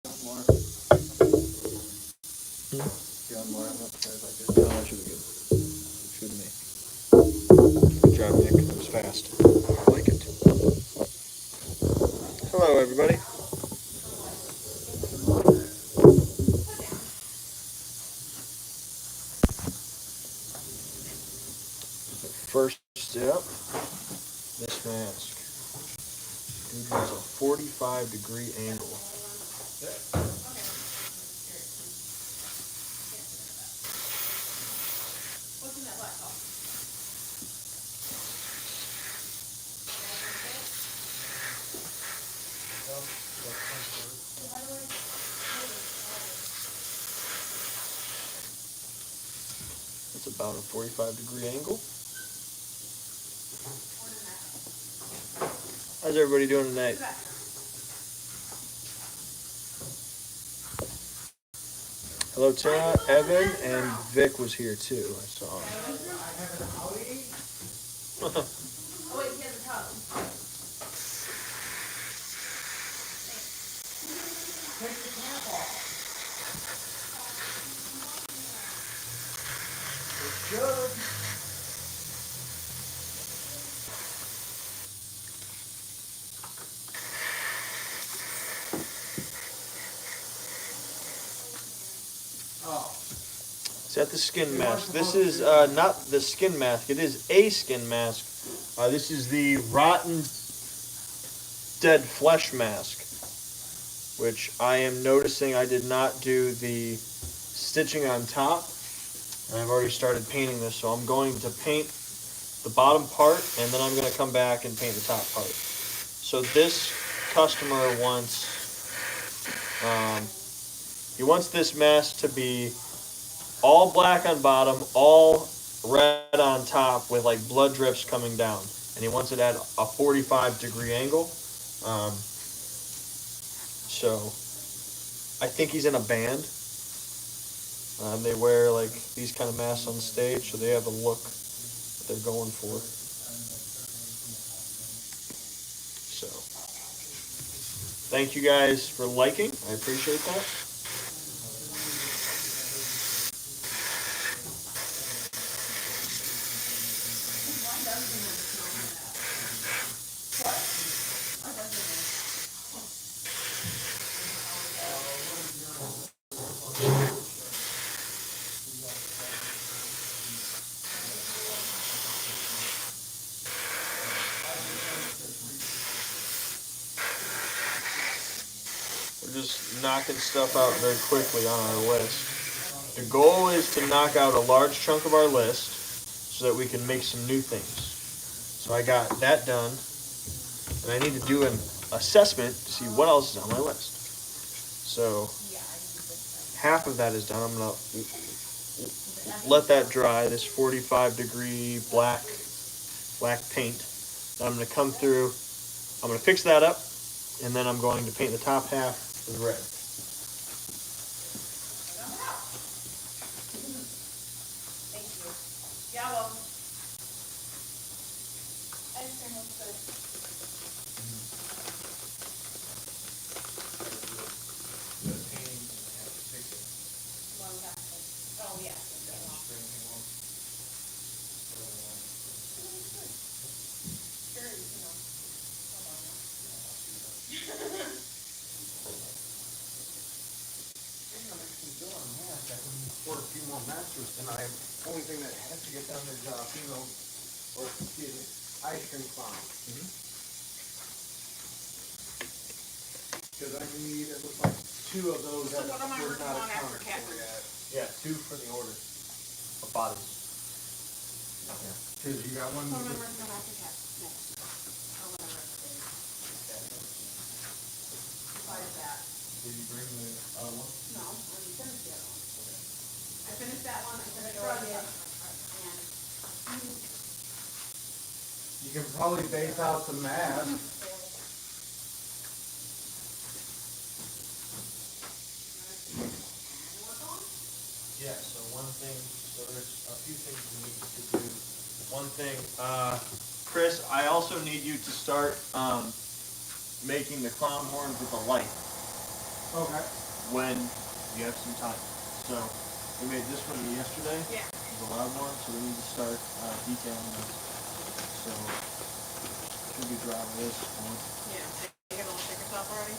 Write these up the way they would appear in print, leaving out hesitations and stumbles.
More. You want more? I'm not sure if I did. No, that should be good. Should me. Good job, Nick. That was fast. I like it. Hello, everybody. First step, this mask. Dude has a 45-degree angle. It's about a 45-degree angle. How's everybody doing tonight? Hello, Tara, Evan, and Vic was here too. I saw him. Is that the skin mask? This is not the skin mask. It is a skin mask. This is the rotten dead flesh mask, which I am noticing I did not do the stitching on top. And I've already started painting this, so I'm going to paint the bottom part, and then I'm going to come back and paint the top part. So this customer wants, he wants this mask to be all black on bottom, all red on top with like blood drips coming down. And he wants it at a 45-degree angle. So I think he's in a band. They wear like these kind of masks on stage, so they have a look that they're going for. So thank you guys for liking. I appreciate that. We're just knocking stuff out very quickly on our list. The goal is to knock out a large chunk of our list so that we can make some new things. So I got that done, and I need to do an assessment to see what else is on my list. So half of that is done. I'm gonna let that dry. This 45-degree black paint. Then I'm gonna come through. I'm gonna fix that up, and then I'm going to paint the top half with red. For a few more masters tonight. Only thing that has to get done is ice cream clown. Because I need, it looks like 2 of those. So what am I working on after cat food? Yeah, 2 for the order of bodies. Because you got one. What am I working on after cat next? Or whatever it is. Besides that. Did you bring the other one? No, I already finished the other one. I finished that one, I finished it, and You can probably base out the mask. Yeah, so there's a few things we need to do. One thing, Chris, I also need you to start making the clown horns with a light. Okay. when you have some time. So we made this one yesterday. Yeah. It was a loud one, so we need to start detailing this. So should be dry with this one. Yeah. You have a little sticker stuff already?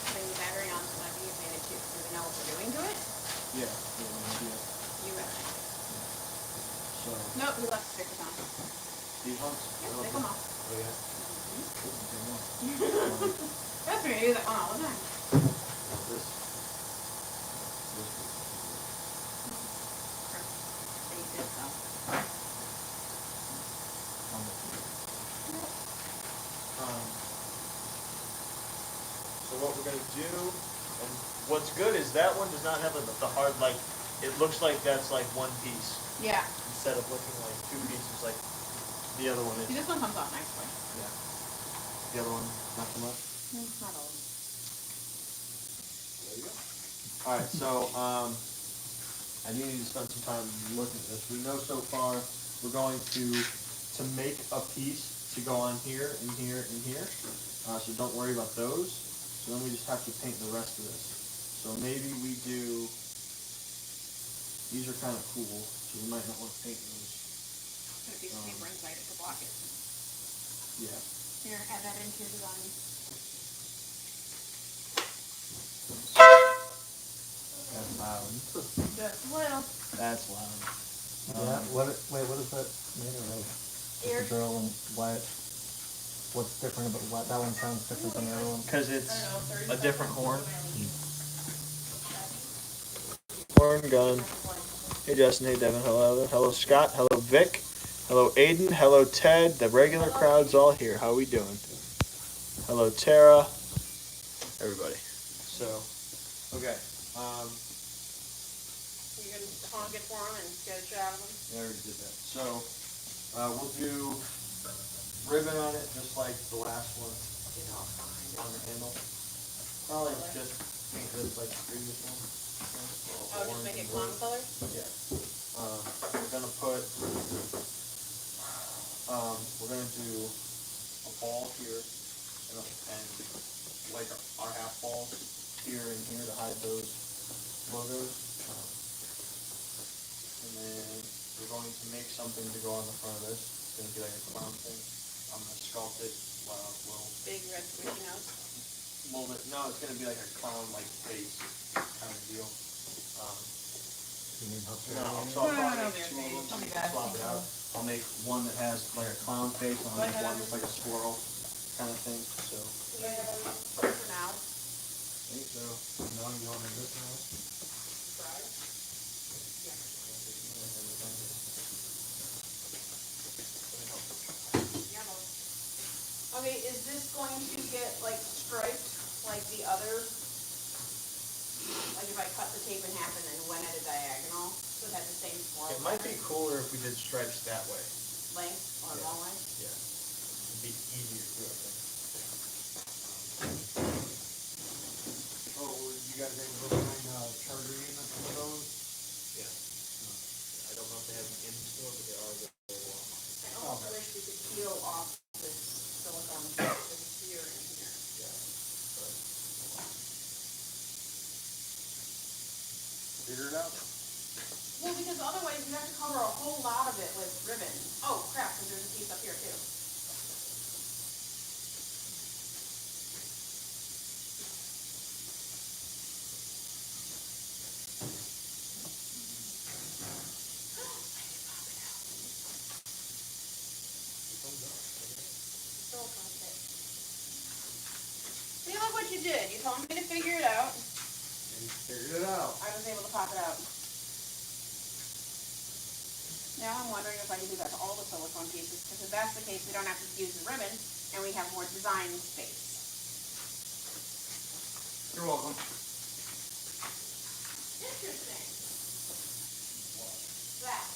Putting the battery on so that you made it too. Do we know what we're doing to it? Yeah, we have an idea. You got it. So Nope, we left the stickers on. these ones? Yep, take them off. Oh yeah. That's me, I do that one all the time. This. They did so. So what we're gonna do, and what's good is that one does not have the hard, like, it looks like that's like one piece, Yeah. instead of looking like two pieces like the other one See, is. this one comes off nicely. Yeah. The other one, not so much? Not all. There you go. Alright, so, I do need to spend some time looking at this. We know so far we're going to make a piece to go on here and here and here. So don't worry about those. So then we just have to paint the rest of this. So maybe we do, these are kind of cool, so we might not want to paint those. Put a piece of paper inside it to block it. Yeah. Here, add that into your design. That's loud. Just a little. That's loud. Yeah, what is that made of? Here. The girl in white. What's different about what? That one sounds different than the other one. Because it's a different horn. Mm. Horn gun. Hey Justin, hey Devin, hello. Hello Scott, hello Vic, hello Aiden, hello Ted. The regular crowd's all here. How are we doing? Hello Tara. Everybody. So, okay. You can honk it for them and get a shot of them. I already did that. So, we'll do ribbon on it just like the last one on the handle. Probably just paint this like the previous one. Oh, just make it clown color? Yeah. We're gonna put, we're gonna do a ball here and like our half balls here and here to hide those logos. And then we're going to make something to go on the front of this. It's gonna be like a clown thing. I'm gonna sculpt it, little Big red squishy nose? mold it. No, it's gonna be like a clown like face kind of deal. You need help No, there? so I'll No, make two of them, I'll be back. swap it out. I'll make one that has like a clown face, and I'll make one that's like a squirrel kind of thing, so. You have a for now. I think so. No, you want to do this now? Okay, is this going to get like striped like the other? Like if I cut the tape in half and then went at a diagonal, so it had the same swirl? It might be cooler if we did stripes that way. Length or Yeah. long length? Yeah. It'd be easier to do, I think. Oh, you guys ain't looking charter units for those? Yeah. I don't know if they have them in the store, but they are available online. I almost wish we could peel off this silicone this here and here. Yeah. Figure it out. Well, because otherwise you have to cover a whole lot of it with ribbon. Oh crap, because there's a piece up here too. See, look what you did. You told me to figure it out. And you figured it out. I was able to pop it out. Now I'm wondering if I can do that to all the silicone pieces, because if that's the case, we don't have to use the ribbon, and we have more design space. You're welcome. Interesting. That.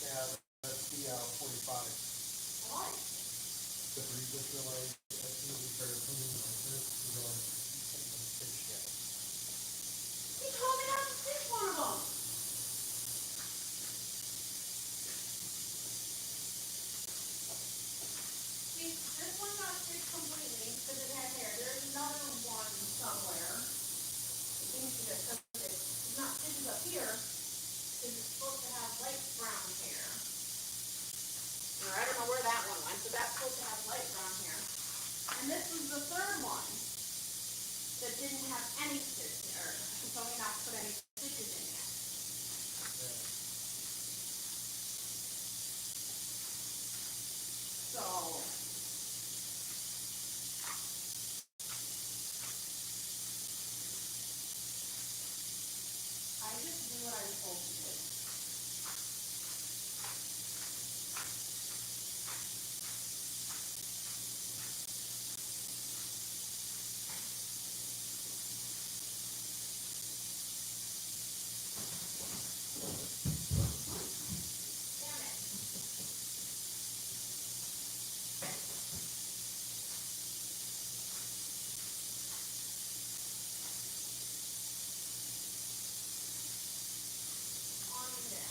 Yeah, that's the 45. Why? The breeze just realized as soon as we started cleaning like this, we realized something was stitched yet. He told me not to stitch one of them. me see this, it's not stitches up here, because it's supposed to have light brown here. Or I don't know where that one went, but that's supposed to have light brown here. And this was the third one that didn't have any stitches, or she told me not to put any stitches in yet. So I just do what I'm supposed to do. Damn it. On in there.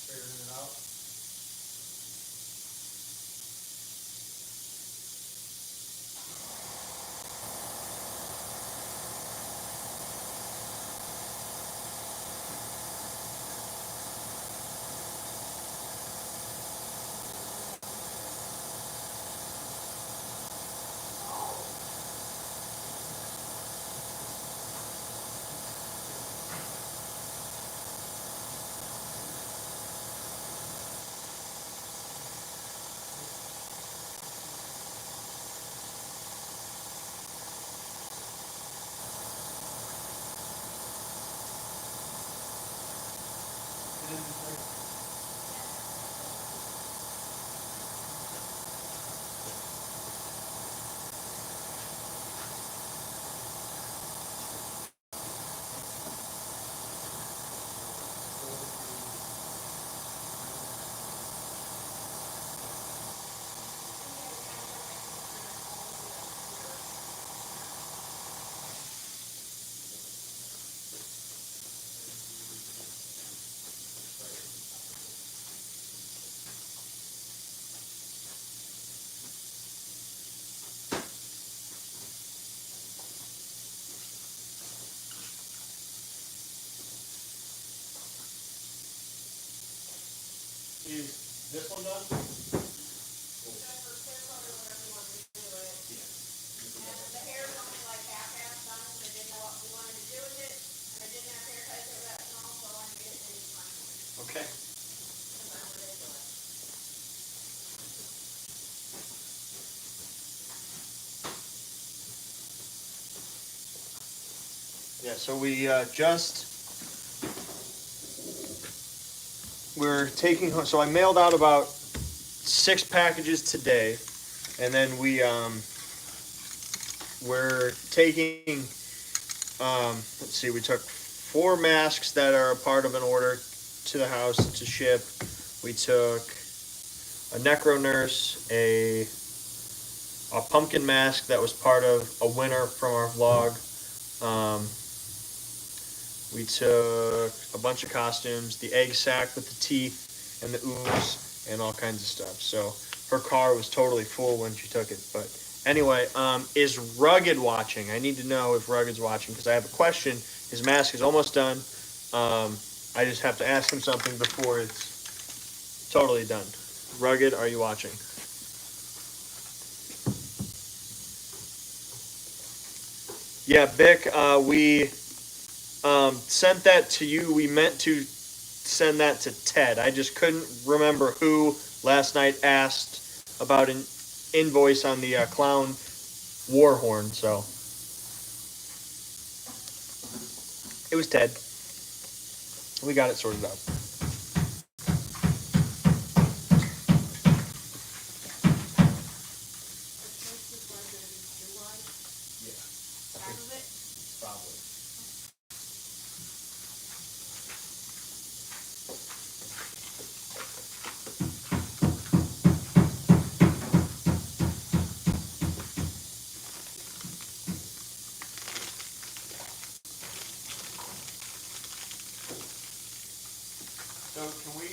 Figuring it out. Is this one done? And the hair is only like half-half done, because I didn't know what we wanted to do with it, and I didn't have hair ties over that small, so I wanted to get it finished finally, Okay. because I'm ridiculous. Yeah, so we we're taking, so I mailed out about 6 packages today, and then we're taking, let's see, we took 4 masks that are a part of an order to the house to ship. We took a necro nurse, a pumpkin mask that was part of a winner from our vlog. We took a bunch of costumes, the egg sack with the teeth and the ooze and all kinds of stuff. So her car was totally full when she took it. But anyway, is Rugged watching? I need to know if Rugged's watching because I have a question. His mask is almost done. I just have to ask him something before it's totally done. Rugged, are you watching? Yeah, Vic, we sent that to you. We meant to send that to Ted. I just couldn't remember who last night asked about an invoice on the clown war horn, so it was Ted. We got it sorted out. This is going to be too wide. Yeah, Half of it. probably. So can we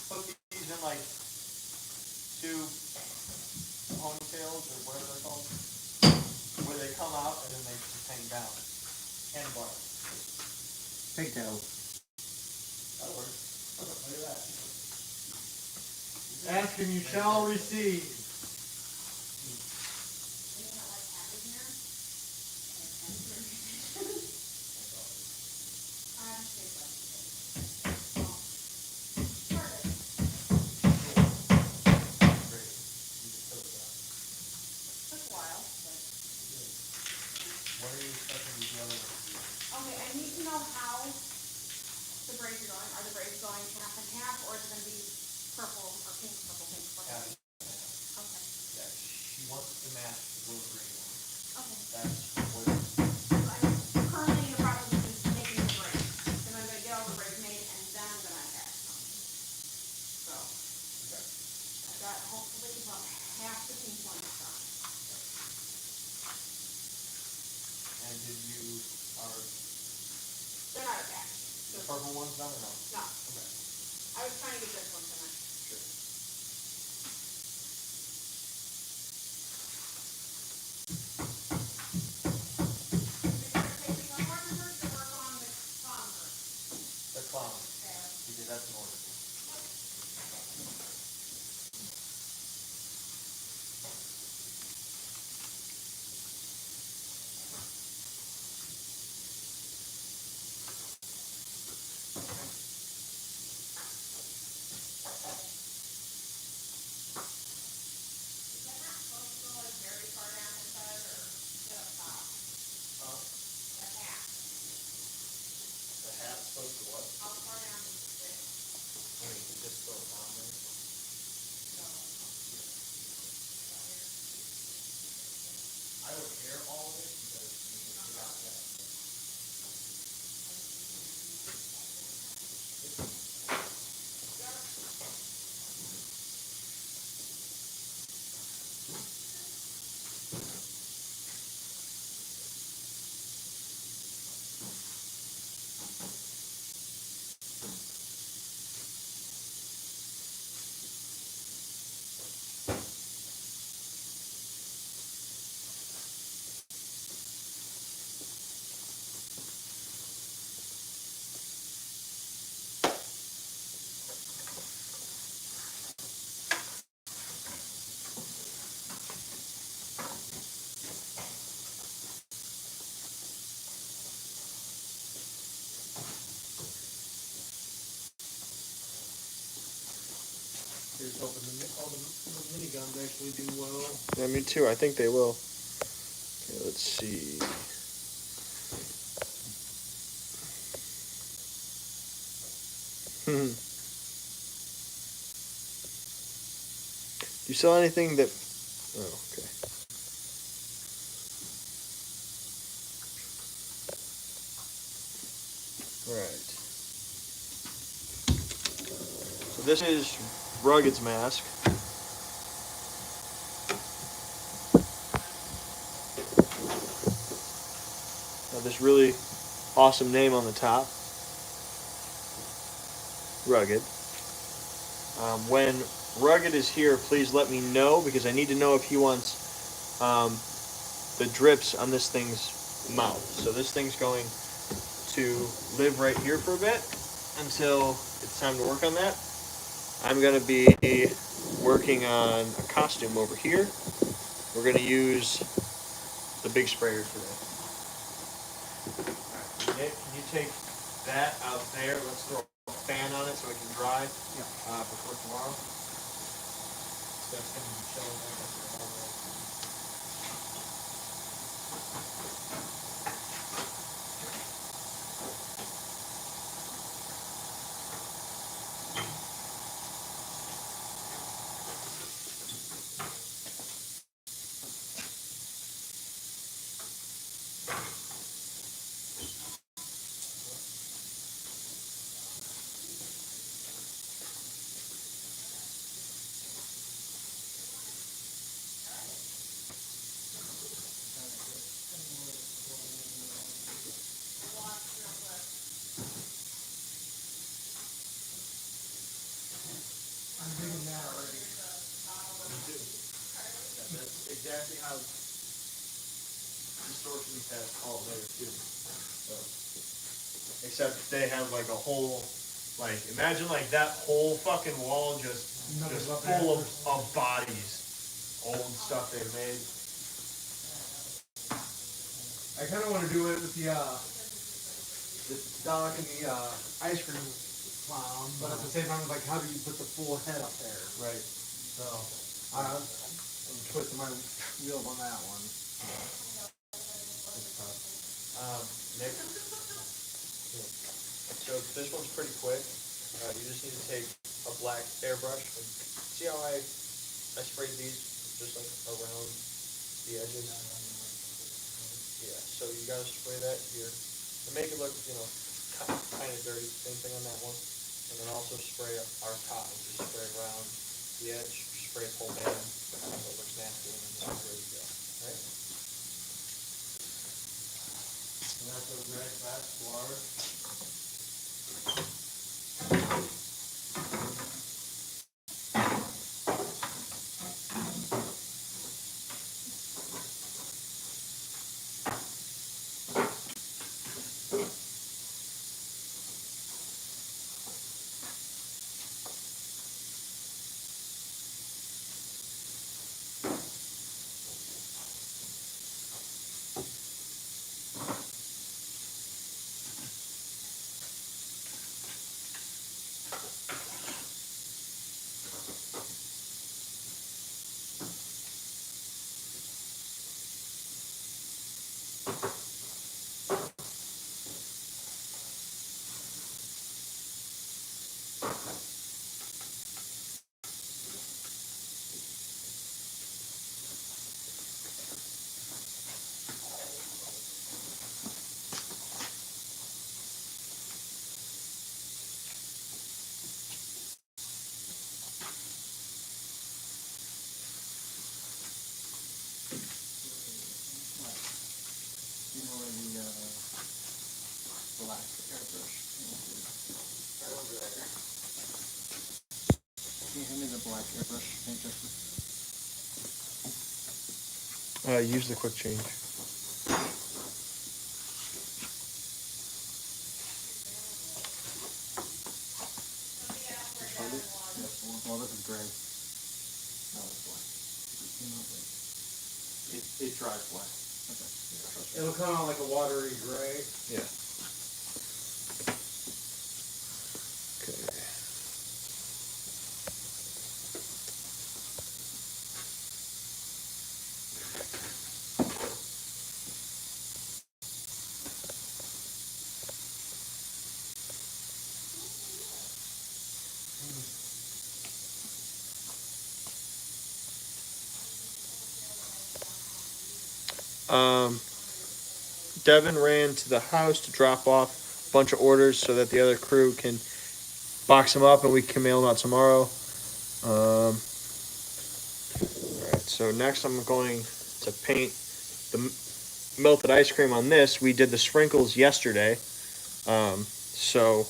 put these in like two ponytails or whatever they're called? Where they come out and then they just hang down. Handlebars. Pigtails. That'll work. Look at that. Ask and you shall receive. Isn't that like having here? I'm just like Great. You just put it down. took a while, but. When are you expecting these other ones to be? Okay, I need to know how the braids are going. Are the braids going half and half, or is it going to be purple or pink, purple, pink, purple? Half. Okay. Yeah, she wants to match the little green one. Okay. That's what it is. I'm currently in the process of just making the braids. Then I'm going to get all the braids made, and then I'm going to attach them. So, Okay. I've got hopefully about half the pink ones done. And did you, are They're not attached. the purple ones done or no? No. Okay. I was trying to get this one finished. Sure. The clown, because that's an order. The hat's supposed to what? I mean, just throw it on there. I would hair all of it because you can figure out that. Here's hoping all the miniguns actually do well. Yeah, me too. I think they will. Okay, let's see. You sell anything that? Oh, okay. All right. So this is Rugged's mask. Now this really awesome name on the top. Rugged. When Rugged is here, please let me know because I need to know if he wants the drips on this thing's mouth. So this thing's going to live right here for a bit until it's time to work on that. I'm going to be working on a costume over here. We're going to use the big sprayer today. All right, Nick, can you take that out there? Let's throw a fan on it so it can dry before tomorrow. That's going to be chilling there. distortion test called later too. So, except they have like a whole, like imagine like that whole fucking wall just full of bodies, old stuff they made. I kind of want to do it with the dog and the ice cream clown, but at the same time, like, how do you put the full head up there? Right. So, I'm twisting my wheels on that one. Nick. So this one's pretty quick. You just need to take a black airbrush and see how I sprayed these just like around the edges. Yeah. So you gotta spray that here and make it look, kind of dirty. Same thing on that one. And then also spray our top and just spray around the edge. Spray the whole band so it looks nasty and then it's ready to go. Right? And that's a red glass water. You know where the black airbrush is? Right over there. Can you hand me the black airbrush paint, Justin? Use the quick change. Well, this is gray. No, it's black. It dries black. Okay. It'll come out like a watery gray. Yeah. Okay. Devin ran to the house to drop off a bunch of orders so that the other crew can box them up and we can mail them out tomorrow. Alright, so next I'm going to paint the melted ice cream on this. We did the sprinkles yesterday, so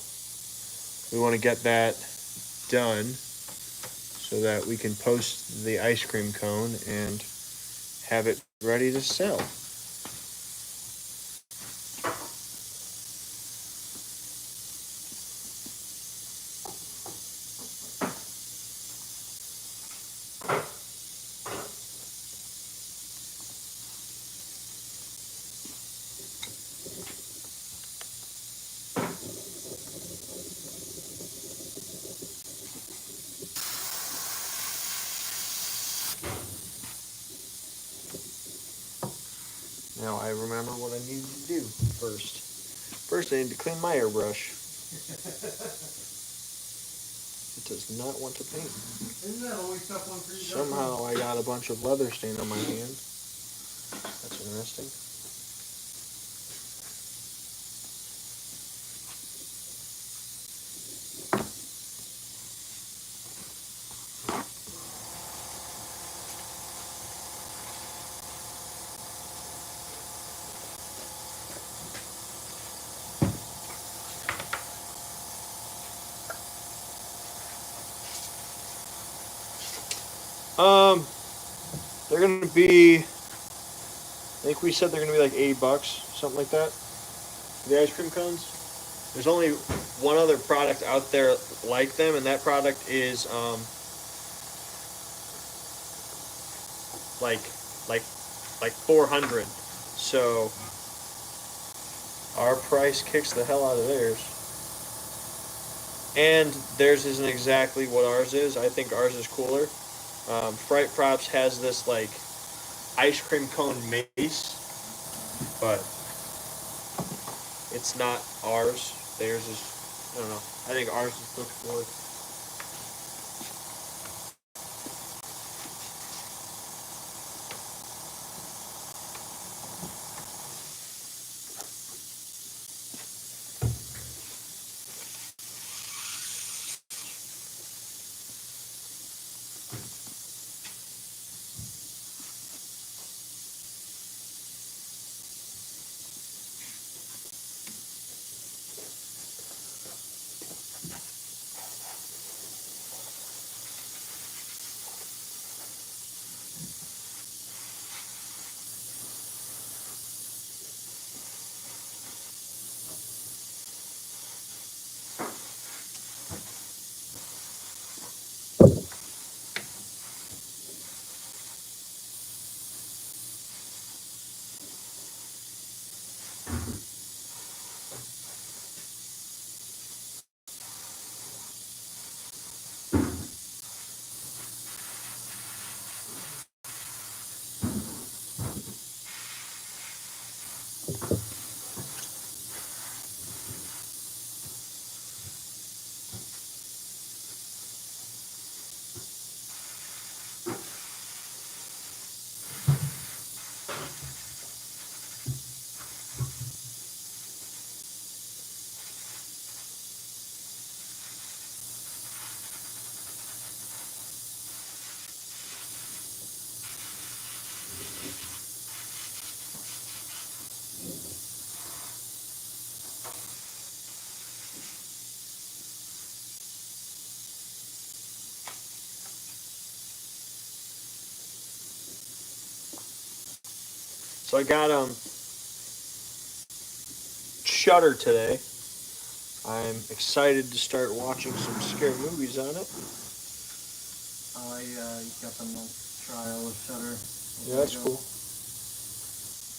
we want to get that done so that we can post the ice cream cone and have it ready to sell. Now I remember what I need to do first. First I need to clean my airbrush. It does not want to paint. Isn't that always tough one for you? Somehow I got a bunch of leather stain on my hand. That's interesting. They're gonna be think we said they're gonna be like $80, something like that. The ice cream cones. There's only one other product out there like them, and that product is like like like 400. So our price kicks the hell out of theirs. And theirs isn't exactly what ours is. I think ours is cooler. Fright Props has this like ice cream cone mace, but it's not ours. Theirs is, I don't know. I think ours is looks cooler. So I got Shutter today. I'm excited to start watching some scary movies on it. I got the month trial of Shutter. Yeah, that's cool.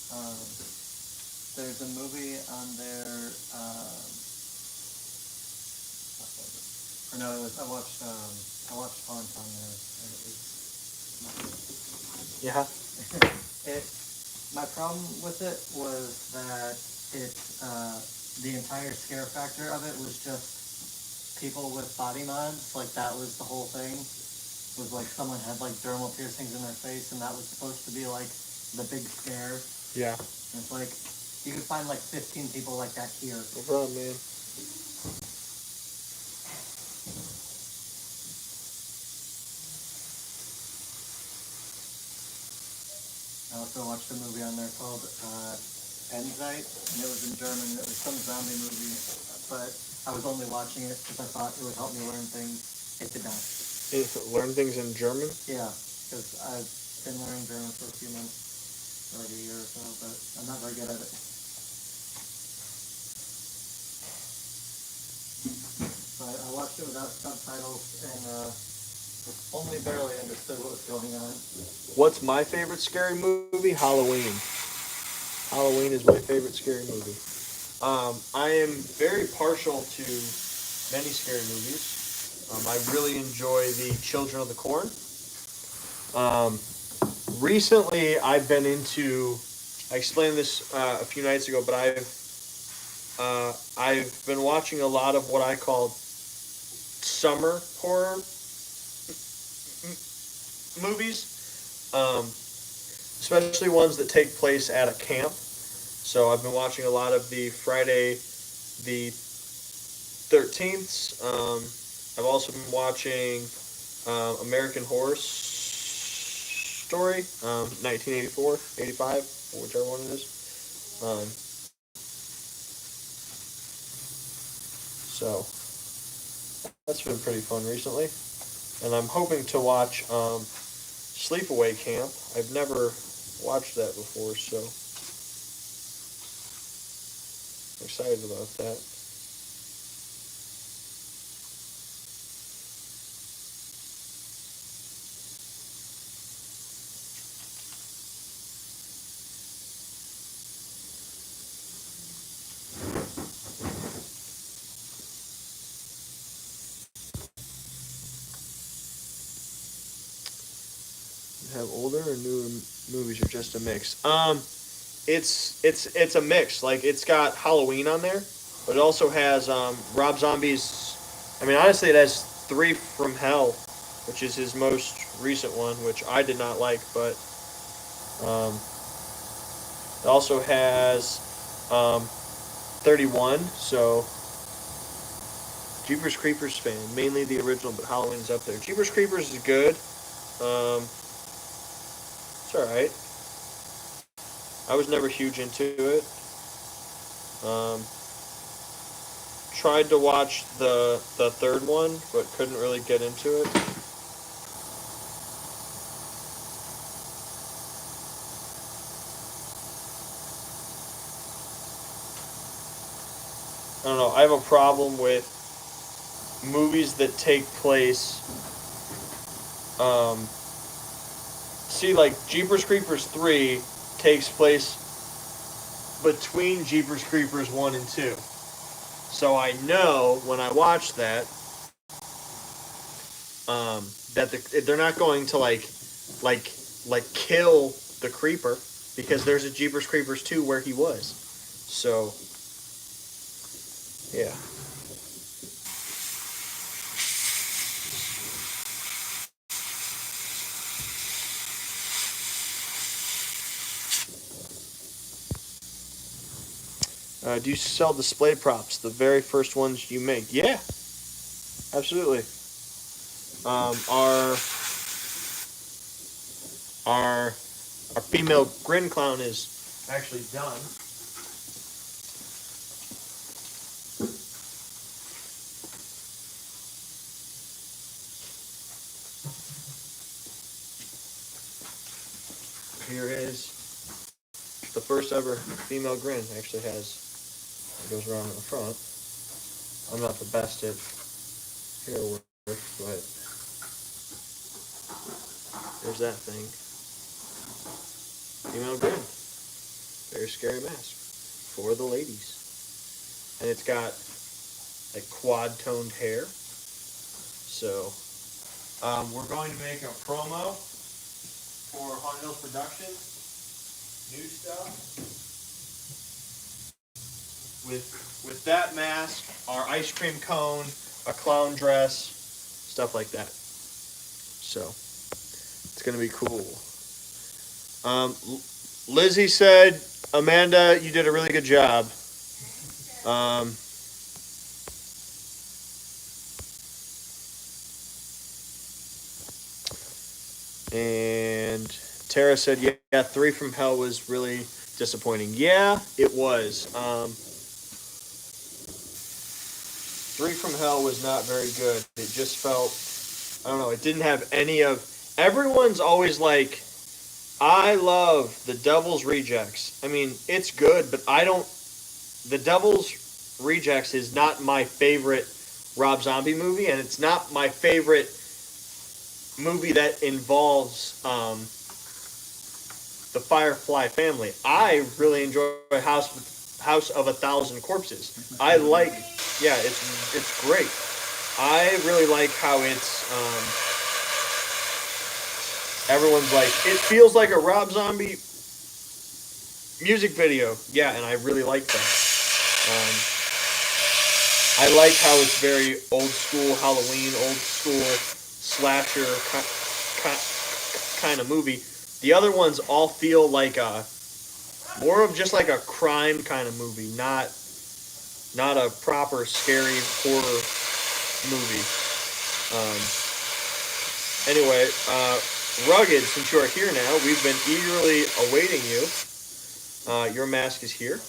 Um, there's a movie on there. What was it? Or no, it was, I watched Haunt on there. And it was not good. Yeah. It. My problem with it was that it. The entire scare factor of it was just people with body mods. Like that was the whole thing. Was like someone had like dermal piercings in their face, and that was supposed to be like the big scare. Yeah. And it's like you could find like 15 people like that here. No problem, man. I also watched a movie on there called Endzeit, and it was in German. It was some zombie movie, but I was only watching it because I thought it would help me learn things. It did not. Learn things in German. Yeah, because I've been learning German for a few months, or like a year or so, but I'm not very good at it. So I watched it without subtitles and only barely understood what was going on. What's my favorite scary movie? Halloween. Halloween is my favorite scary movie. I am very partial to many scary movies. I really enjoy the Children of the Corn. Recently, I've been into. I explained this a few nights ago, but I've been watching a lot of what I call summer horror movies, especially ones that take place at a camp. So I've been watching a lot of the Friday the 13th. I've also been watching American Horror Story, 1984, 85, whichever one it is. So that's been pretty fun recently. And I'm hoping to watch Sleepaway Camp. I've never watched that before, so I'm excited about that. Have older or newer movies or just a mix? It's a mix. Like it's got Halloween on there, but it also has Rob Zombie's. I mean, honestly, it has Three from Hell, which is his most recent one, which I did not like. But um, it also has 31. So Jeepers Creepers fan, mainly the original, but Halloween's up there. Jeepers Creepers is good. It's all right. I was never huge into it. Um, Tried to watch the third one, but couldn't really get into it. I don't know. I have a problem with movies that take place. See, like Jeepers Creepers 3 takes place between Jeepers Creepers 1 and 2. So I know when I watch that, that they're not going to like kill the creeper because there's a Jeepers Creepers 2 where he was. So yeah. Do you sell display props? The very first ones you make? Yeah, absolutely. Our our female grin clown is actually done. Here is the first ever female grin. Actually has it goes around in the front. I'm not the best at hair work, but there's that thing. Female grin. Very scary mask for the ladies. And it's got like quad toned hair. So we're going to make a promo for Haunted Hills Productions. New stuff. With that mask, our ice cream cone, a clown dress, stuff like that. So it's gonna be cool. Lizzie said, Amanda, you did a really good job. And Tara said, yeah, Three from Hell was really disappointing. Yeah, it was. Three from Hell was not very good. It just felt, I don't know, it didn't have any of, everyone's always like, I love The Devil's Rejects. I mean, it's good, but The Devil's Rejects is not my favorite Rob Zombie movie, and it's not my favorite movie that involves the Firefly family. I really enjoy House of a Thousand Corpses. I like, yeah, it's great. I really like how it's everyone's like, it feels like a Rob Zombie music video. Yeah, and I really like that. I like how it's very old school Halloween, old school slasher kind of movie. The other ones all feel like more of just like a crime kind of movie, not a proper scary horror movie. Anyway, Rugged, since you are here now, we've been eagerly awaiting you. Your mask is here.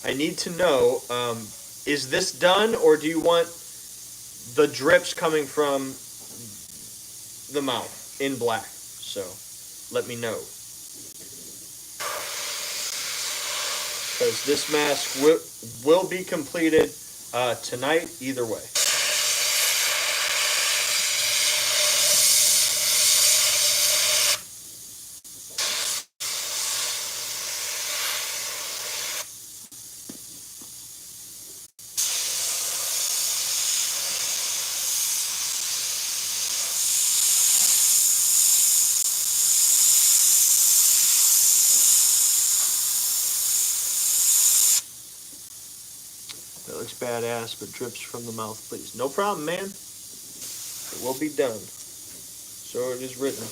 I need to know, is this done, or do you want the drips coming from the mouth in black? So, let me know. because this mask will be completed tonight either way. That looks badass, but drips from the mouth, please. No problem, man. It will be done. So it is written.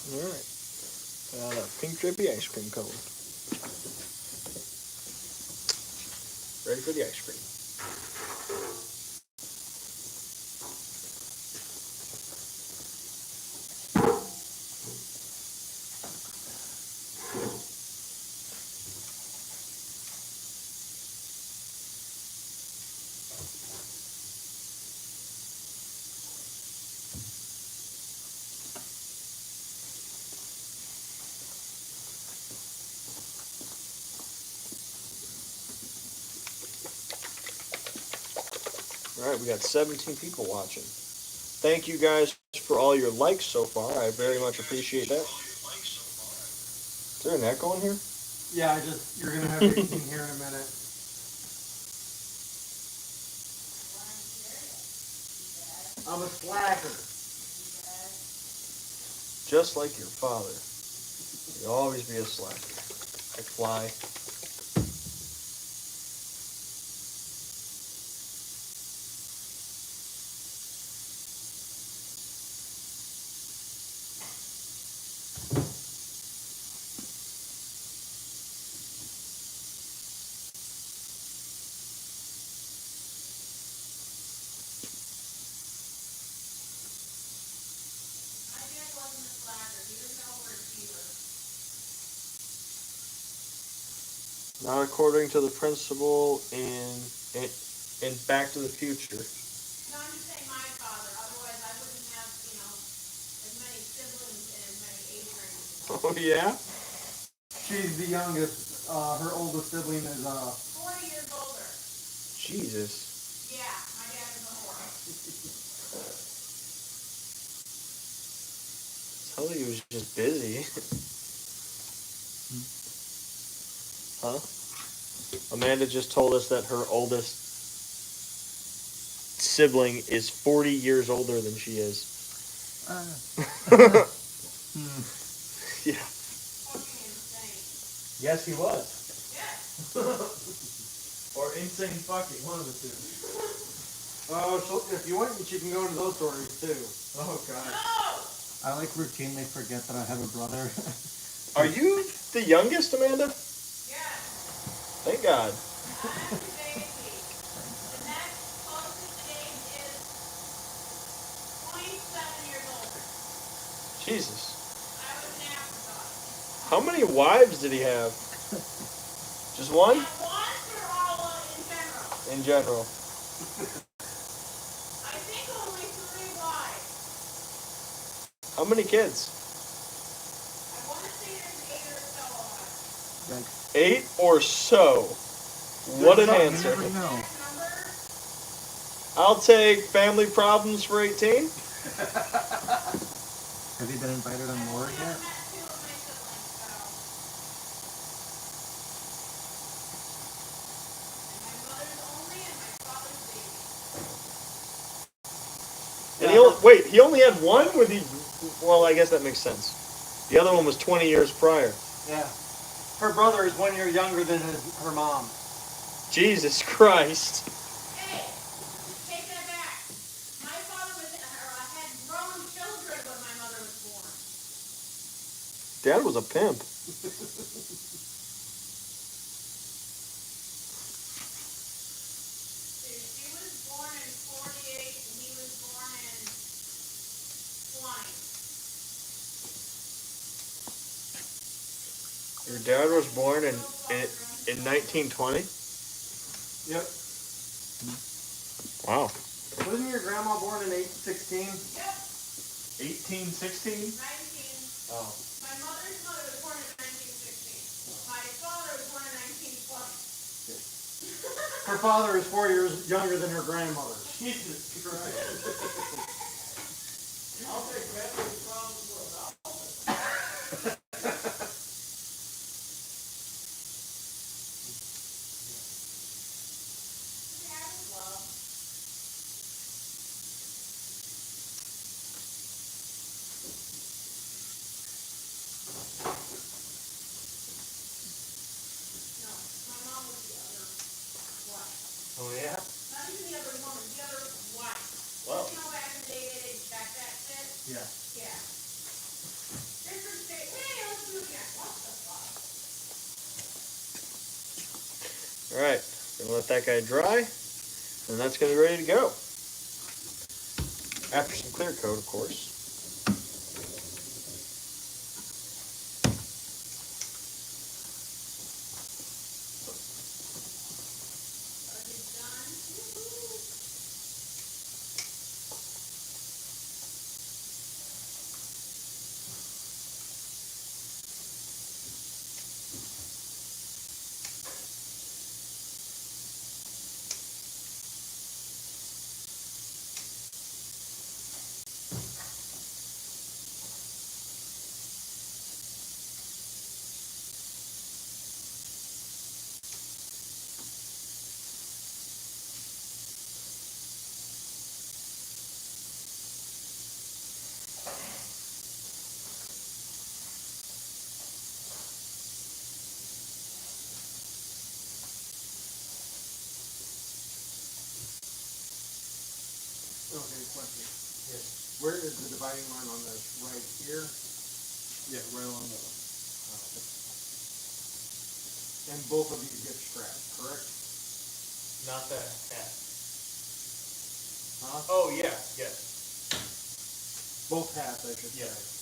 Alright. Got a pink drippy ice cream cone. Ready for the ice cream. All right, we got 17 people watching. Thank you guys for all your likes so far. I very much appreciate that. Is there an echo in here? Yeah, you're gonna have 18 here in a minute. I'm a slacker. Just like your father. You'll always be a slacker. Like fly. My dad wasn't a slacker. He was an overachiever. Not according to the principle in Back to the Future. No, I'm just saying my father. Otherwise, I wouldn't have, as many siblings and as many age ranges. Oh yeah? She's the youngest. Her oldest sibling is 40 years older. Jesus. Yeah, my dad was a whore. Tell he was just busy. Huh? Amanda just told us that her oldest sibling is 40 years older than she is. Yeah. Fucking insane. Yes, he was. Yes. Or insane fucking, one of the two. oh, so if you want, you can go into those stories too. Oh god. No! I like routinely forget that I have a brother. Are you the youngest, Amanda? Yes. Thank God. I'm the baby. The next closest age is 27 years older. Jesus. I was an afterthought. How many wives did he have? Just one? At once or all in general? In general. I think only 3 wives. How many kids? I want to say there's 8 or so of us. Like, 8 or so. What an you answer. never know. Next number? I'll take family problems for 18. Have you been invited on more I've yet? met 2 of my siblings, so. And my mother's only and my father's baby. And he only had one with he. Well, I guess that makes sense. The other one was 20 years prior. Yeah. Her brother is 1 year younger than her mom. Jesus Christ. Hey, take that back. My father had grown children when my mother was born. Dad was a pimp. See, she was born in 48 and he was born in 20. Your dad was born in 1920. Yep. Wow. Wasn't your grandma born in 816? Yep, 1816. 19. Oh. My mother's mother was born in 1916. My father was born in 1920. Her father is 4 years younger than her grandmother. Jesus Christ. I'll take family problems for Yeah, well, no, my mom was the other wife. Oh yeah. Not even the other woman, the other wife. Well. Back in the day they did back that shit? Yeah. Yeah. Different state. Hey, let's do it again. What the fuck? All right. Gonna let that guy dry, and that's gonna be ready to go. After some clear coat, of course. Are you done? Woohoo! empty. Yes. Where is the dividing line on this? Right here? Yeah, right along the. And both of these get scrapped, correct? Not that hat. Huh? Oh yeah, yes. Both hats, I should Yeah. say.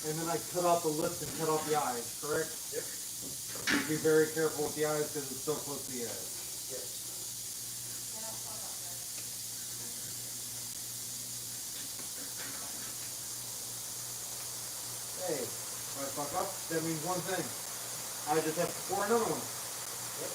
And then I cut out the lips and cut out the eyes, correct? Yep. Be very careful with the eyes because it's so close to the edge. Yes. Hey, if I fuck up, that means one thing. I just have to pour another one. Yep.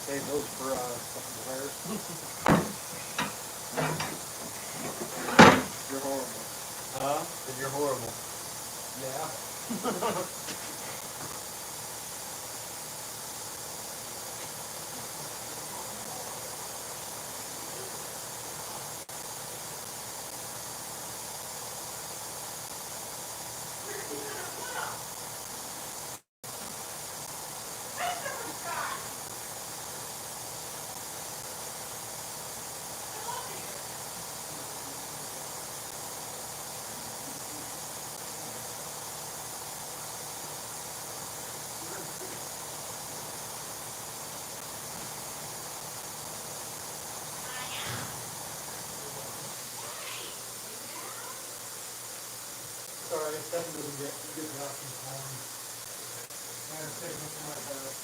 Save those for fucking wires. You're horrible. Then you're horrible. Yeah. Sorry, Stephen doesn't get the option for me. I'm taking it for my bad.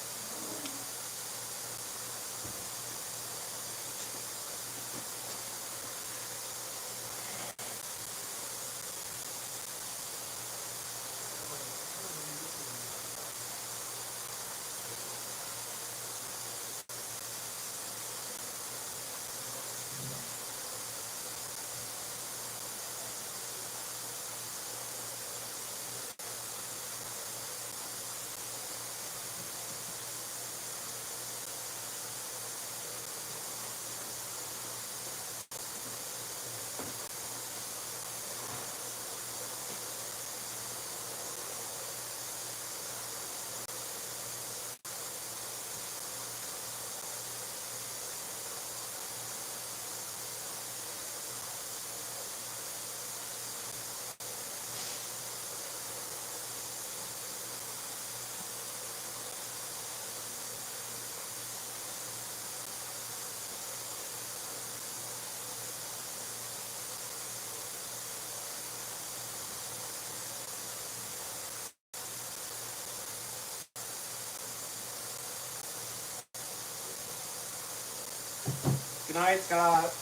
Good night, Scott.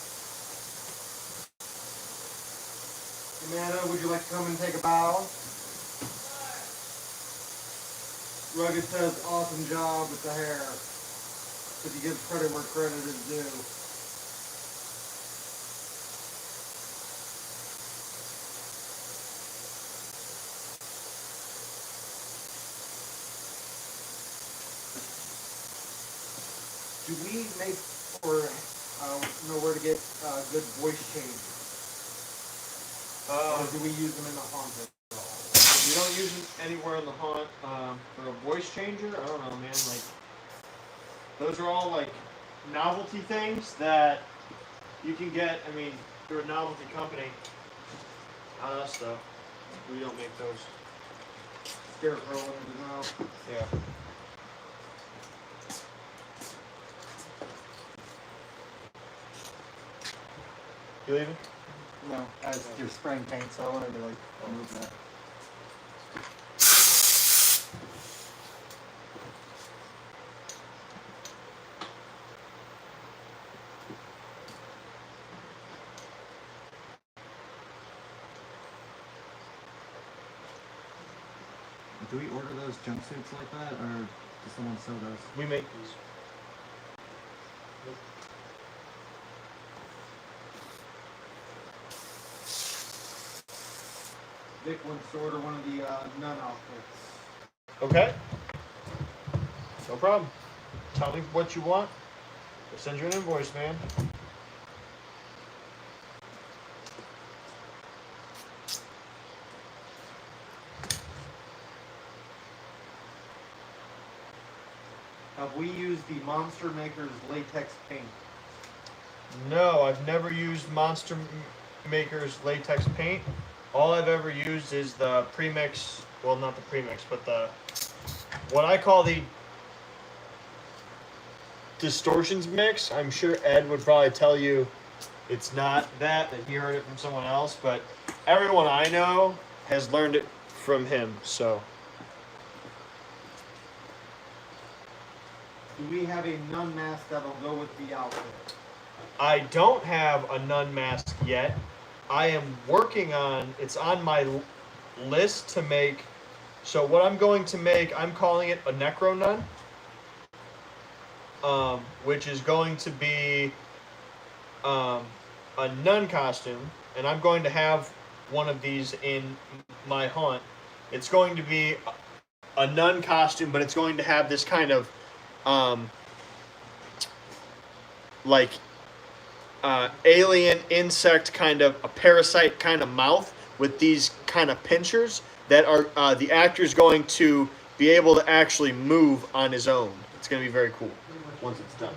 Amanda, would you like to come and take a bow? Rugged says, awesome job with the hair. If you give credit where credit is due. Do we make or know where to get good voice changes? Or do we use them in the haunted? We don't use them anywhere in the haunt. For a voice changer, I don't know, man. Like, those are all like novelty things that you can get. I mean, through a novelty company. Stuff. We don't make those. Scarecrow ones now. Yeah. You leaving? No, as you're spraying paint, so I wanted to like remove that. Do we order those jumpsuits like that, or does someone sew those? We make these. Vic wants to order one of the nun outfits. Okay. No problem. Tell me what you want. We'll send you an invoice, man. Have we used the Monster Maker's latex paint? No, I've never used Monster Maker's latex paint. All I've ever used is the premix, well, not the premix, but the, what I call the distortions mix. I'm sure Ed would probably tell you it's not that he heard it from someone else, but everyone I know has learned it from him, so. Do we have a nun mask that'll go with the outfit? I don't have a nun mask yet. I am working on, it's on my list to make, so what I'm going to make, I'm calling it a necro nun, which is going to be a nun costume, and I'm going to have one of these in my haunt. It's going to be a nun costume, but it's going to have this kind of like alien insect kind of a parasite kind of mouth with these kind of pinchers that are the actor's going to be able to actually move on his own. It's going to be very cool once it's done.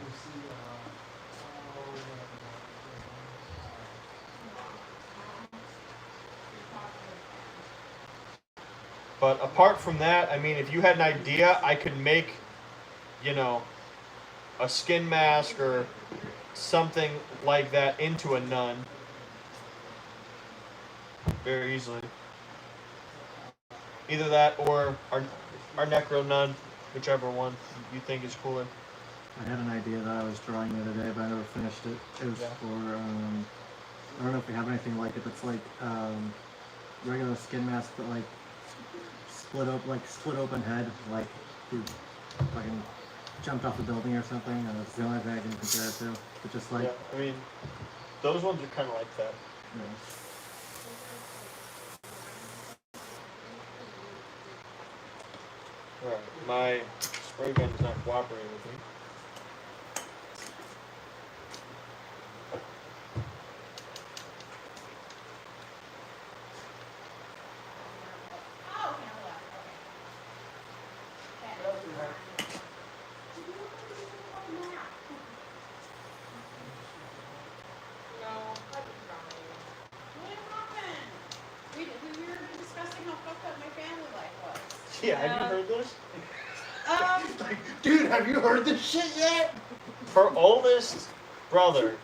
But apart from that, I mean, if you had an idea, I could make, you know, a skin mask or something like that into a nun very easily. Either that or our necro nun, whichever one you think is cooler. I had an idea that I was drawing the other day, but I never finished it. It was for, I don't know if we have anything like it that's like regular skin mask, but like split open head, like you fucking jumped off a building or something. That's the only thing I can compare it to. But just like, Yeah, I mean, those ones are kind of like that. you know. Alright, my spray gun is not cooperating with me. Oh, Canada. Okay. No, I didn't try. What happened? We were discussing how fucked up my family life was. Yeah, have you heard this? Dude, have you heard this shit yet? Her oldest brother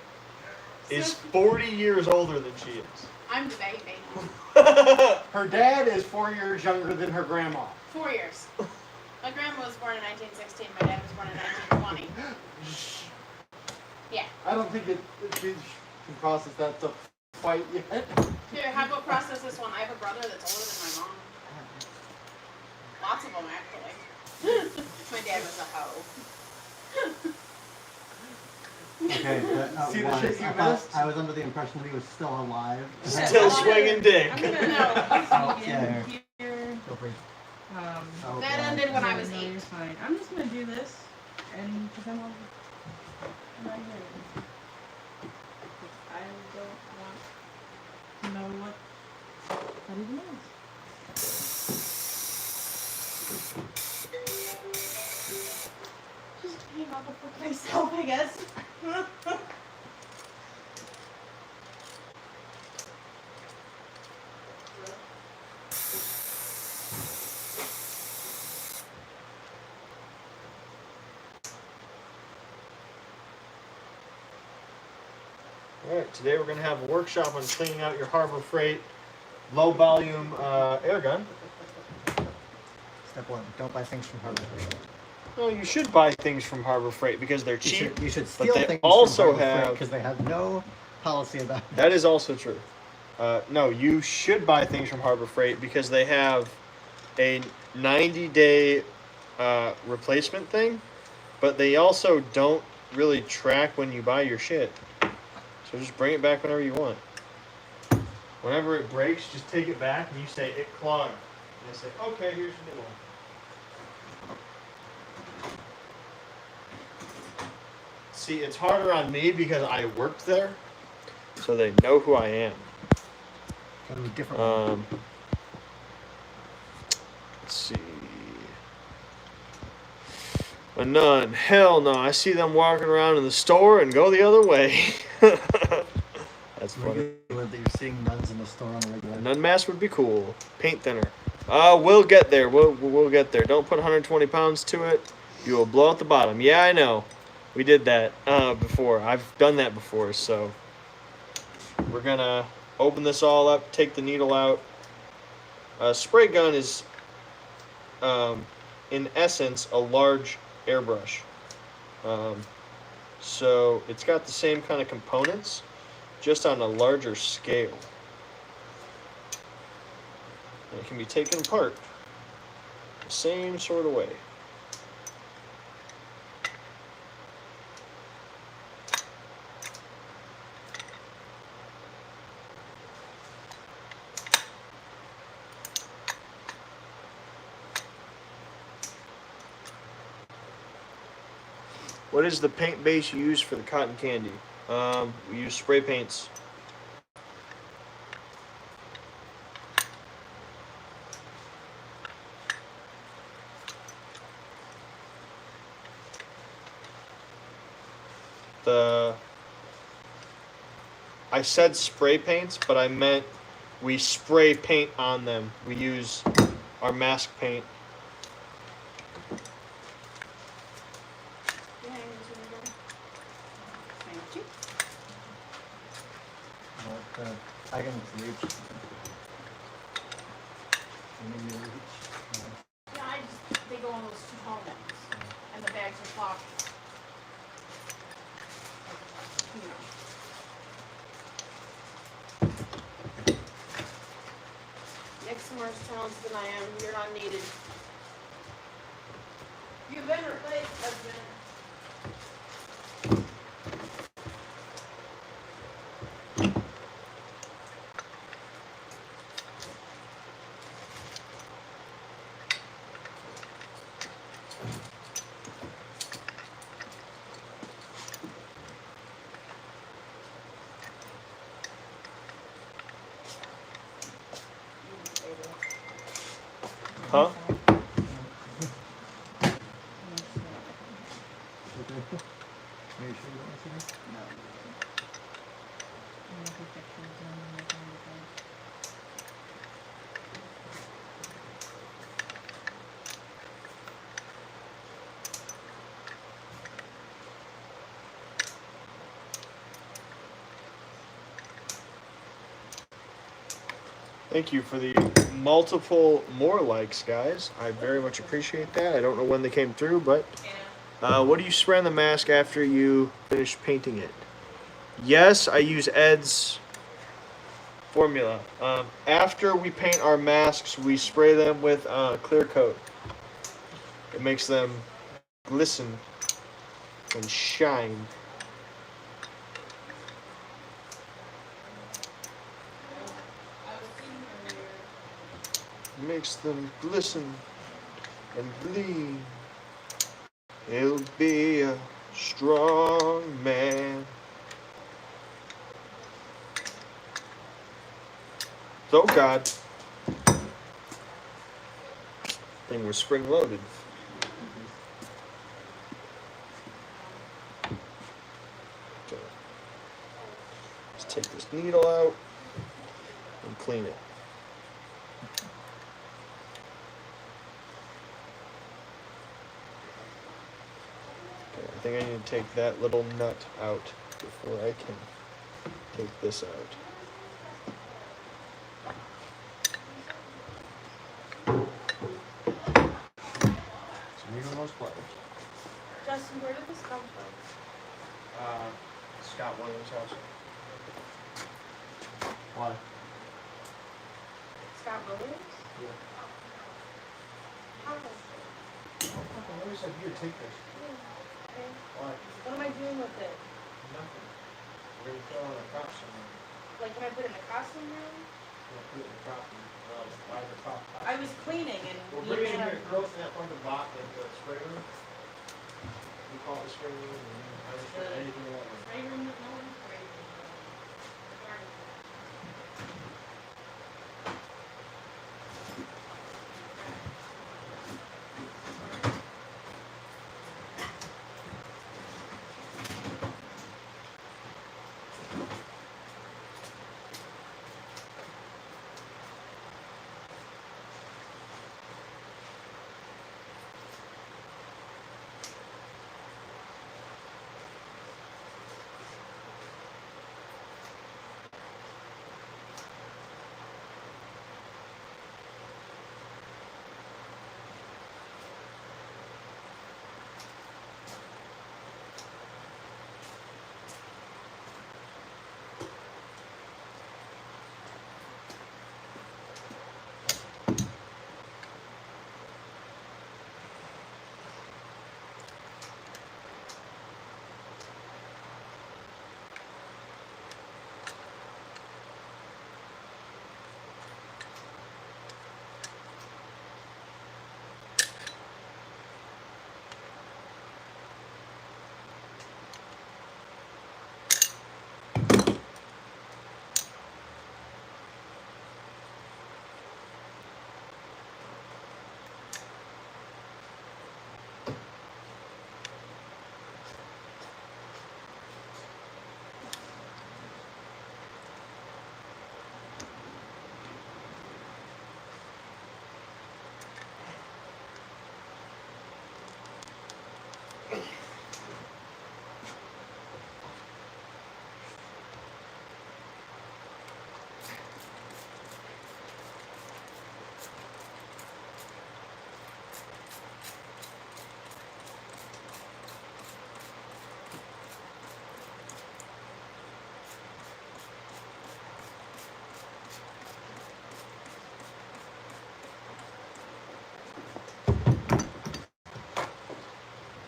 is 40 years older than she is. I'm the baby. Her dad is 4 years younger than her grandma. 4 years. My grandma was born in 1916. My dad was born in 1920. Yeah. I don't think she can process that stuff quite yet. Here, how about process this one? I have a brother that's older than my mom. Lots of them, actually. My dad was a hoe. Okay, but See the shit you missed? I was under the impression that he was still alive. Still swinging dick. I'm gonna Oh, sneak yeah. in here. Go for it. Oh, That God. ended when I was No, 8. you're fine. I'm just gonna do this, and because I'm not here. I don't want to know what that even is. Just hang on for myself, I guess. Alright, today we're going to have a workshop on cleaning out your Harbor Freight low volume air gun. Step 1, don't buy things from Harbor Freight. No, you should buy things from Harbor Freight because they're cheap. You should but steal they things also from Harbor have- Freight because they have no policy about it. That is also true. No, you should buy things from Harbor Freight because they have a 90-day replacement thing, but they also don't really track when you buy your shit. So just bring it back whenever you want. Whenever it breaks, just take it back and you say, it clogged. And they say, okay, here's your new one. See, it's harder on me because I worked there, so they know who I am. Gotta be different one. Let's see. A nun. Hell no. I see them walking around in the store and go the other way. That's funny. That you're seeing nuns in the store on a regular. A nun mask would be cool. Paint thinner. We'll get there. We'll get there. Don't put 120 pounds to it. You will blow out the bottom. Yeah, I know. We did that before. I've done that before, so we're gonna open this all up, take the needle out. A spray gun is, in essence, a large airbrush. So it's got the same kind of components, just on a larger scale. And it can be taken apart the same sort of way. What is the paint base you use for the cotton candy? We use spray paints. I said spray paints, but I meant we spray paint on them. We use our mask paint. Thank you. I can reach. Maybe you reach. Yeah, they go on those 2 tall ones, and the bags are floppy. You know. Nick's more talented than I am. You're not needed. You've been replaced, husband. Huh? Are you sure you don't want to see this? No. Thank you for the multiple more likes, guys. I very much appreciate that. I don't know when they came through, but What do you spray on the mask after you finish painting it? Yes, I use Ed's formula. After we paint our masks, we spray them with clear coat. It makes them glisten and shine. Makes them glisten and gleam. He'll be a strong man. So God, thing was spring loaded. So, let's take this needle out and clean it. Okay, I think I need to take that little nut out before I can take this out. So these are those pliers. Justin, where did this come from? Scott Williams' house. Why? Scott Williams? Yeah. How does it? I always said you take this. Okay. Why? What am I doing with it? Nothing. We're gonna throw it on a costume. Like, can I put it in the costume room? We'll put it in the costume. By the top. I was cleaning and We'll you bring it in made here, throw it in that fucking box, like the spray room. We call it the spray room, and I just put anything you want. spray room that no one's sprayed in. The garden.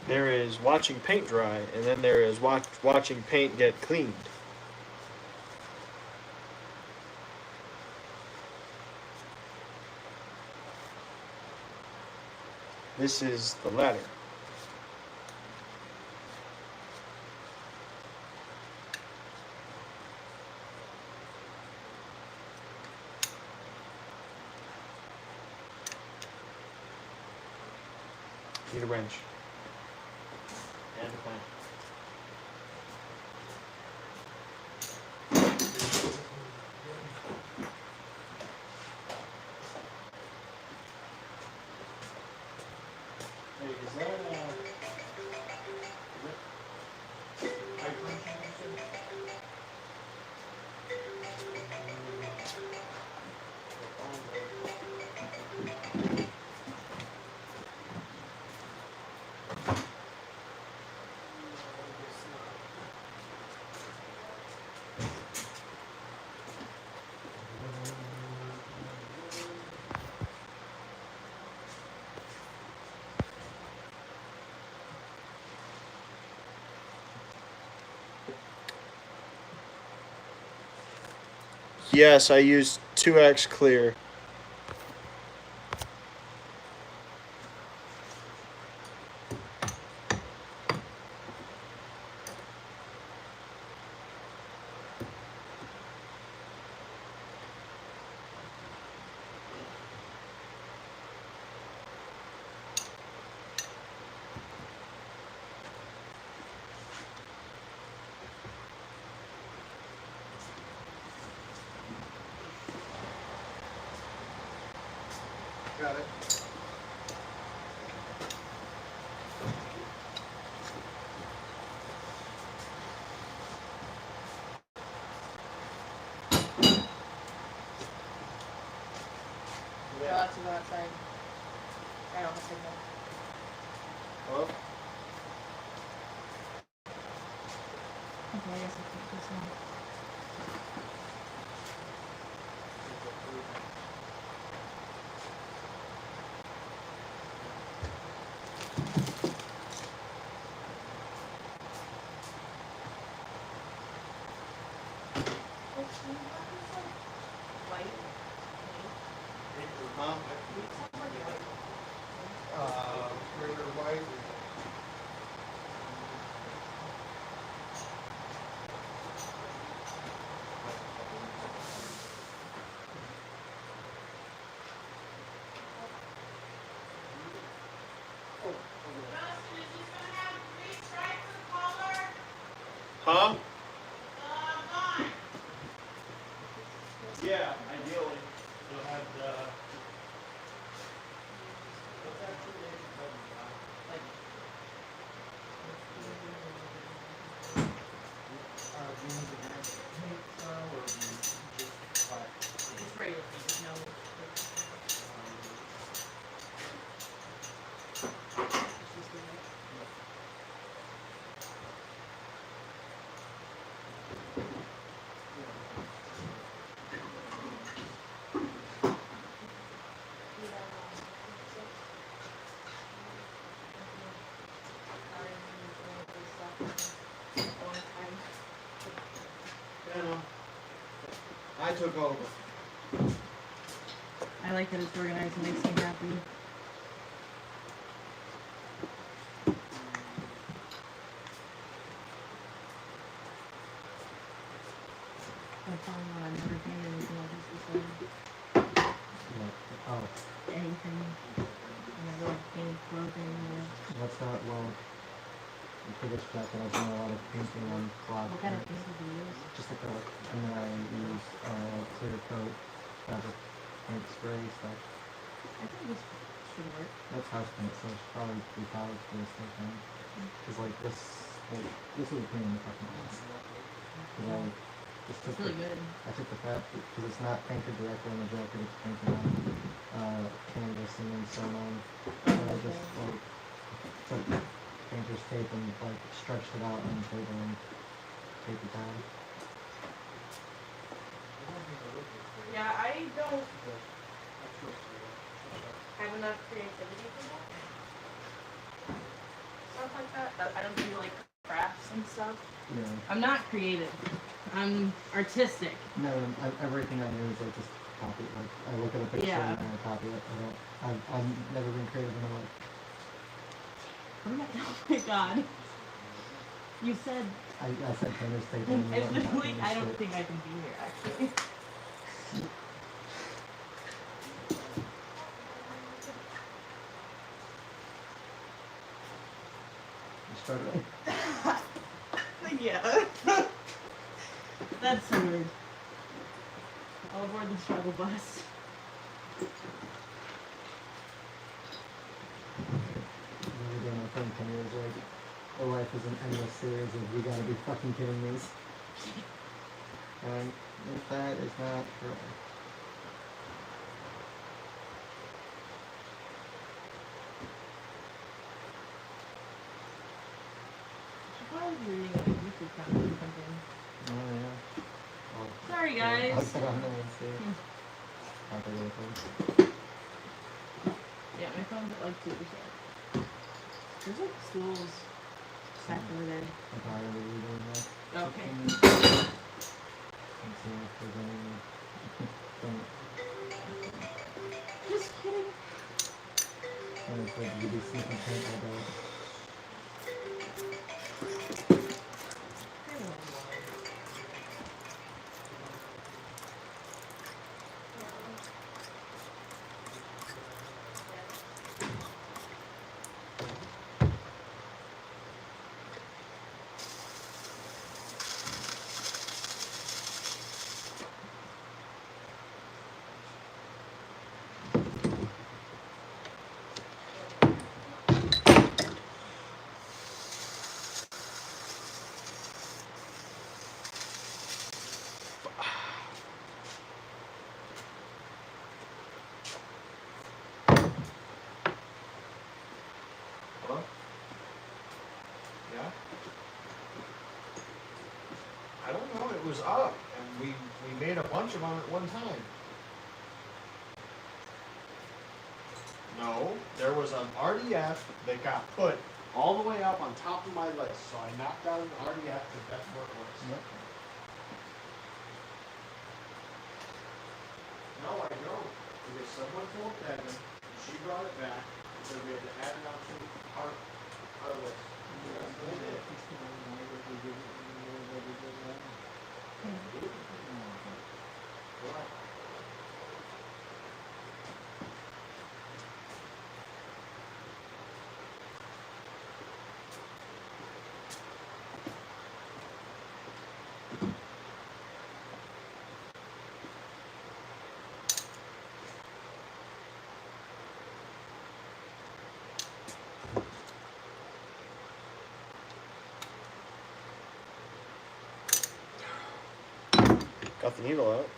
There is watching paint dry, and then there is watching paint get cleaned. This is the latter. Need a wrench. And a clamp. Hey, is that pipe wrench? Yes, I used 2x clear. Got it. Go out to go outside. I don't have signal. Well, Okay, I guess I'll take this one. White. Huh? Regular white. Justin, is this gonna have 3 stripes of color? huh? Gone. Yeah, ideally. You'll have the. What's that two days ago? Do you need the red paint style or do you just black? Just regular paint, no. You know, I took over. I like that it's organized, it makes me happy. I'm telling you, I've never painted anything like this before. Oh, Anything. I never like painted clothing or that's not, well, for this jacket I've done a lot of painting on cloth. what kind of paint did you use? Just like a, and then I use clear coat, fabric paint spray stuff. I think this should work. That's house paint, so it's probably be polished for this thing. Cause like this was a pain in the fucking ass. Cause I just took It's really good. I took the fabric, because it's not painted directly on the jacket, it's painted on canvas and then sewn on. And I just like took painter's tape and like stretched it out on the table and taped it down. Yeah, I don't have enough creativity for that. Stuff like that. I don't do like crafts and stuff. Yeah. I'm not creative. I'm artistic. No, everything I do is like just copy. Like I look at a picture Yeah. and I copy it. I've never been creative in my life. Oh my god. You said I said painter's tape and I literally I don't tape. think I can be here actually. You're struggling. Yeah. That's so weird. All aboard the struggle bus. Every day my friend Kenny was like, "Oh, life is an endless series of you gotta be fucking kidding me." And if that is not correct. Should probably be reading a YouTube comment or something. Oh yeah. Well, Sorry yeah, guys. I'll sit on there and see. Hmm. Not the real thing. Yeah, my phone's at like 2%. There's like stools stacked over there. I'm probably redoing that. Okay. Let's see if there's any Just kidding. Honestly, you'd be sleeping tight all day. I love love. Hello? Yeah? I don't know, it was up, and we made a bunch of them at one time. No, there was an RDF that got put all the way up on top of my list, so I knocked out an RDF because that's where it was. Yep. No, I don't, because someone told Devin, and she brought it back, and said we had to add it onto our list. We did. Why? Got the needle out.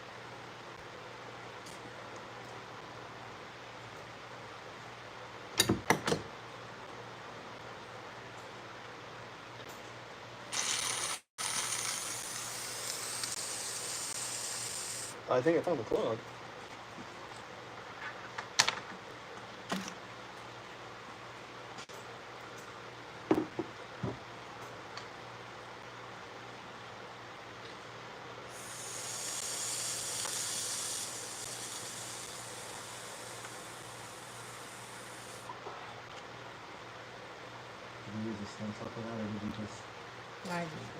I think I found the plug. Did you use a stencil for that, or did you just... I just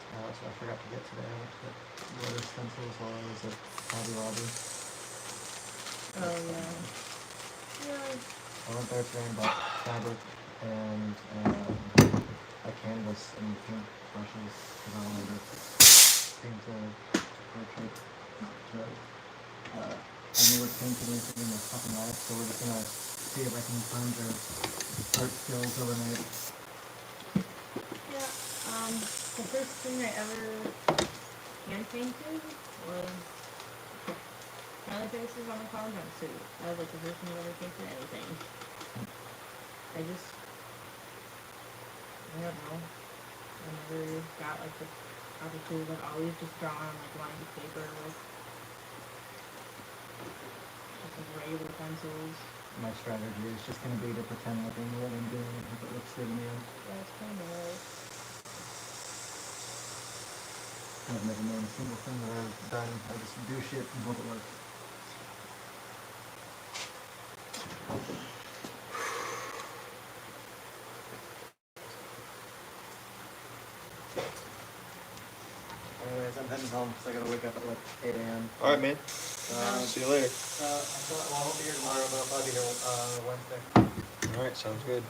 Oh, that's what I forgot to get today. I went to get letter stencils while I was at Hobby Lobby. Oh yeah. Yeah. I went there today and bought fabric and a canvas and paint brushes because I wanted to paint a portrait. But I never painted anything in my fucking life, so we're just gonna see if I can find your art skills overnight. Yeah. The first thing I ever hand painted was smiley faces on a clown jumpsuit. That was like the first time I ever painted anything. I don't know. I never got like the opportunity. I've always just drawn on like lined paper with just like regular pencils. My strategy is just gonna be to pretend like I know what I'm doing and hope it looks good in the end. That's kind of like I've never known a single thing that I've done. I just do shit and hope it works. Anyways, I'm heading home because I gotta wake up at like 8 a.m. Alright, man. See you later. I won't be here tomorrow, but I'll probably be here Wednesday. Alright, sounds good.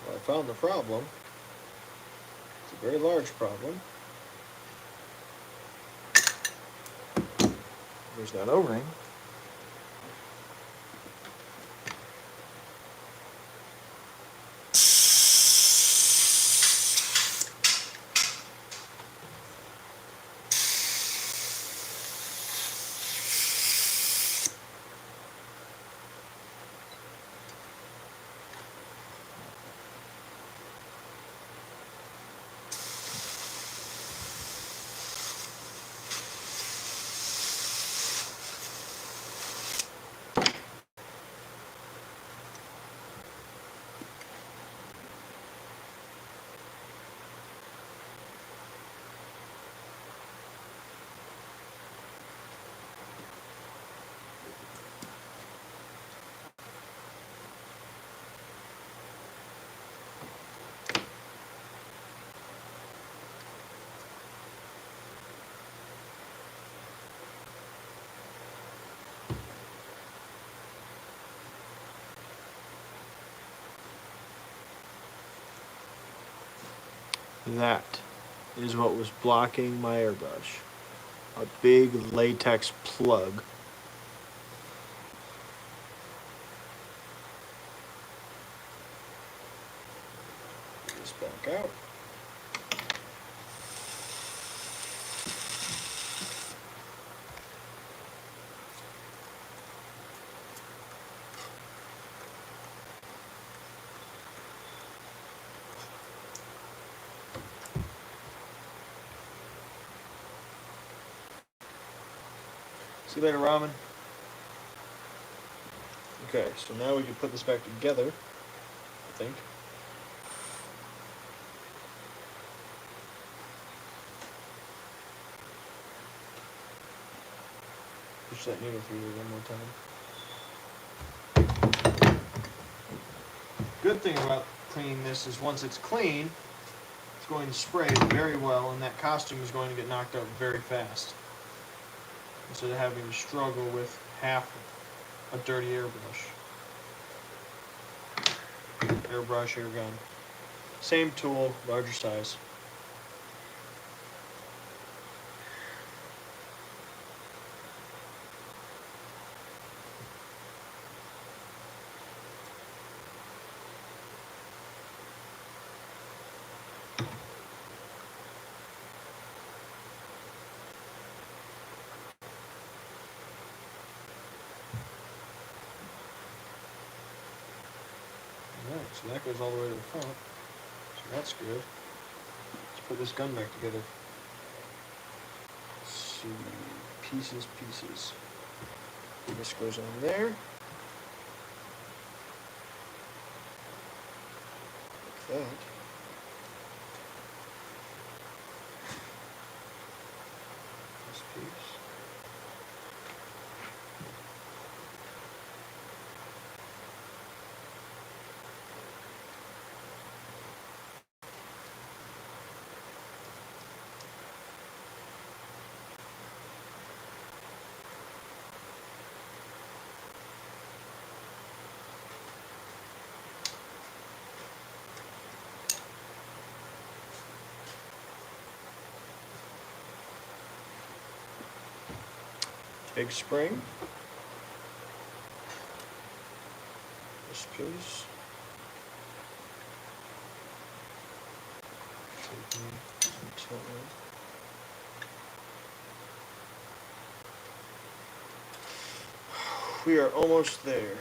Well, I found the problem. It's a very large problem. There's that O-ring. That is what was blocking my airbrush. A big latex plug. Get this back out. See you later, ramen. Okay, so now we can put this back together, I think. Push that needle through there one more time. Good thing about cleaning this is once it's clean, it's going to spray very well, and that costume is going to get knocked out very fast. Instead of having to struggle with half a dirty airbrush. Airbrush, air gun. Same tool, larger size. Alright, so that goes all the way to the front. So that's good. Let's put this gun back together. Let's see. Pieces. This goes on there. Like that. This piece. Big spring. This piece. We are almost there.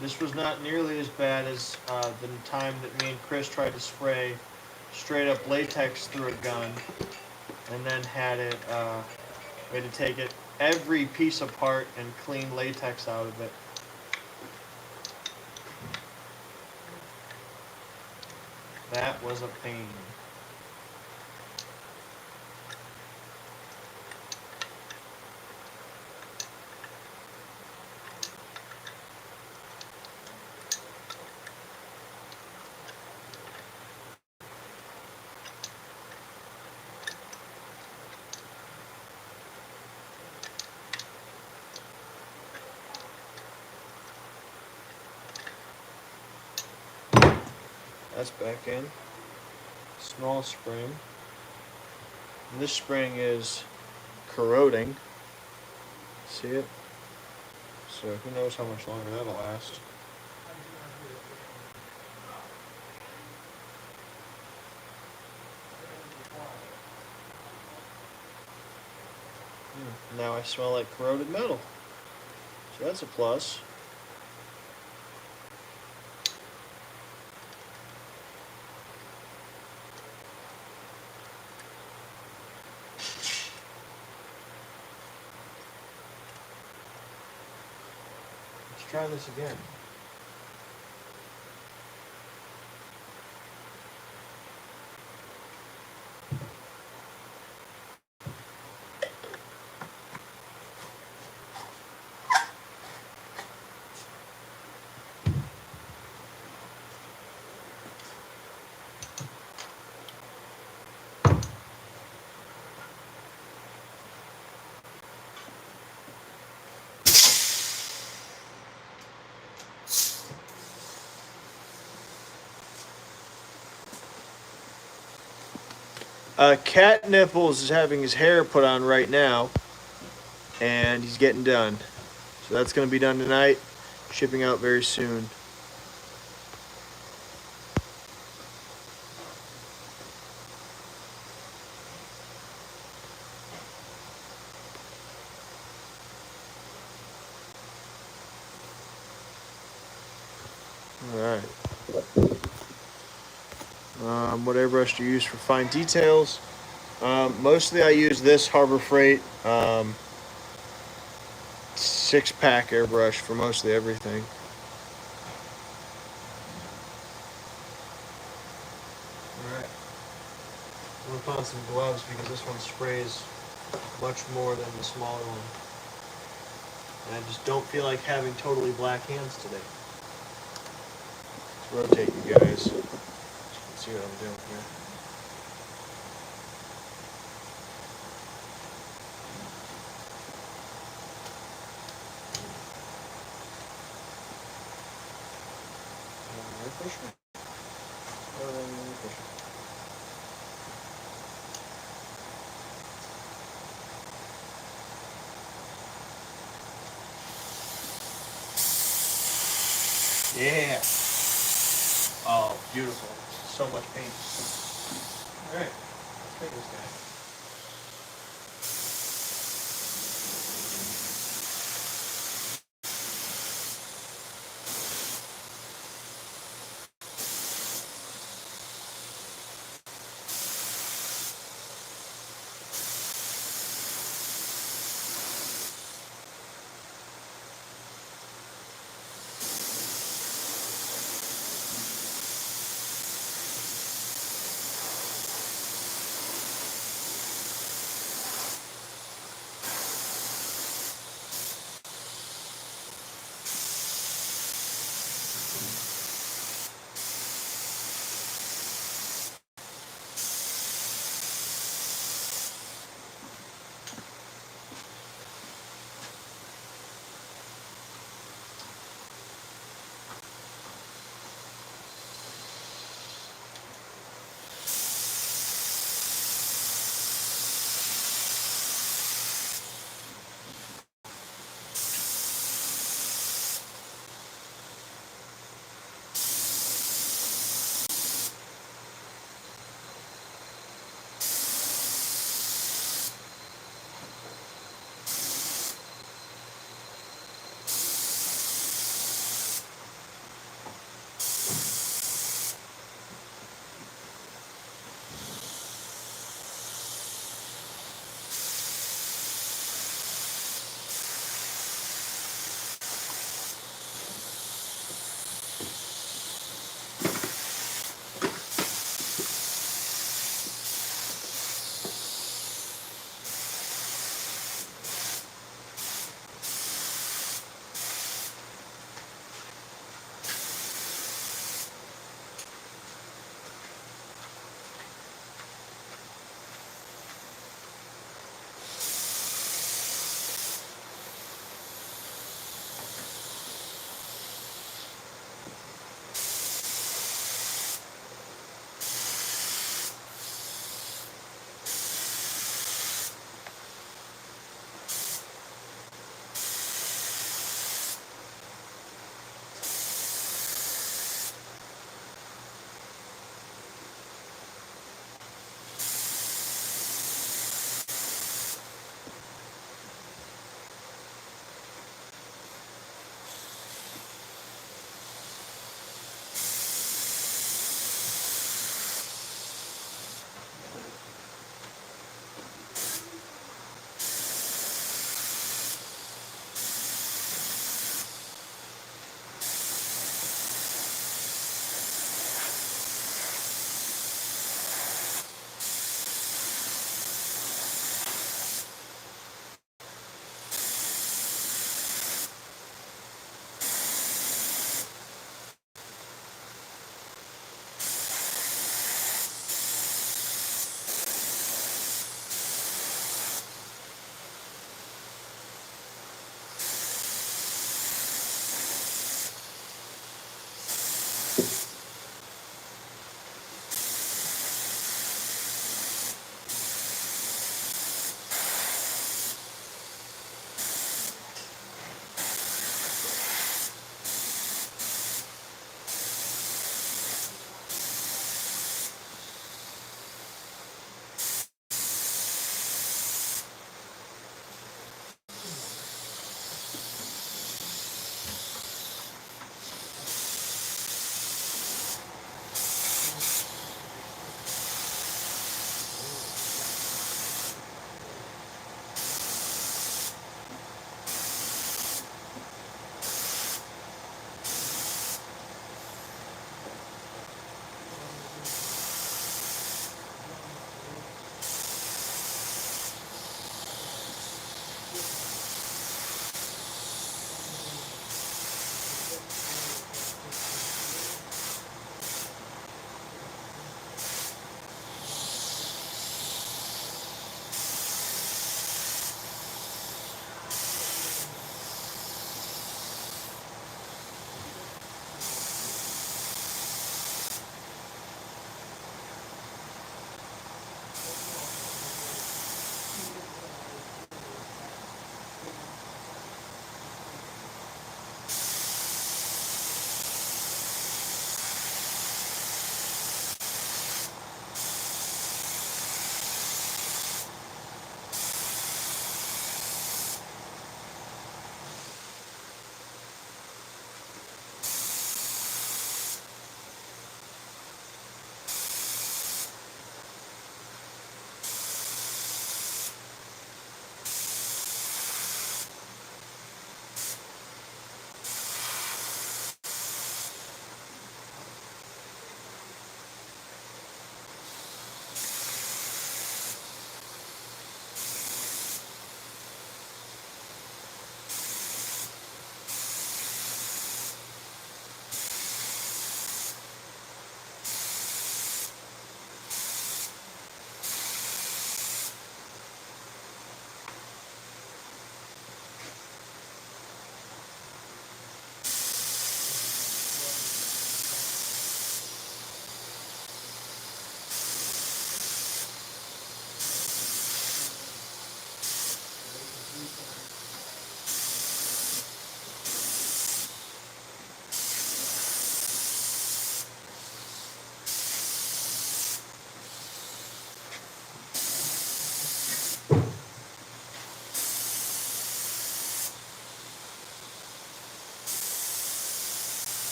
This was not nearly as bad as the time that me and Chris tried to spray straight up latex through a gun and then had it, we had to take it every piece apart and clean latex out of it. That was a pain. That's back in. Small spring. And this spring is corroding. See it? So who knows how much longer that'll last. Now I smell like corroded metal. So that's a plus. Let's try this again. Cat Nipples is having his hair put on right now, and he's getting done. So that's going to be done tonight, shipping out very soon. Alright. What airbrush do you use for fine details? Mostly I use this Harbor Freight 6-pack airbrush for mostly everything. Alright. I'm going to put on some gloves because this one sprays much more than the smaller one. And I just don't feel like having totally black hands today. Let's rotate you guys. Let's see what I'm doing here. Yeah. Oh, beautiful. So much paint. Alright, let's paint this guy.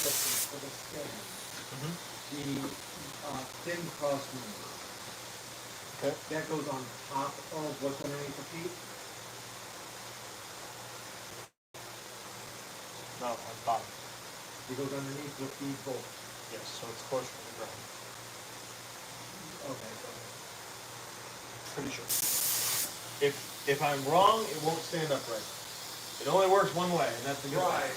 for the skin, Mhm. the thin crossbeam, Okay. that goes on top of what's underneath the feet? No, on bottom. It goes underneath the feet both. Yes, so it's closer to the ground. Okay, Pretty sure. If I'm wrong, it won't stand upright. It only works one way, and that's the good way. Right.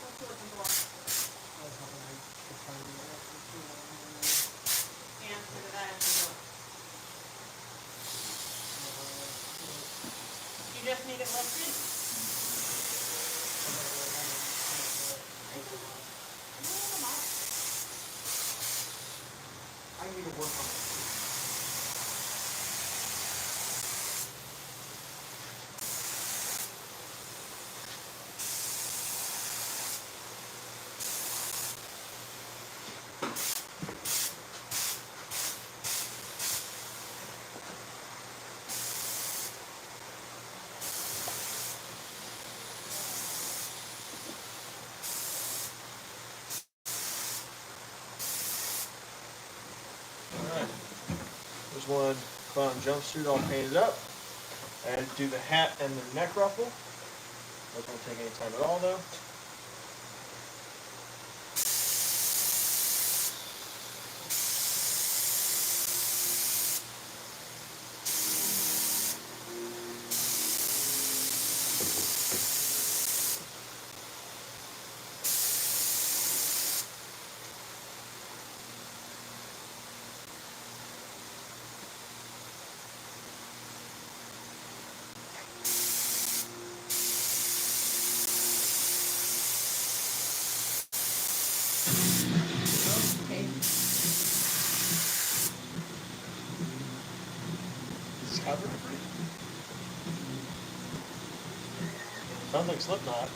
What you looking for? I was hoping I could find the answer to Answer to that and what? You just need it lifted? I can move them up. I need to work on it. Alright. There's one clown jumpsuit all painted up. I had to do the hat and the neck ruffle. That won't take any time at all though. Okay. Discover? Sounds like Slipknot.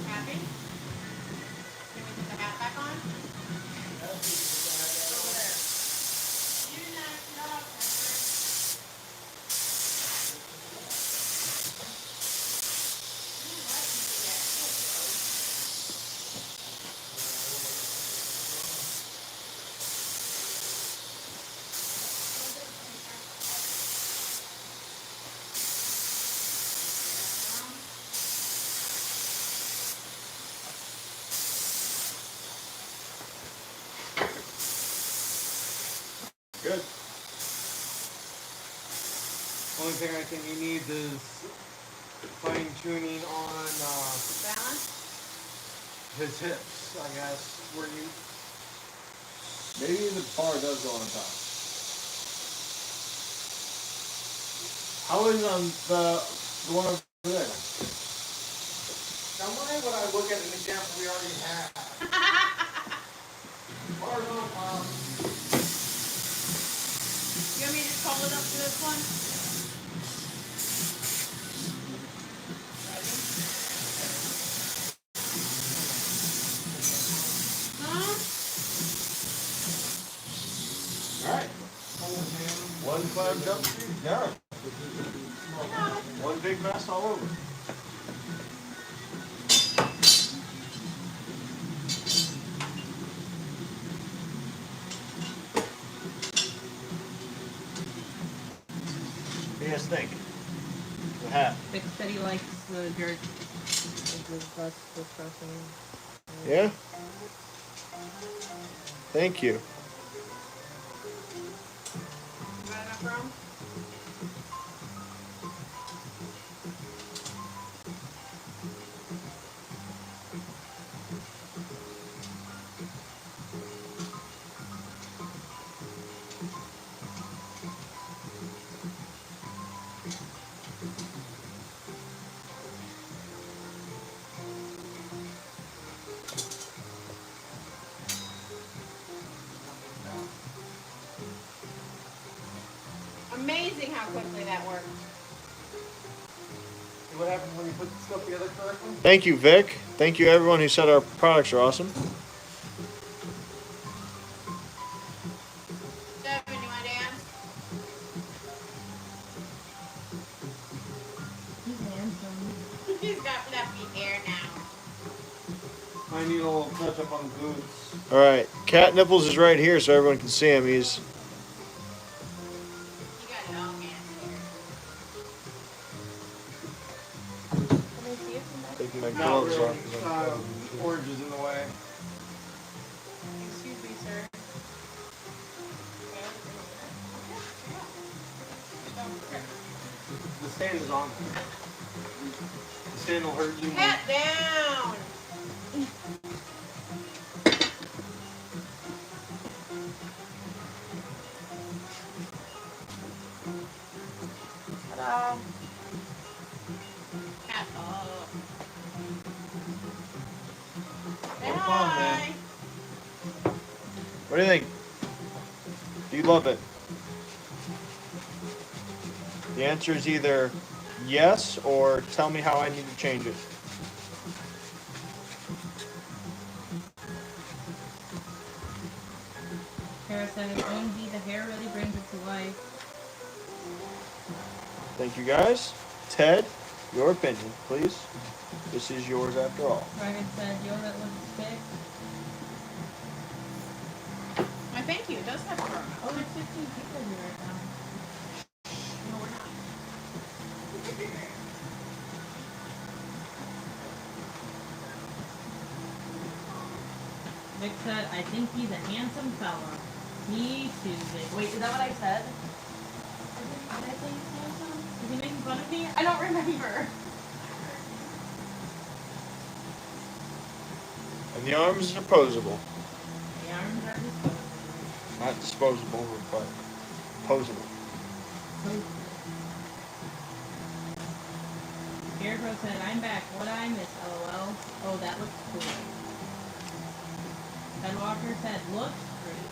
Happy? Can we put the hat back on? Over there. You knocked it off, Pepper. I don't like you to get so gross. Good. Only thing I think he needs is fine tuning on Balance? his hips, I guess. Where you Maybe the bar does go on top. How is the one over there? now why would I look at an example we already have? Bars on top. You want me to just call it up to this one? Huh? Alright. One cloud jump street? Yeah. One big mess all over. What do you guys think? The hat. Vic said he likes the dirt. The bus discussing. Yeah? Thank you. You got enough room? Amazing how quickly that worked. What happens when you put the stuff together correctly? Thank you, Vic. Thank you, everyone who said our products are awesome. Devin, you wanna dance? He's handsome. He's got fluffy hair now. I need a little touch up on the boots. Alright, Cat Nipples is right here so everyone can see him. He's You got it all gassed here. Can I see it from that? taking my Not gloves really. off. 'Cause I'm Orange is in the way. Excuse me, sir. The stand is on. The stand will hurt you. Cat down! Ta-da! Cat up. Say Have fun, hi. man. What do you think? Do you love it? The answer is either yes or tell me how I need to change it. Kara said, OMG, the hair really brings it to life. Thank you guys. Ted, your opinion, please. This is yours after all. Ryan said, yo, that looks thick. I thank you. It does have corona. Oh, there's 15 people here right now. No, we're not. Vic said, I think he's a handsome fella. Me too, Vic. Wait, is that what I said? Did I say he's handsome? Is he making fun of me? I don't remember. And the arms are posable. The arms are disposable. Not disposable, but posable. Scarecrow said, I'm back. What I miss, LOL. Oh, that looks cool. Ted Walker said, looks great.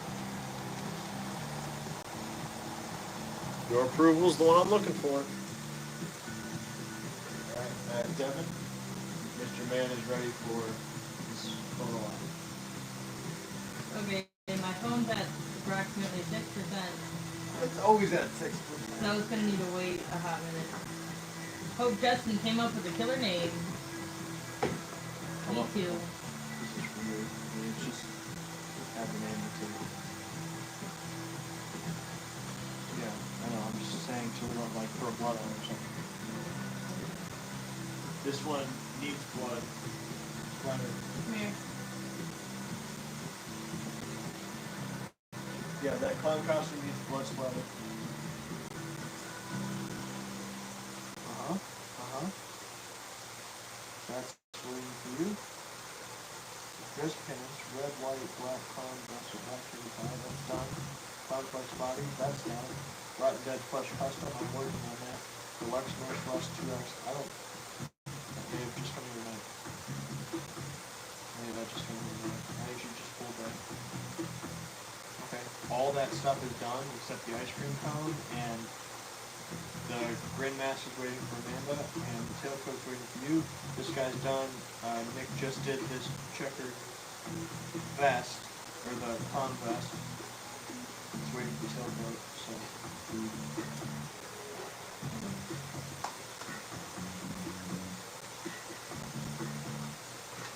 Your approval's the one I'm looking for. Alright, Devin, Mr. Man is ready for his photo op. Okay, my phone's at approximately 6%. It's always at 6%. So it's gonna need to wait a hot minute. Hope Justin came up with a killer name. Me too. This is weird. I mean, it's just have the name to. Yeah, I know. I'm just saying so we don't like throw blood on it or something. This one needs blood. Splatter. Come here. Yeah, that clown costume needs blood splatter. That's waiting for you. Dress pants, red, white, black, clown, dress, or black, tie, that's done. Clown flex body, that's done. Rotten Dead Flesh Custom, I'm working on that. Deluxe Nurse Rust 2X, I don't. That may have just come to your mind. Maybe that just came to your mind. I think you just pulled that. Okay, all that stuff is done except the ice cream cone, and the grin mask is waiting for Amanda, and the tailcoat's waiting for you. This guy's done. Nick just did his checkered vest, or the clown vest. He's waiting for the tailcoat, so.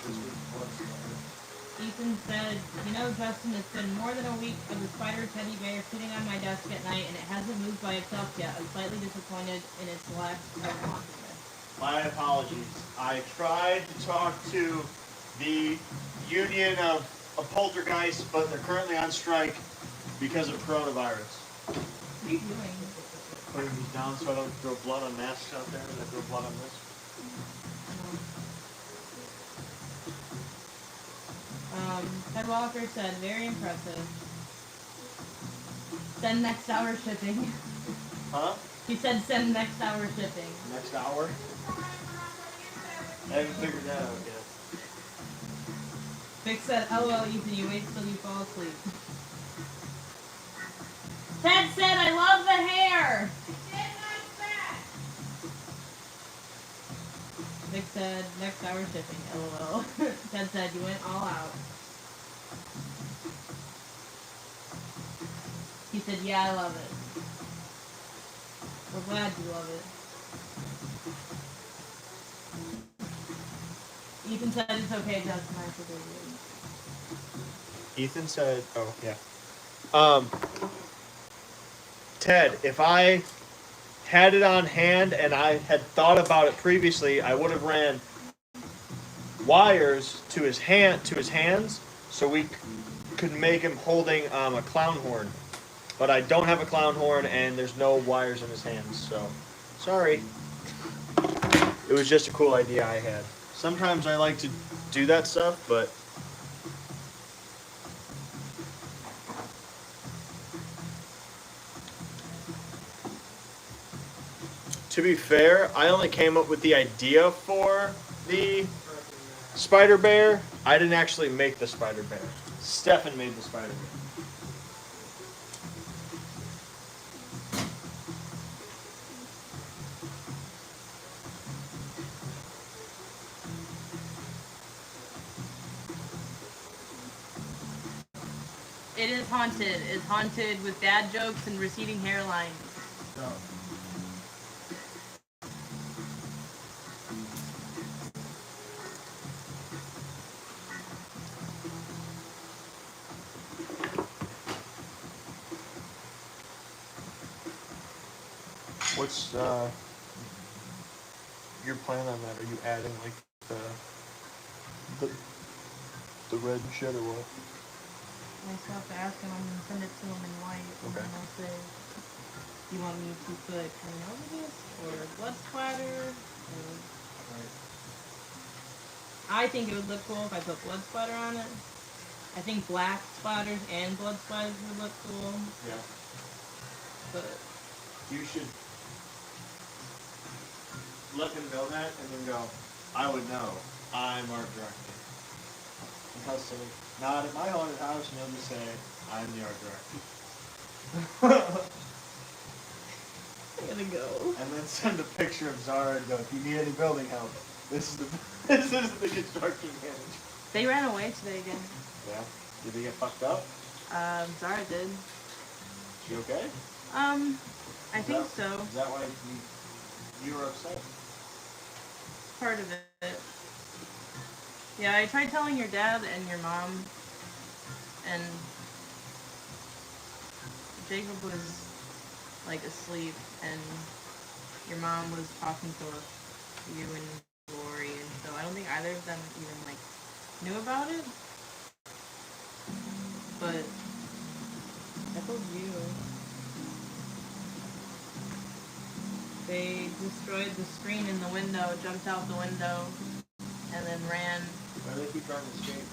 This was blood splatter. Ethan said, you know, Justin, it's been more than a week of the spider teddy bear sitting on my desk at night, and it hasn't moved by itself yet. I'm slightly disappointed in its lack of awesomeness. My apologies. I tried to talk to the Union of Poltergeists, but they're currently on strike because of coronavirus. What are you doing? Putting these down so I don't throw blood on masks out there, and I throw blood on this. Ted Walker said, very impressive. Send next hour shipping. Huh? He said send next hour shipping. Next hour? I haven't figured that out yet. Vic said, LOL, Ethan, you wait till you fall asleep. Ted said, I love the hair! Vic said, next hour shipping, LOL. Ted said, you went all out. He said, yeah, I love it. We're glad you love it. Ethan said it's okay, Justin, I forgive you. Ethan said, oh, yeah. Ted, if I had it on hand and I had thought about it previously, I would have ran wires to his hands, so we could make him holding a clown horn. But I don't have a clown horn, and there's no wires in his hands, so sorry. It was just a cool idea I had. Sometimes I like to do that stuff, but to be fair, I only came up with the idea for the Spider Bear. I didn't actually make the Spider Bear. Stefan made the Spider Bear. It is haunted. It's haunted with dad jokes and receding hairline. No. What's your plan on that? Are you adding like the red shit or what? I still have to ask him. I'm gonna send it to him in white, and Okay. then I'll say, "You want me to put green over this or blood splatter?" Or... Right. I think it would look cool if I put blood splatter on it. I think black splatters and blood splatters would look cool, Yeah. but You should let him know that and then go, I would know. I'm art director. And he'll say, not at my haunted house, and he'll just say, I'm the art director. I gotta go. And then send a picture of Zara and go, if you need any building help, this is the this is the construction manager. They ran away today again. Yeah. Did they get fucked up? Zara did. She okay? I think so. Is that why you were upset? Part of it. Yeah, I tried telling your dad and your mom, and Jacob was like asleep, and your mom was talking to you and Lori, and so I don't think either of them even like knew about it. But I told you. They destroyed the screen in the window, jumped out the window, and then ran. Why do they keep trying to escape?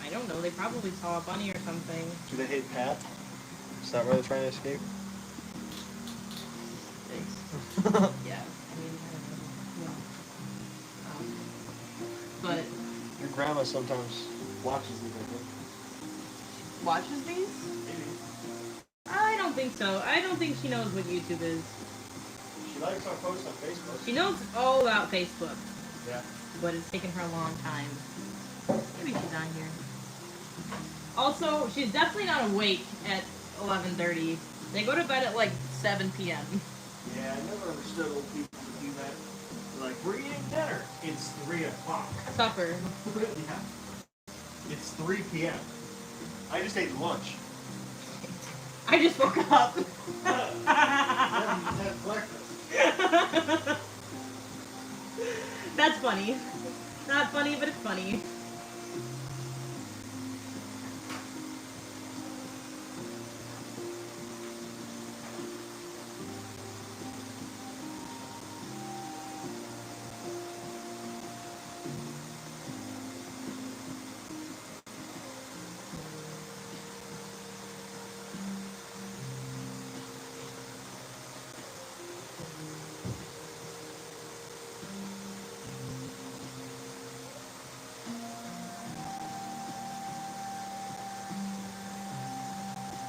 I don't know, they probably saw a bunny or something. Do they hate Pat? Is that why they're trying to escape? Yeah, I mean, I don't know. But Your grandma sometimes Watches the video. watches these? Maybe. I don't think so. I don't think she knows what YouTube is. She likes our posts on Facebook. She knows all about Facebook, Yeah. but it's taken her a long time. Maybe she's on here. Also, she's definitely not awake at 11:30. They go to bed at like 7 p.m. Yeah, I never understood old people who do that. They're like, we're eating dinner. It's 3 o'clock. Supper. Yeah. It's 3 p.m. I just ate lunch. I just woke up. Had breakfast. That's funny. Not funny, but it's funny.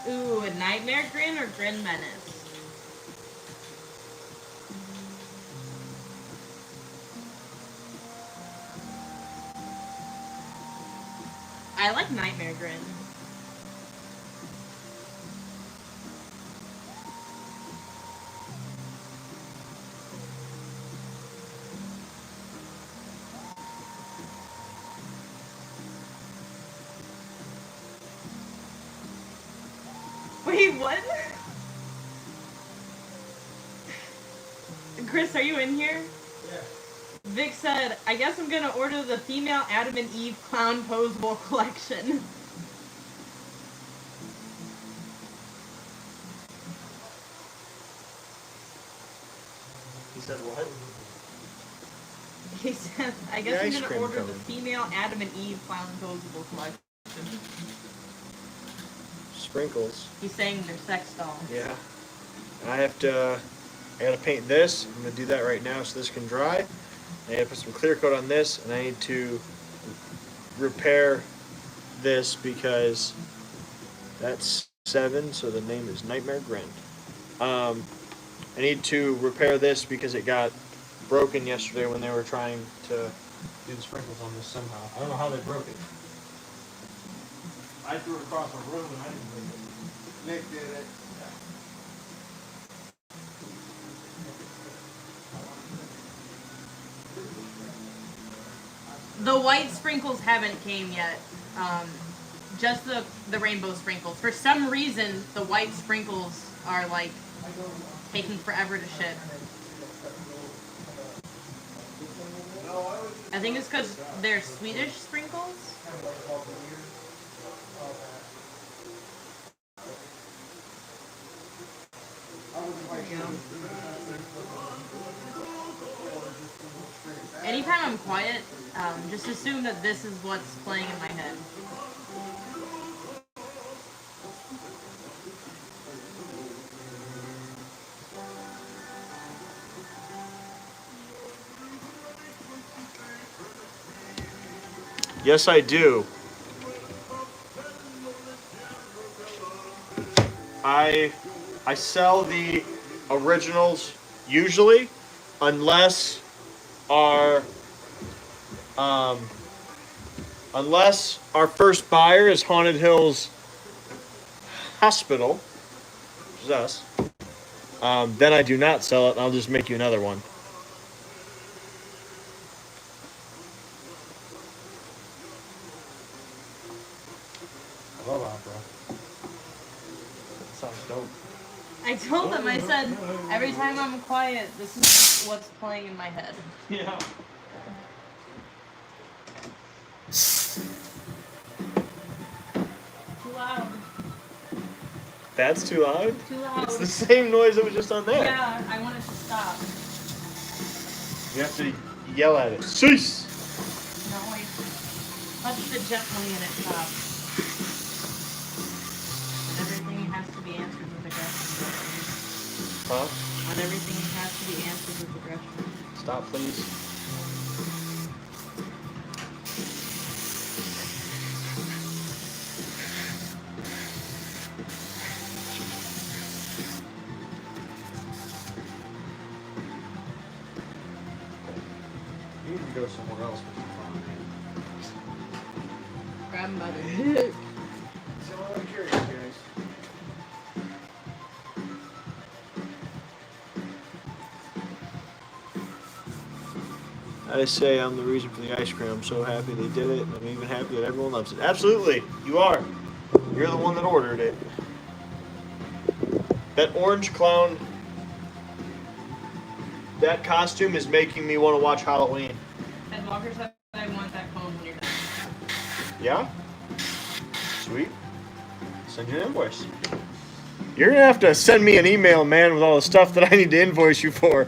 Ooh, a nightmare grin or grin menace? I like nightmare grin. Wait, what? Chris, are you in here? Yeah. Vic said, I guess I'm gonna order the female Adam and Eve clown posable collection. He said what? He said, I The guess I'm ice gonna cream order cone. the female Adam and Eve clown posable collection. Sprinkles. He's saying they're sex dolls. Yeah. I gotta paint this. I'm gonna do that right now so this can dry. I gotta put some clear coat on this, and I need to repair this because that's 7, so the name is Nightmare Grin. I need to repair this because it got broken yesterday when they were trying to do the sprinkles on this somehow. I don't know how they broke it. I threw it across a room and I didn't bring it. Nick did it. The white sprinkles haven't came yet. Just the rainbow sprinkles. For some reason, the white sprinkles are like taking forever to ship. I think it's because they're Swedish sprinkles. There you go. Anytime I'm quiet, just assume that this is what's playing in my head. Yes, I do. I sell the originals usually, unless our um, unless our first buyer is Haunted Hills Hospital, which is us. Then I do not sell it, and I'll just make you another one. I love opera. That sounds dope. I told them, I said, every time I'm quiet, this is what's playing in my head. Yeah. Too loud. That's too loud? Too loud. It's the same noise that was just on there. Yeah, I want it to stop. You have to yell at it. Cease! No, I touched it gently and it stopped. And everything has to be answered with aggression. Huh? Not everything has to be answered with aggression. Stop, please. You can go somewhere else with your phone. Grab him by the dick. So I'm curious, guys. I say I'm the reason for the ice cream. I'm so happy they did it, and I'm even happy that everyone loves it. Absolutely, you are. You're the one that ordered it. That orange clown, that costume is making me want to watch Halloween. And Walker said I want that cone when you're done. Yeah? Sweet. Send you an invoice. You're gonna have to send me an email, man, with all the stuff that I need to invoice you for.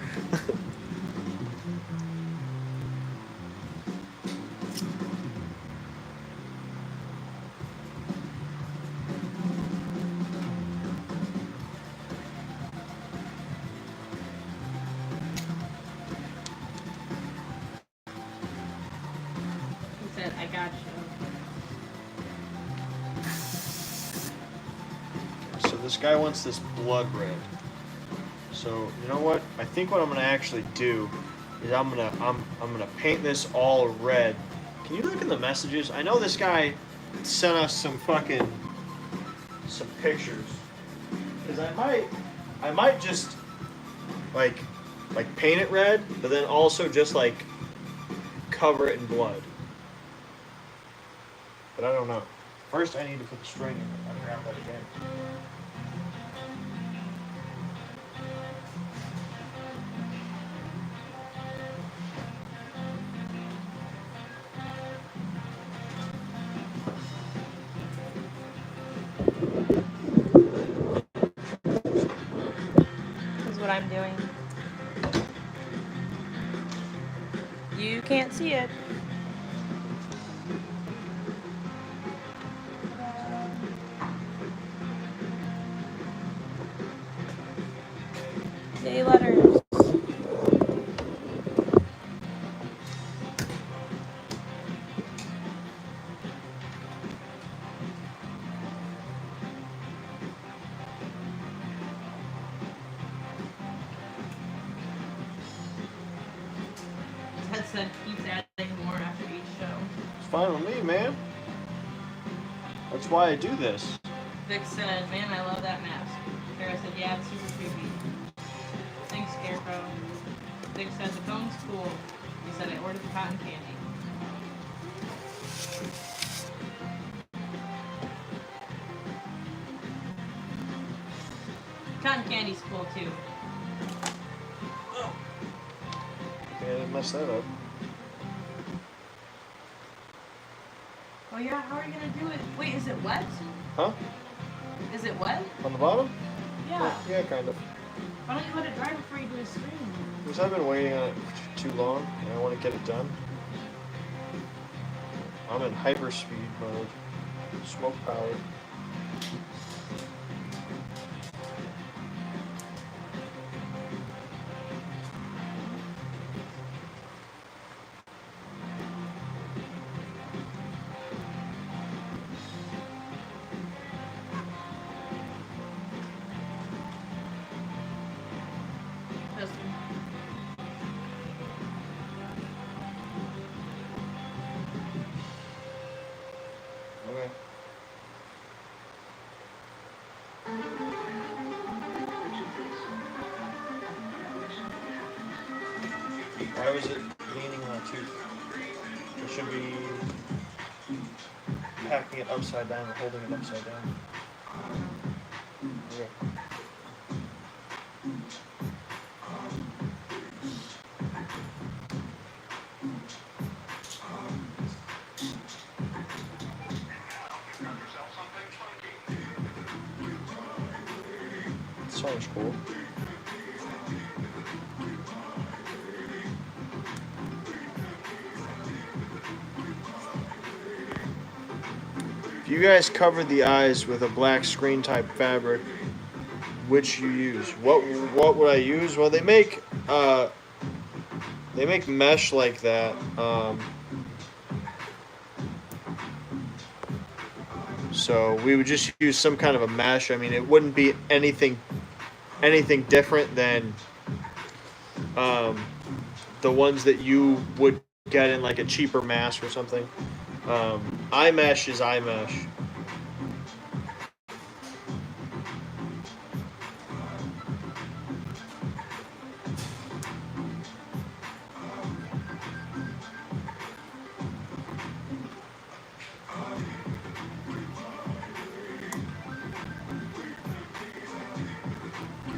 He said, I got you. So this guy wants this blood red. So you know what? I think what I'm gonna actually do is I'm gonna paint this all red. Can you look in the messages? I know this guy sent us some pictures. Cause I might just like paint it red, but then also just like cover it in blood. But I don't know. First I need to put the string in it. I'll grab that again. This is what I'm doing. You can't see it. Say letters. Ted said keeps adding more after each show. It's fine with me, man. That's why I do this. Vic said, man, I love that mask. Kara said, yeah, it's super creepy. Thanks, Scarecrow. Vic said, the cone's cool. He said, I ordered the cotton candy. Cotton candy's cool, too. mess that up. Oh yeah, how are you gonna do it? Wait, is it wet? Huh? Is it wet? On the bottom? Yeah. Yeah, kind of. Why don't you let it dry before you do a screen? Because I've been waiting on it for too long, and I want to get it done. I'm in hyperspeed mode. Smoke powered. Okay. Why was it leaning on a tooth? It should be packing it upside down or holding it upside down. Okay. Sounds cool. If you guys covered the eyes with a black screen type fabric, which you use? What would I use? Well, they make mesh like that. So we would just use some kind of a mesh. I mean, it wouldn't be anything different than the ones that you would get in like a cheaper mask or something. iMesh is iMesh.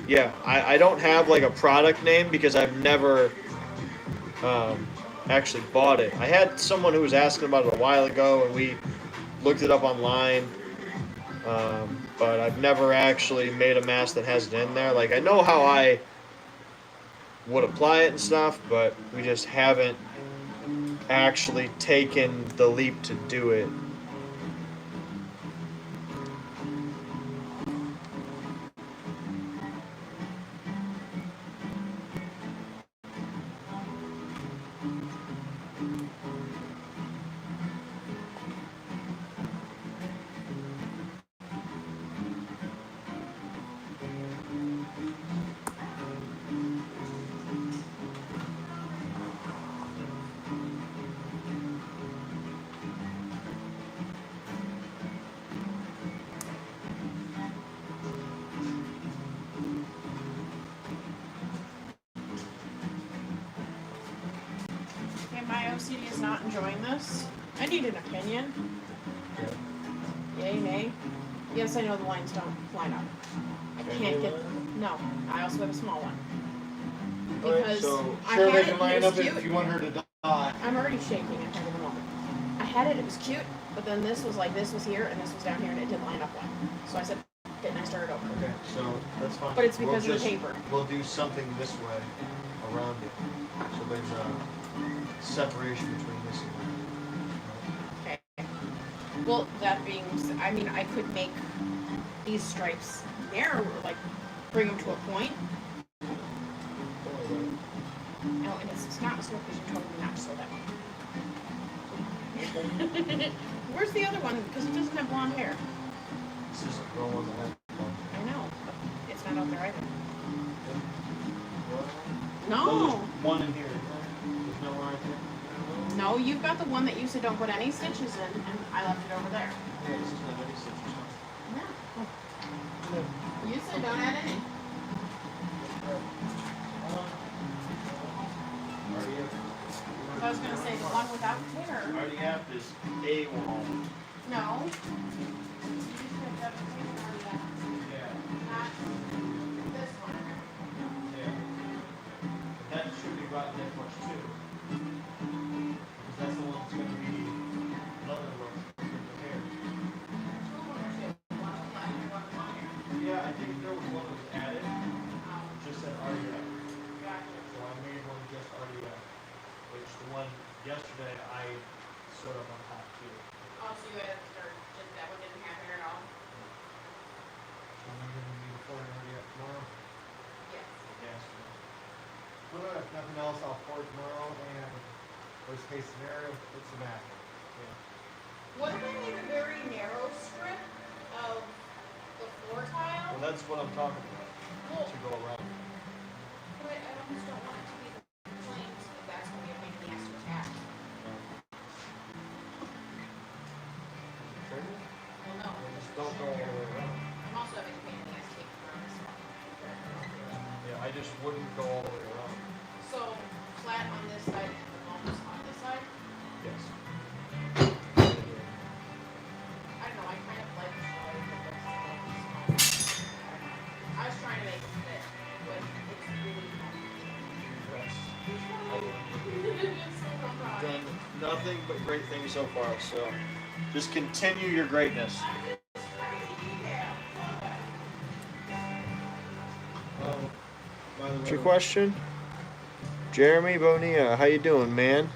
Yeah, I don't have like a product name because I've never actually bought it. I had someone who was asking about it a while ago, and we looked it up online, but I've never actually made a mask that has it in there. Like, I know how I would apply it and stuff, but we just haven't actually taken the leap to do it. Okay, my OCD is not enjoying this. I need an opinion. Yay, nay. Yes, I know the lines don't line up. I can't get them. No, I also have a small one. Because so I sure had they it, can it line was up cute. if you want her to die. I'm already shaking at the moment. I had it, it was cute, but then this was like, this was here and this was down here and it didn't line up one. So I said, and I started over. Okay, so that's fine. But it's because of the paper. We'll do something this way around it, so there's a separation between this and that. Okay. Well, that being, I mean, I could make these stripes narrow, like bring them to a point. No, and it's not so because you told me not to sew that one. Where's the other one? Because it doesn't have blonde hair. This is the one that has I know, but it's not out there either. No, No, there's one in here. There's no line here. no, you've got the one that you said don't put any stitches in, and I left it over there. Yeah, this doesn't have any stitches. No. You said don't add any. I was gonna say the one without hair. Already have this A wall. No. You just picked up the hair already out. Yeah. Not this one. Yeah. That should be brought in much too. yesterday I sewed up on top too. Oh, so you had, or just that one didn't have hair at all? I'm gonna need a pouring ready up tomorrow. Yes. Yes. Well, if nothing else, I'll pour it tomorrow, and worst case scenario, it's immaculate. What if I made a very narrow strip of the floor tile? Well, that's what I'm talking about. Well, To go around. but I almost don't want it to be the flames, if that's gonna be a pain in the ass to attach. Well, no. Just don't go all the way around. I'm also having a pain in the ass taking around this one. Yeah, I just wouldn't go all the way around. So, flat on this side and the almost on this side? Yes. I don't know, I kind of like the way it looks like this. I was trying to make it fit, but it's really Yes. it's so Done nothing but great things so far, so just continue your greatness. By the What's way, your question? Jeremy Bonilla, how you doing, man?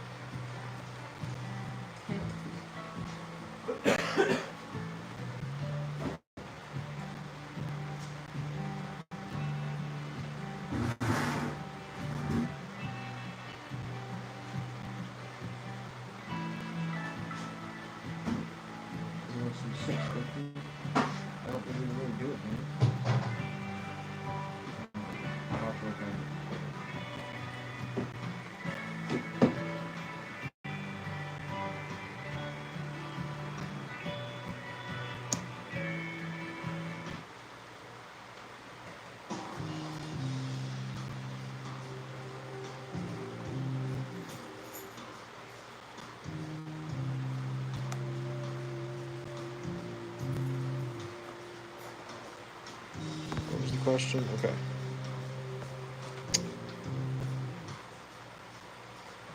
I don't think we really do it, man. I'll have to look at it. What was the question? Okay.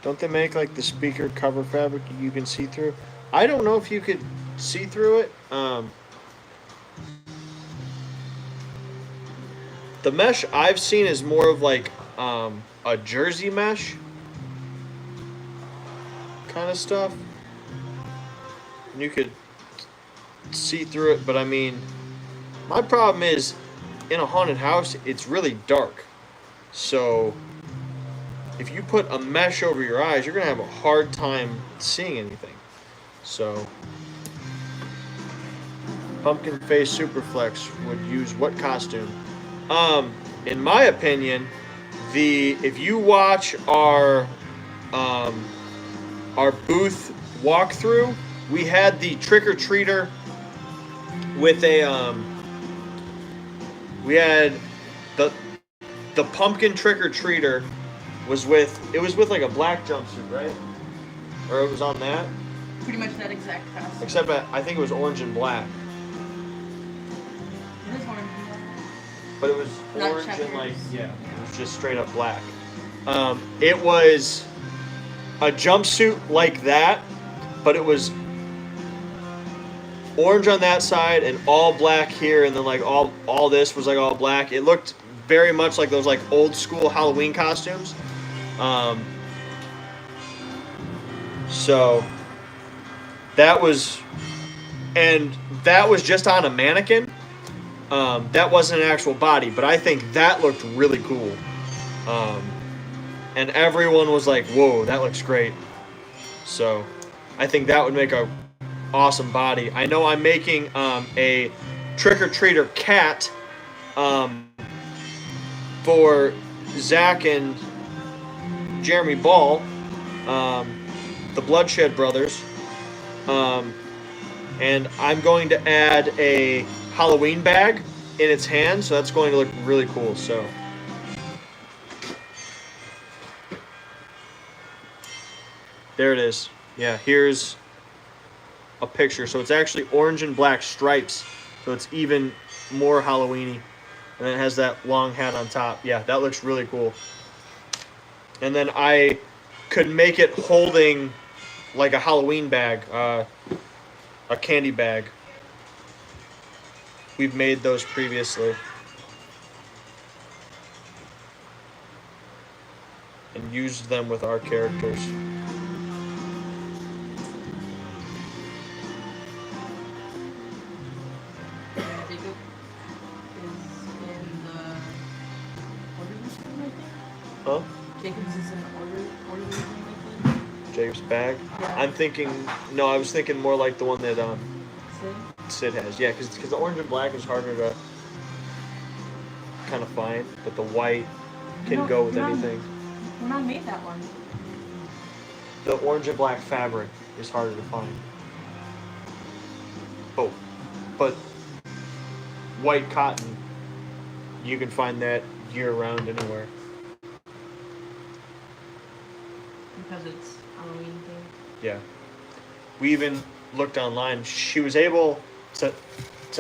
Don't they make like the speaker cover fabric you can see through? I don't know if you could see through it. The mesh I've seen is more of like a jersey mesh kind of stuff. And you could see through it, but I mean, my problem is in a haunted house, it's really dark. So if you put a mesh over your eyes, you're gonna have a hard time seeing anything. So Pumpkin Face Superflex would use what costume? In my opinion, if you watch our booth walkthrough, we had the trick or treater with a we had the pumpkin trick or treater was with like a black jumpsuit, right? Or it was on that, Pretty much that exact costume. except I think it was orange and black, It is orange. but it was Not orange and like checkers. yeah, it was just straight up black. It was a jumpsuit like that, but it was orange on that side and all black here, and then like all this was like all black. It looked very much like those like old school Halloween costumes. So that was just on a mannequin. That wasn't an actual body, but I think that looked really cool. And everyone was like, "Whoa, that looks great." So I think that would make a awesome body. I know I'm making a trick-or-treater cat for Zach and Jeremy Ball, the Bloodshed Brothers. And I'm going to add a Halloween bag in its hand, so that's going to look really cool. So there it is. Yeah, here's a picture. So it's actually orange and black stripes, so it's even more Halloween-y. And then it has that long hat on top. Yeah, that looks really cool. And then I could make it holding like a Halloween bag, a candy bag. We've made those previously. And used them with our characters. Huh? Jacob's is an order method. Jacob's bag. Yeah. I'm thinking. No, I was thinking more like the one that Sid? Sid has. Yeah, because the orange and black is harder to kind of find, but the white can No, go with Mom. anything. Your mom made that one. The orange and black fabric is harder to find. Oh, but white cotton, you can find that year round anywhere. Because it's Halloween thing. Yeah. We even looked online. She was able to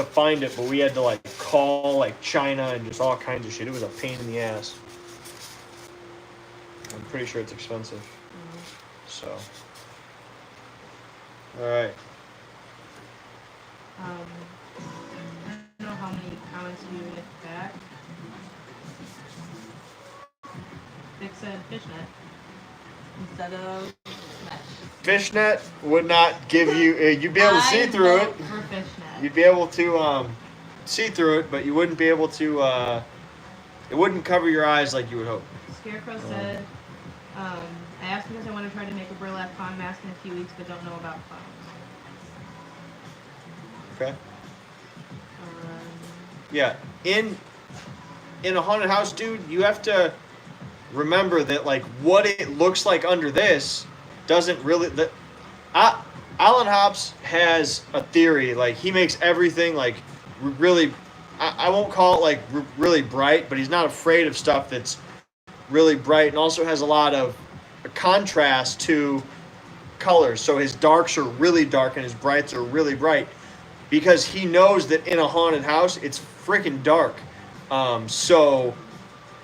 find it, but we had to like call like China and just all kinds of shit. It was a pain in the ass. I'm pretty sure it's expensive. So. All right. I don't know how many comments you get back. Vic said fishnet instead of mesh. Fishnet would not give you. You'd be able to see through it. For fishnet. You'd be able to see through it, but you wouldn't be able to. It wouldn't cover your eyes like you would hope. Scarecrow said, I asked because I want to try to make a burlap clown mask in a few weeks, but don't know about clowns. Okay. Yeah. In a haunted house, dude, you have to remember that like what it looks like under this doesn't really. Alan Hops has a theory. Like he makes everything like really. I won't call it like really bright, but he's not afraid of stuff that's really bright, and also has a lot of contrast to colors. So his darks are really dark and his brights are really bright, because he knows that in a haunted house it's freaking dark. So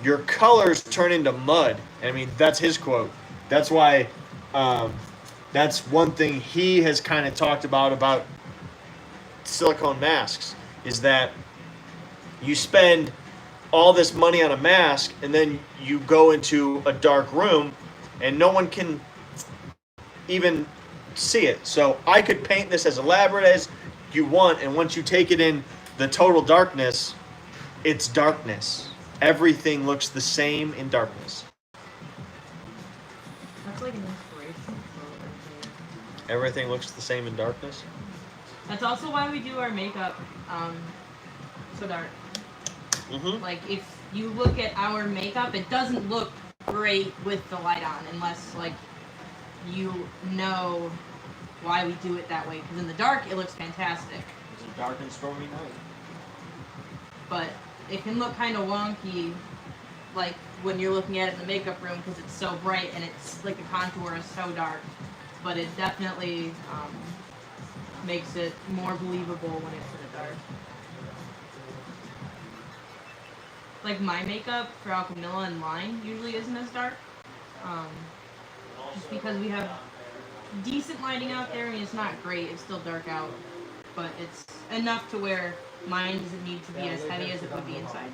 your colors turn into mud. I mean, that's his quote. That's why. That's one thing he has kind of talked about silicone masks, is that you spend all this money on a mask and then you go into a dark room and no one can even see it. So I could paint this as elaborate as you want, and once you take it in the total darkness, it's darkness. Everything looks the same in darkness. That's like an inspiration for everything. Everything looks the same in darkness. That's also why we do our makeup so dark. Mm-hmm. Like, if you look at our makeup, it doesn't look great with the light on, unless, like, you know why we do it that way. Because in the dark, it looks fantastic. It's a dark and stormy night. But it can look kind of wonky, like, when you're looking at it in the makeup room, because it's so bright and it's, like, the contour is so dark. But it definitely makes it more believable when it's in the dark. Like, my makeup for Alchemilla and Line usually isn't as dark. Just because we have decent lighting out there. I mean, it's not great. It's still dark out. But it's enough to where mine doesn't need to be as heavy as it would be inside.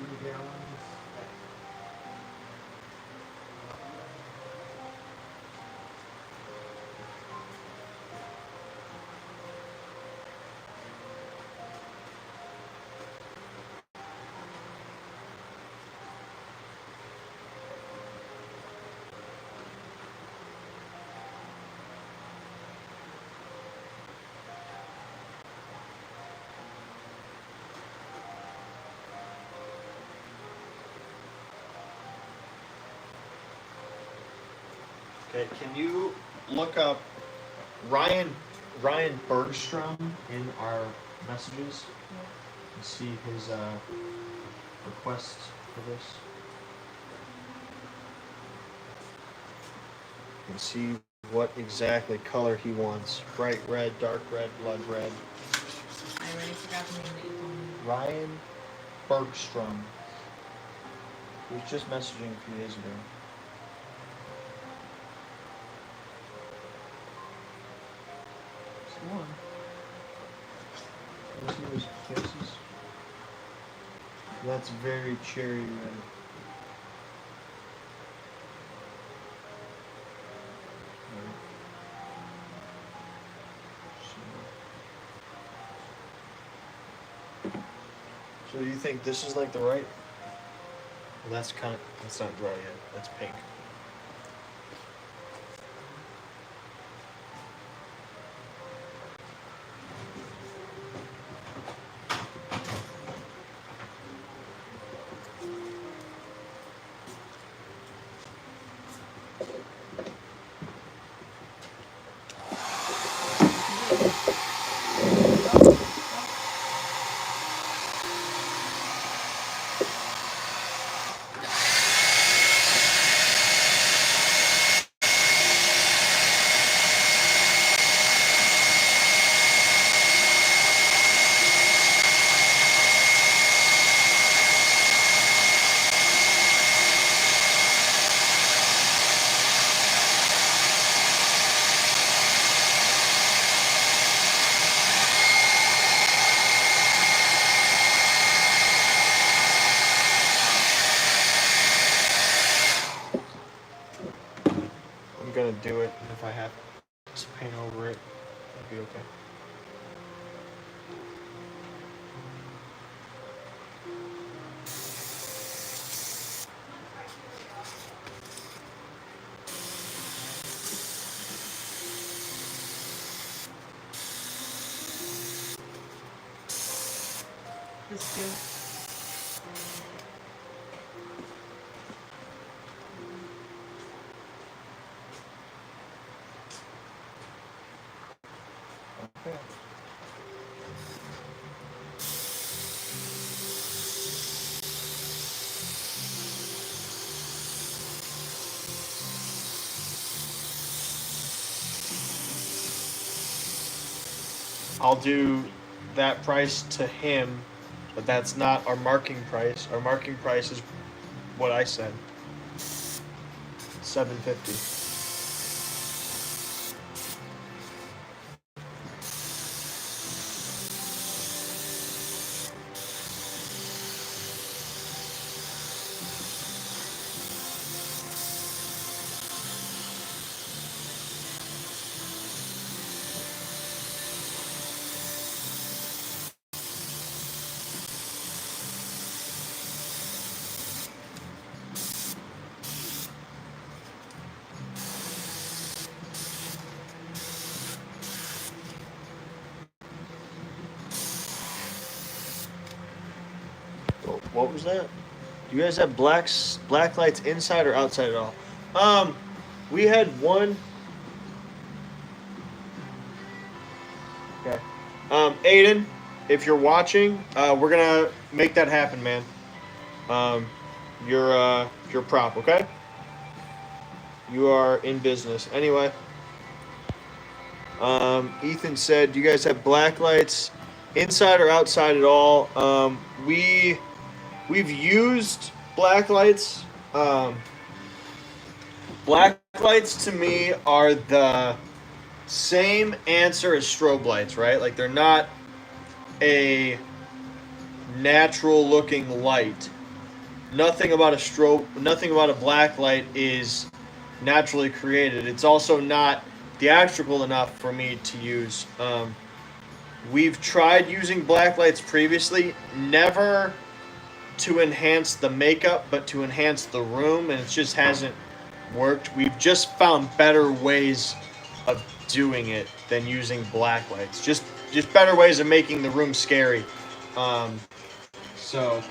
Okay, can you look up Ryan Bergstrom in our messages and see his requests for this? And see what exactly color he wants. Bright red, dark red, blood red. I already forgot the name that you told me. Ryan Bergstrom. He was just messaging a few days ago. One. Let's see those faces. That's very cherry red. So you think this is like the That's not dry yet. That's pink. I'm gonna do it. If I have to paint over it, it'll be okay. This too. Okay. I'll do that price to him, but that's not our marking price. Our marking price is what I said. $750. What was that? Do you guys have black lights inside or outside at all? We had one. Okay. Aiden, if you're watching, we're gonna make that happen, man. Um, your prop, okay? You are in business. Anyway, Ethan said, "Do you guys have black lights inside or outside at all?" We've used black lights. Black lights to me are the same answer as strobe lights, right? Like they're not a natural looking light. Nothing about a black light is naturally created. It's also not theatrical enough for me to use. We've tried using black lights previously, never to enhance the makeup, but to enhance the room, and it just hasn't worked. We've just found better ways of doing it than using black lights. Just better ways of making the room scary. So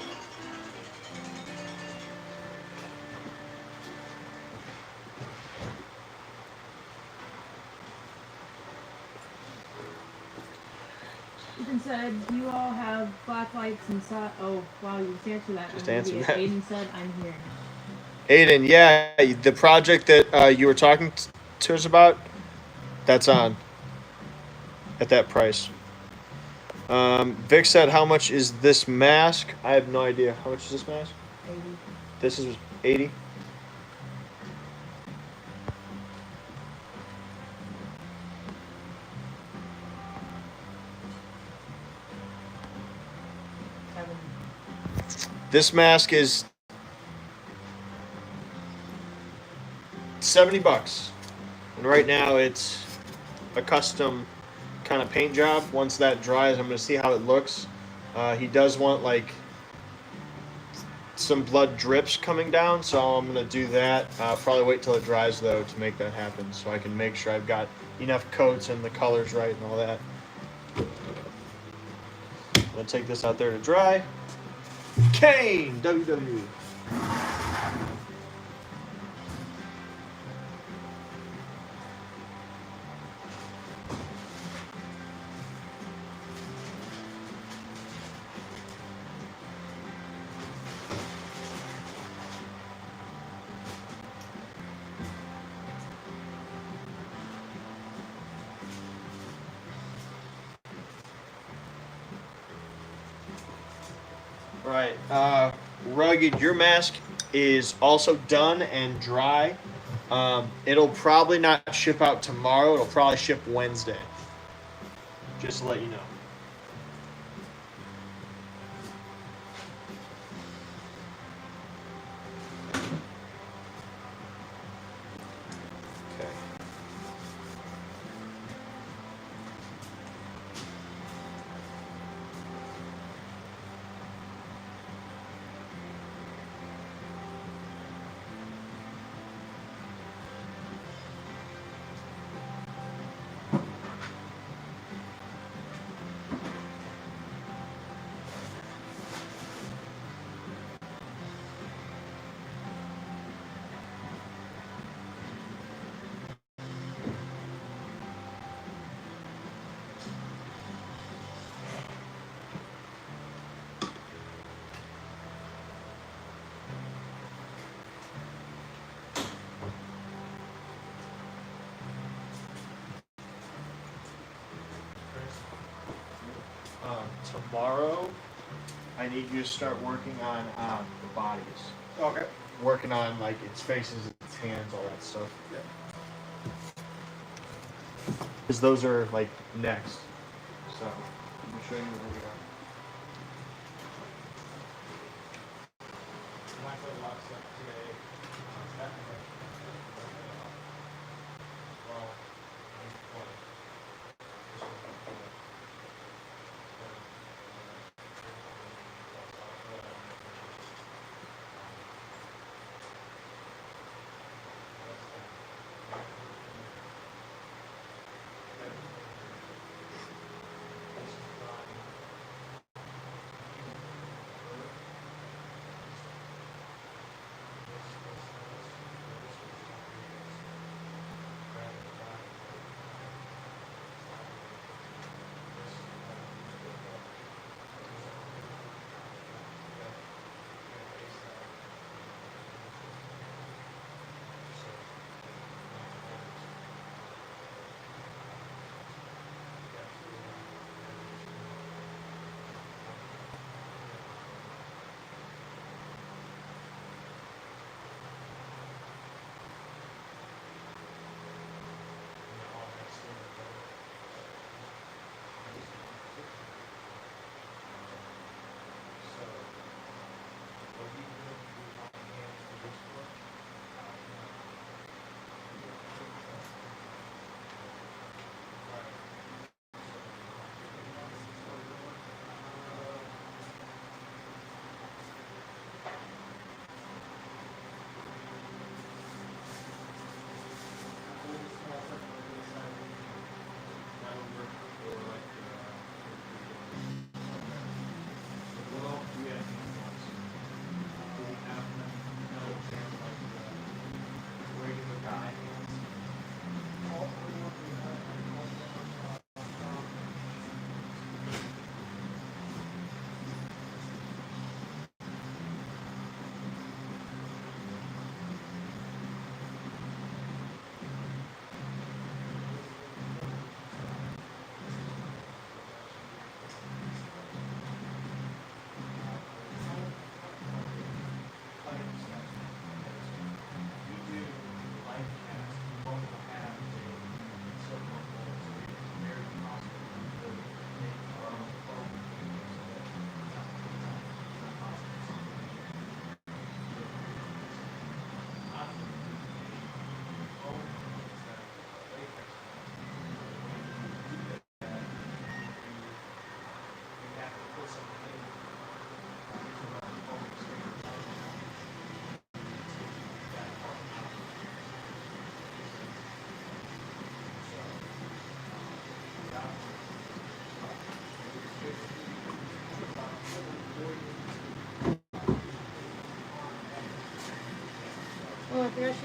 Ethan said, you all have black lights inside. Oh, wow, you just answered that. Just I'm answered idiot. that. Aiden said, I'm here. Aiden, yeah, the project that you were talking to us about, that's on at that price. Vic said, "How much is this mask?" I have no idea. How much is this mask? 80. This is 80. This mask is $70, and right now it's a custom kind of paint job. Once that dries, I'm gonna see how it looks. He does want like some blood drips coming down, so I'm gonna do that. Probably wait till it dries though to make that happen, so I can make sure I've got enough coats and the colors right and all that. I'm gonna take this out there to dry. Kane, WWE. Right. Rugged, your mask is also done and dry. It'll probably not ship out tomorrow. It'll probably ship Wednesday. Just to let you know. Okay. Tomorrow, I need you to start working on the bodies. Okay. Working on like its faces, its hands, all that stuff. Yeah. Because those are like next. So I'm gonna show you where we are.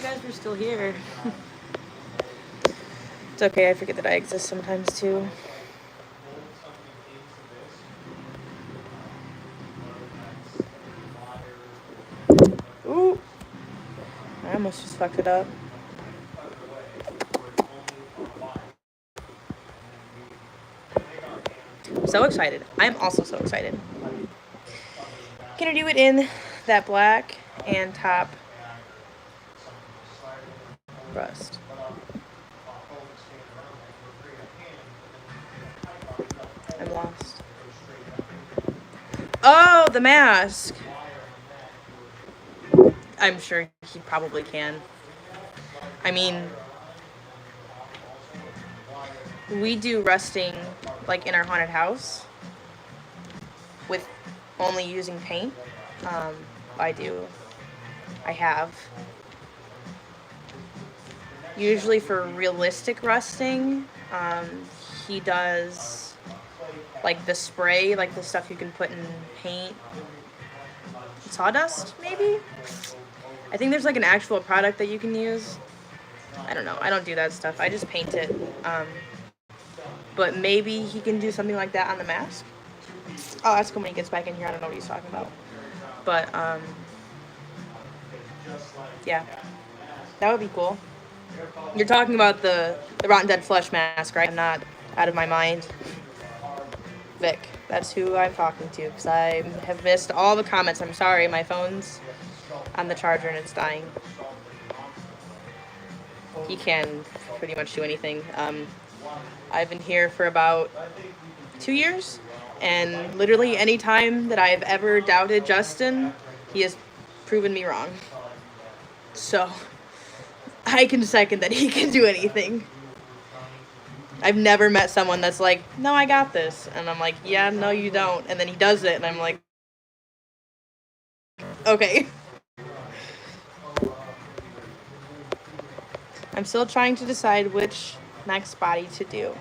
guys were still here. It's okay, I forget that I exist sometimes too. Ooh. I almost just fucked it up. I'm so excited. I'm also so excited. Gonna do it in that black and top rust. I'm lost. Oh, the mask. I'm sure he probably can. I mean, we do rusting like in our haunted house with only using paint. I have. Usually for realistic rusting, he does like the spray, like the stuff you can put in paint. Sawdust, maybe? I think there's like an actual product that you can use. I don't know. I don't do that stuff. I just paint it. But maybe he can do something like that on the mask. I'll ask him when he gets back in here. I don't know what he's talking about. But, yeah. That would be cool. You're talking about the Rotten Dead Flesh mask, right? I'm not out of my mind. Vic. That's who I'm talking to, because I have missed all the comments. I'm sorry. My phone's on the charger and it's dying. He can pretty much do anything. I've been here for about 2 years, and literally any time that I've ever doubted Justin, he has proven me wrong. So I can second that he can do anything. I've never met someone that's like, no, I got this. And I'm like, yeah, no, you don't. And then he does it, and I'm like, okay. I'm still trying to decide which next body to do.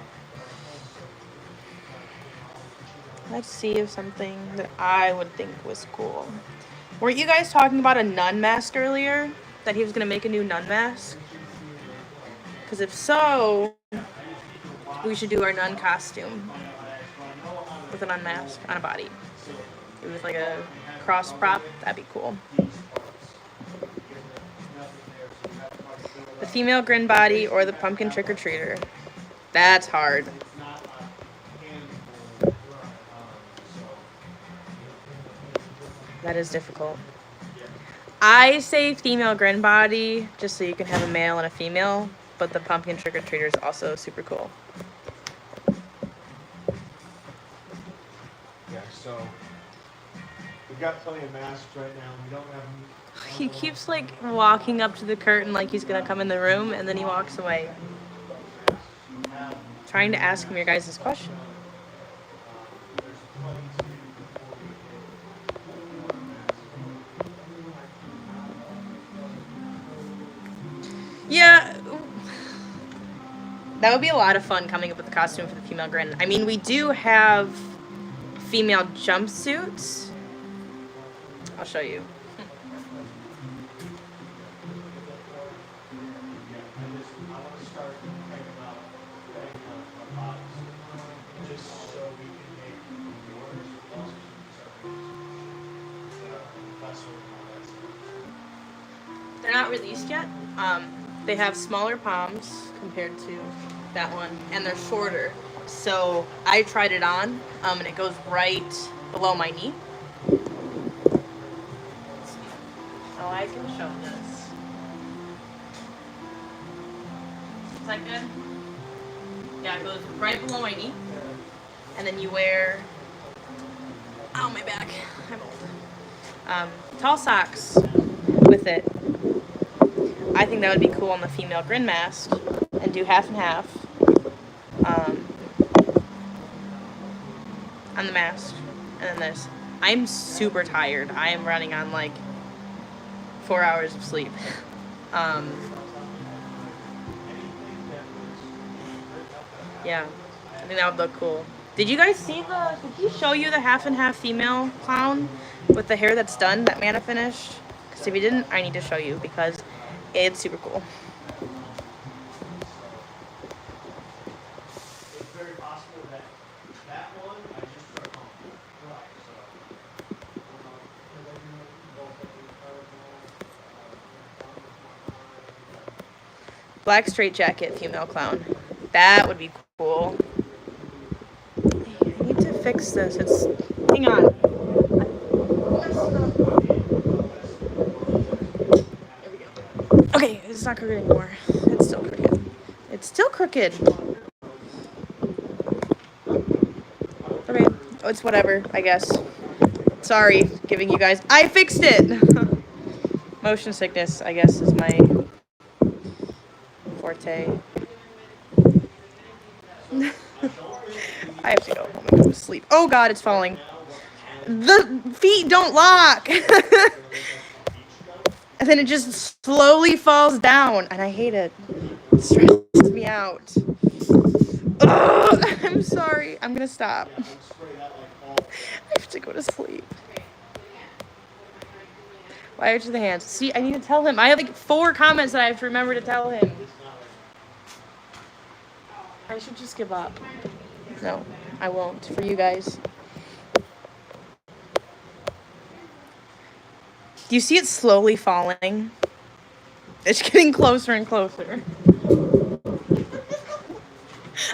Let's see if something that I would think was cool. Weren't you guys talking about a nun mask earlier? That he was going to make a new nun mask? Because if so, we should do our nun costume with a nun mask on a body. With like a cross prop, that'd be cool. The female grin body or the pumpkin trick-or-treater. That's hard. That is difficult. I say female grin body just so you can have a male and a female, but the pumpkin trick-or-treater is also super cool. Yeah, so we've got plenty of masks right now. We don't have them. He keeps like walking up to the curtain like he's gonna come in the room, and then he walks away. Trying to ask him your guys' question. Yeah, that would be a lot of fun coming up with a costume for the female grin. I mean, we do have female jumpsuits. I'll show you. They're not released yet. They have smaller palms compared to that one, and they're shorter. So I tried it on, and it goes right below my knee. Oh, I can show this. Is that good? Yeah, it goes right below my knee, and then you wear. Ow, my back. I'm old. Tall socks with it. I think that would be cool on the female grin mask, and do half and half on the mask, and then this. I'm super tired. I am running on like 4 hours of sleep. Yeah, I think that would look cool. Did you guys see did he show you the half and half female clown with the hair that's done that Mana finished? Because if he didn't, I need to show you, because It's super cool. It's very possible that that one I just put home. Right. Black straight jacket, female clown. That would be cool. I need to fix this. It's. Hang on. There we go. Okay, it's not crooked anymore. It's still crooked. It's still crooked. Okay, oh, it's whatever, I guess. Sorry, giving you guys. I fixed it! Motion sickness, I guess, is my forte. I have to go home and go to sleep. Oh god, it's falling. The feet don't lock! And then it just slowly falls down, and I hate it. It stresses me out. Ugh, I'm sorry. I'm gonna stop. I have to go to sleep. Why are the hands? See, I need to tell him. I have like 4 comments that I have to remember to tell him. I should just give up. No, I won't. For you guys. Do you see it slowly falling? It's getting closer and closer.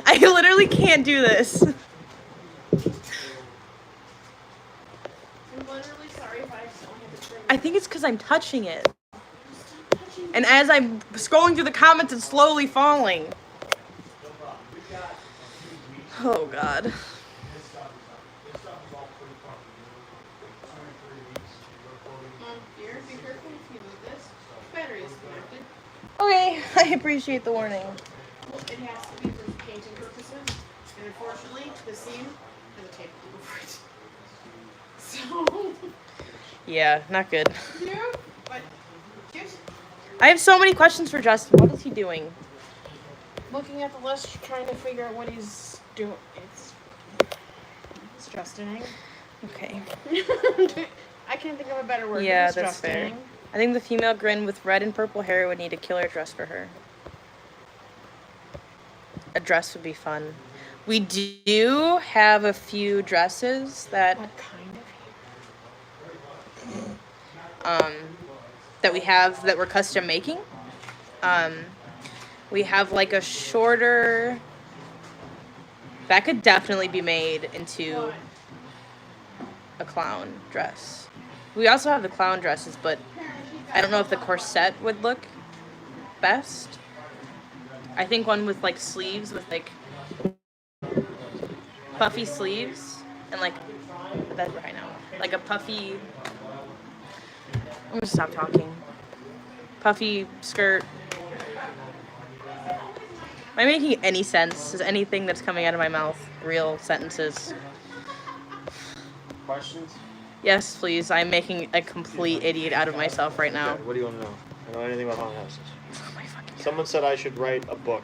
I literally can't do this. I'm literally sorry if I still have to bring I think it's because I'm touching it. And as I'm scrolling through the comments, it's slowly falling. Oh, God. Dear, be careful if you move this. Battery is connected. Okay, I appreciate the warning. Well, it has to be for painting purposes. And unfortunately, the seam has a tape over it. So, Yeah, not good. yeah, but just I have so many questions for Justin. What is he doing? looking at the list, trying to figure out what he's doing. It's Justining. Okay. I can't think of a better word. Yeah, It's that's fair. Justining. I think the female grin with red and purple hair would need a killer dress for her. A dress would be fun. We do have a few dresses that What kind of that we have that we're custom making. We have like a shorter that could definitely be made into a clown dress. We also have the clown dresses, but I don't know if the corset would look best. I think one with like sleeves with like puffy sleeves and like that's right now. Like a puffy I'm gonna stop talking. Puffy skirt. Am I making any sense? Is anything that's coming out of my mouth real sentences? Questions? Yes, please. I'm making a complete idiot out of myself right now. Okay, what do you want to know? I don't know anything about haunted houses. Oh my fucking God. Someone said I should write a book.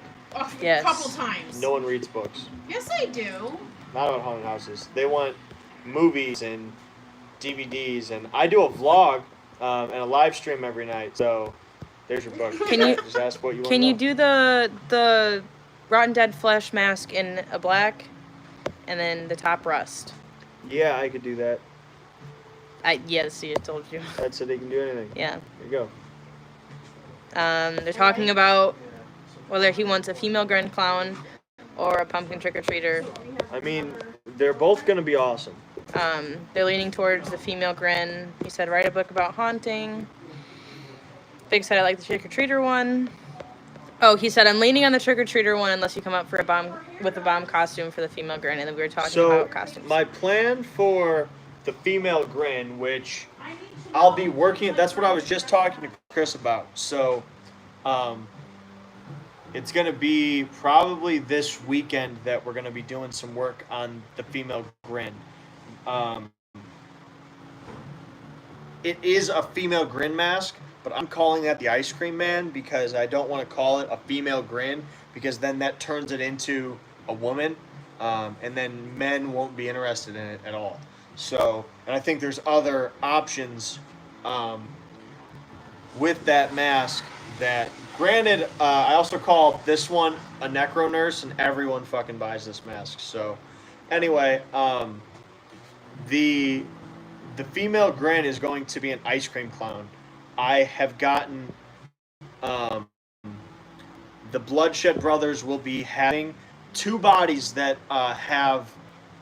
Yes. A couple times. No one reads books. Yes, I do. Not about haunted houses. They want movies and DVDs, and I do a vlog and a live stream every night. So there's your book. Can you- just ask what you want? Can to you know. do the Rotten Dead flesh mask in a black and then the top rust? Yeah, I could do that. Yeah, see, I told you. That said, they can do anything. Yeah. There you go. They're talking about whether he wants a female grin clown or a pumpkin trick-or-treater. I mean, they're both gonna be awesome. They're leaning towards the female grin. He said, write a book about haunting. Big said, I like the trick-or-treater one. Oh, he said, I'm leaning on the trick-or-treater one unless you come up for a bomb costume for the female grin. And then we were talking about costumes. My plan for the female grin, which I'll be working, that's what I was just talking to Chris about. So, it's going to be probably this weekend that we're going to be doing some work on the female grin. It is a female grin mask, but I'm calling that the ice cream man because I don't want to call it a female grin because then that turns it into a woman, and then men won't be interested in it at all. So, and I think there's other options with that mask that, granted, I also call this one a necro nurse, and everyone fucking buys this mask. So, anyway, the female Grin is going to be an ice cream clown. I have gotten um, the Bloodshed Brothers will be having two bodies that have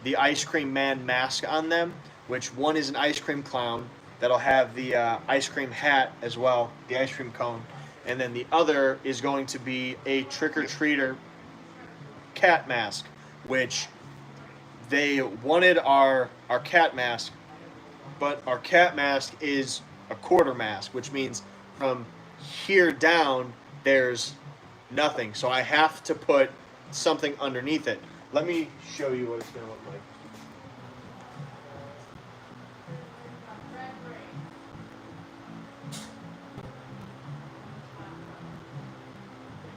the Ice Cream Man mask on them, which one is an ice cream clown that'll have the ice cream hat as well, the ice cream cone, and then the other is going to be a trick-or-treater cat mask, which they wanted our cat mask, but our cat mask is a quarter mask, which means from here down there's nothing. So I have to put something underneath it. Let me show you what it's going to look like.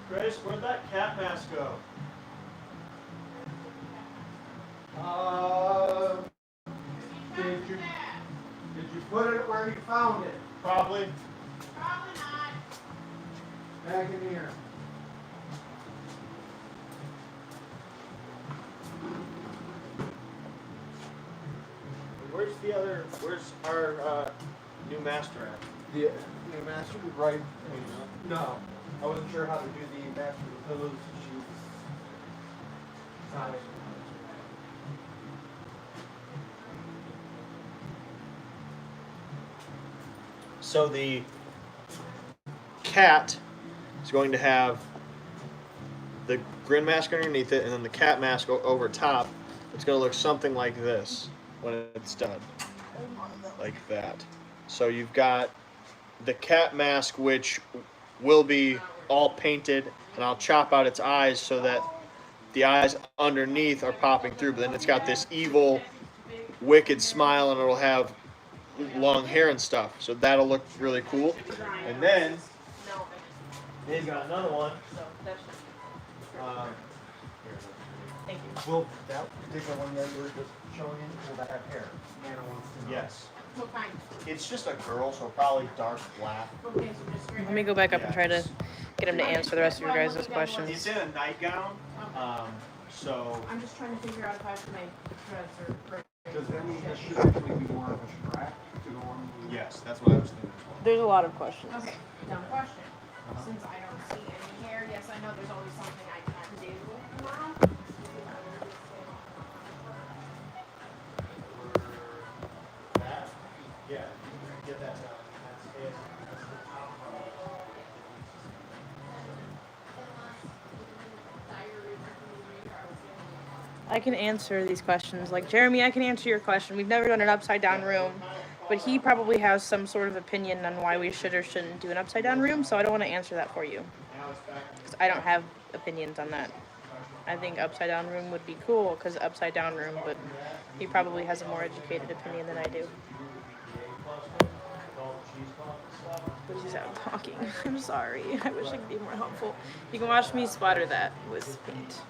Chris, where'd that cat mask go? Did you put it where you found it? Probably. Probably not. Back in here. Where's our new master at? The new master, right? No, I wasn't sure how to do the master pose. So the cat is going to have the grin mask underneath it, and then the cat mask over top. It's going to look something like this when it's done, like that. So you've got the cat mask, which will be all painted, and I'll chop out its eyes so that the eyes underneath are popping through, but then it's got this evil, wicked smile, and it'll have long hair and stuff. So that'll look really cool. And then they've got another one. Thank you. Will that particular one that you were just showing, will that have hair? Nana wants to know. Yes. What kind? It's just a girl, so probably dark black. Okay, so just straight Let me go back up and try to get him to answer the rest of your guys' It's questions. in a nightgown. So I'm just trying to figure out if I have to make threads or braids. Does that mean that should actually be more of a strap to go on? yes, that's what I was thinking. There's a lot of questions. Okay, dumb question. Since I don't see any hair, yes, I know there's always something I can do now. That? Yeah, you can get that done. That's it. That's the top part. I can answer these questions. Like, Jeremy, I can answer your question. We've never done an upside down room, but he probably has some sort of opinion on why we should or shouldn't do an upside down room, so I don't want to answer that for you. Because I don't have opinions on that. I think upside down room would be cool because upside down room, but he probably has a more educated opinion than I do. But he's out talking. I'm sorry. I wish I could be more helpful. You can watch me splatter that with paint.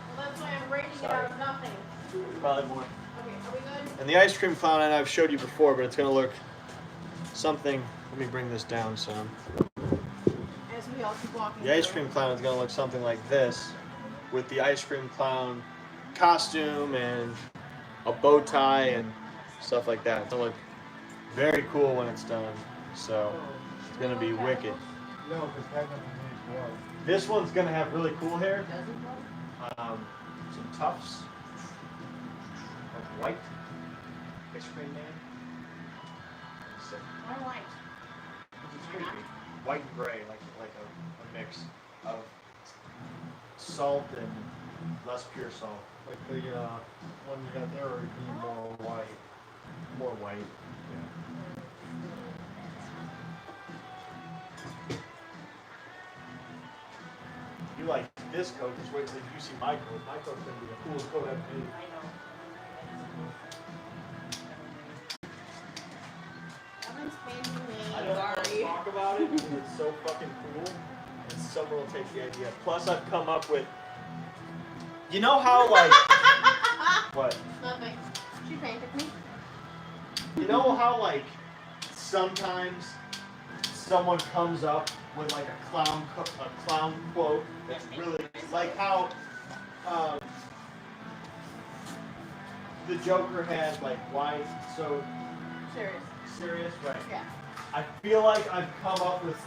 Well, that's why I'm rating it out of nothing. Probably more. Okay, are we good? And the ice cream clown, and I've showed you before, but it's going to look something. Let me bring this down some. As we all keep walking. The ice through. cream clown is going to look something like this, with the ice cream clown costume and a bow tie and stuff like that. It's going to look very cool when it's done. So it's going to be wicked. No, because that doesn't need blood. This one's going to have really cool hair. Some tufts of white. Ice cream man. Sick. I like. It's pretty neat. White and gray, like a mix of salt and less pure salt. Like the one you got there would be more white. More white. Yeah. You like this coat. Just wait till you see my coat. My coat's gonna be the coolest coat ever made. I know. Evan's painting me. I don't want to Sorry. talk about it because it's so fucking cool, and someone will take the idea. Plus, I've come up with. You know how like what? Nothing. She painted me. You know how like sometimes someone comes up with like a clown quote that's really like how the Joker had like why so Serious. serious, right? Yeah. I feel like I've come up with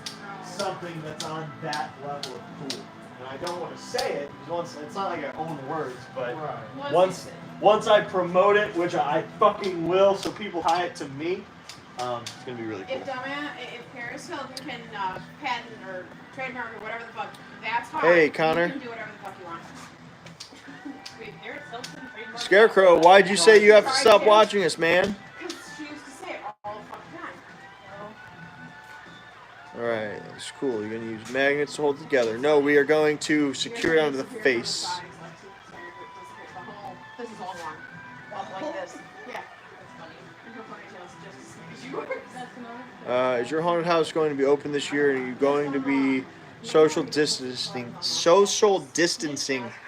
something that's on that level of cool. And I don't want to say it because once it's not like I own words, but Right. once I promote it, which I fucking will, so people tie it to me, it's gonna be really cool. If Paris Hilton can patent or trademark or whatever the fuck, that's hard. Hey, Connor. You can do whatever the fuck you want. Wait, Paris Hilton trademark. Scarecrow, why'd you say you have to stop watching us, man? Because she used to say it all the fucking time. Alright, it's cool. You're gonna use magnets to hold it together. No, we are going to secure it onto the face. This is all wrong. Like this. Yeah. That's funny. And her ponytail's just as big as yours. Is your haunted house going to be open this year? And are you going to be social distancing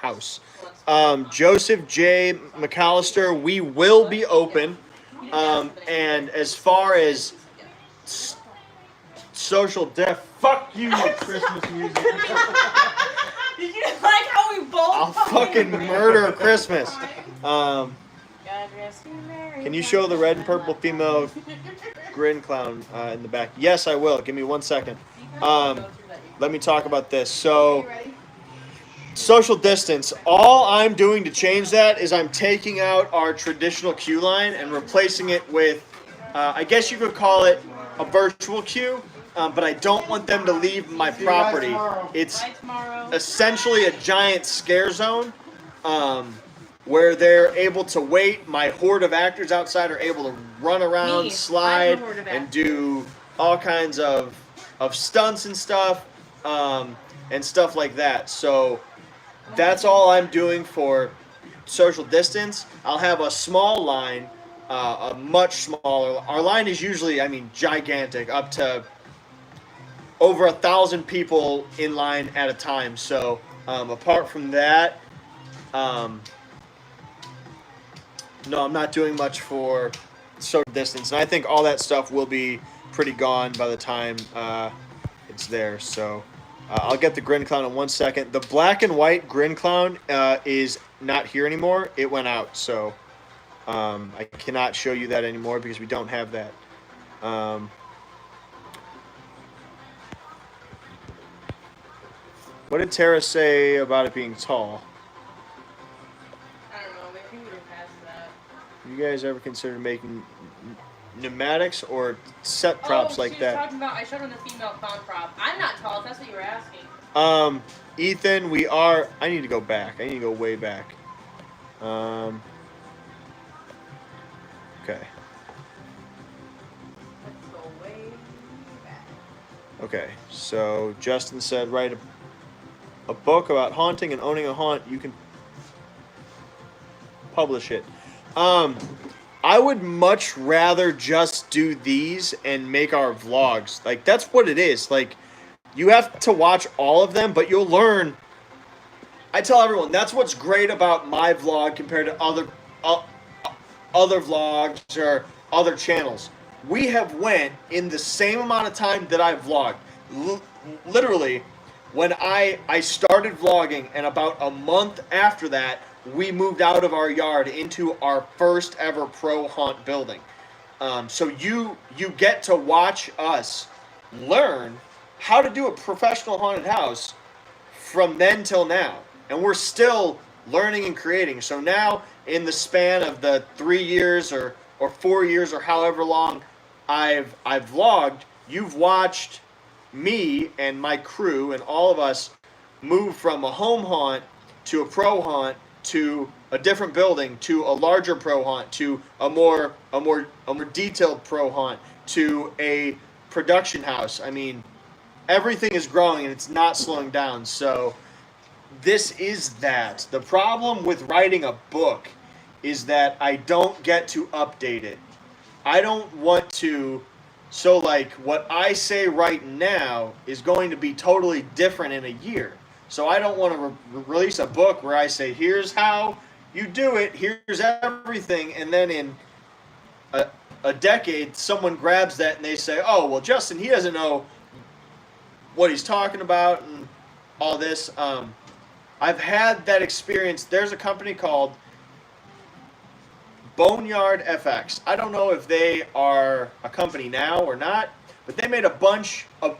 house? Joseph J. McAllister, we will be open. And as far as social fuck you, Christmas music. Did you like how we both I'll fucking murder Christmas. Can you show the red and purple female grin clown in the back? Yes, I will. Give me 1 second. Let me talk about this. So, social distance. All I'm doing to change that is I'm taking out our traditional queue line and replacing it with, I guess you could call it a virtual queue. But I don't want them to leave my property. It's essentially a giant scare zone where they're able to wait. My horde of actors outside are able to run around, slide, and do all kinds of stunts and stuff like that. So that's all I'm doing for social distance. I'll have a small line, a much smaller. Our line is usually, gigantic, up to over 1,000 people in line at a time. So apart from that, no, I'm not doing much for social distance. And I think all that stuff will be pretty gone by the time it's there. So I'll get the grin clown in 1 second. The black and white grin clown is not here anymore. It went out. So I cannot show you that anymore because we don't have that. What did Tara say about it being tall? I don't know, maybe we didn't pass that. You guys ever considered making pneumatics or set props like that? Talking about, I showed her the female clown prop. I'm not tall, if that's what you were asking. Ethan, we are. I need to go back. I need to go way back. Okay. Let's go way back. Okay. So Justin said, write a book about haunting and owning a haunt. You can publish it. I would much rather just do these and make our vlogs. Like, that's what it is. Like, you have to watch all of them, but you'll learn. I tell everyone, that's what's great about my vlog compared to other vlogs or other channels. We have went in the same amount of time that I vlogged. Literally, when I started vlogging, and about a month after that, we moved out of our yard into our first ever pro haunt building. So you get to watch us learn how to do a professional haunted house from then till now. And we're still learning and creating. So now, in the span of the 3 years or 4 years or however long I've vlogged, you've watched me and my crew and all of us move from a home haunt to a pro haunt to a different building to a larger pro haunt to a more detailed pro haunt to a production house. I mean, everything is growing and it's not slowing down. So this is that. The problem with writing a book is that I don't get to update it. I don't want to. So, like, what I say right now is going to be totally different in a year. So, I don't want to release a book where I say, here's how you do it, here's everything, and then in a, a decade, someone grabs that and they say, oh, well, Justin, he doesn't know what he's talking about and all this. I've had that experience. There's a company called Boneyard FX. I don't know if they are a company now or not, but they made a bunch of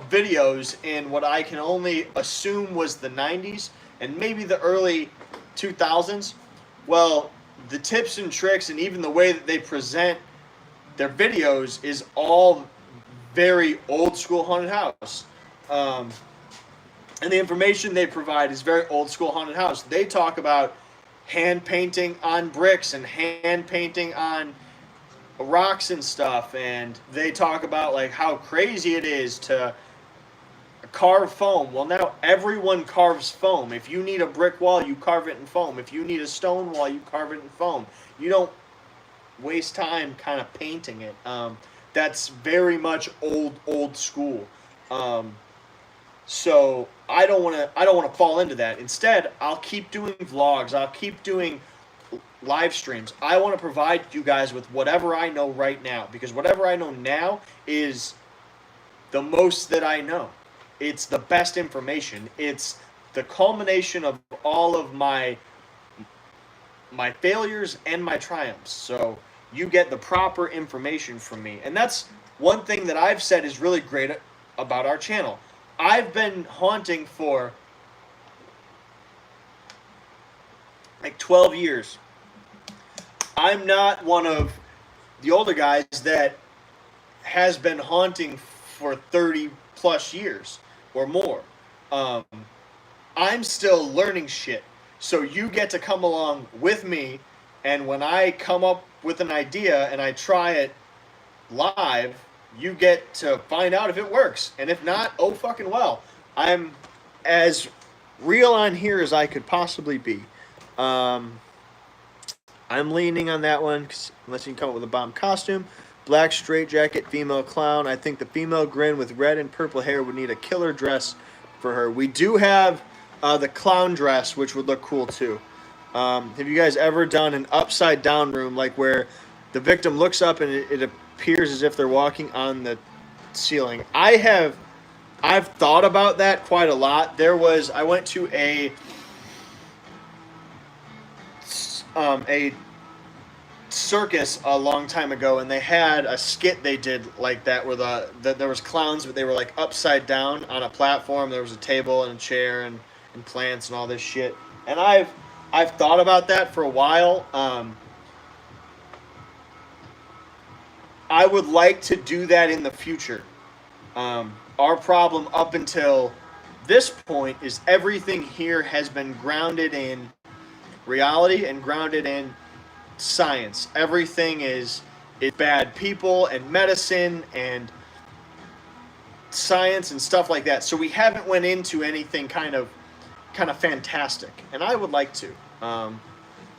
videos in what I can only assume was the 90s and maybe the early 2000s. Well, the tips and tricks and even the way that they present their videos is all very old school haunted house. And the information they provide is very old school haunted house. They talk about hand painting on bricks and hand painting on rocks and stuff, and they talk about like how crazy it is to carve foam. Well, now everyone carves foam. If you need a brick wall, you carve it in foam. If you need a stone wall, you carve it in foam. You don't waste time kind of painting it. That's very much old school. So I don't want to fall into that. Instead, I'll keep doing vlogs. I'll keep doing live streams. I want to provide you guys with whatever I know right now, because whatever I know now is the most that I know. It's the best information. It's the culmination of all of my failures and my triumphs. So you get the proper information from me. And that's one thing that I've said is really great about our channel. I've been haunting for like 12 years. I'm not one of the older guys that has been haunting for 30 plus years or more. I'm still learning shit. So you get to come along with me, and when I come up with an idea and I try it live, you get to find out if it works. And if not, oh fucking well. I'm as real on here as I could possibly be. I'm leaning on that one, 'cause unless you can come up with a bomb costume. Black straitjacket, female clown. I think the female grin with red and purple hair would need a killer dress for her. We do have the clown dress, which would look cool too. Have you guys ever done an upside down room, like where the victim looks up and it appears as if they're walking on the ceiling? I've thought about that quite a lot. I went to a circus a long time ago, and they had a skit they did like that where there was clowns, but they were like upside down on a platform. There was a table and a chair and plants and all this shit. And I've thought about that for a while. I would like to do that in the future. Our problem up until this point is everything here has been grounded in reality and grounded in science. Everything is bad people and medicine and science and stuff like that. So we haven't went into anything kind of fantastic, and I would like to.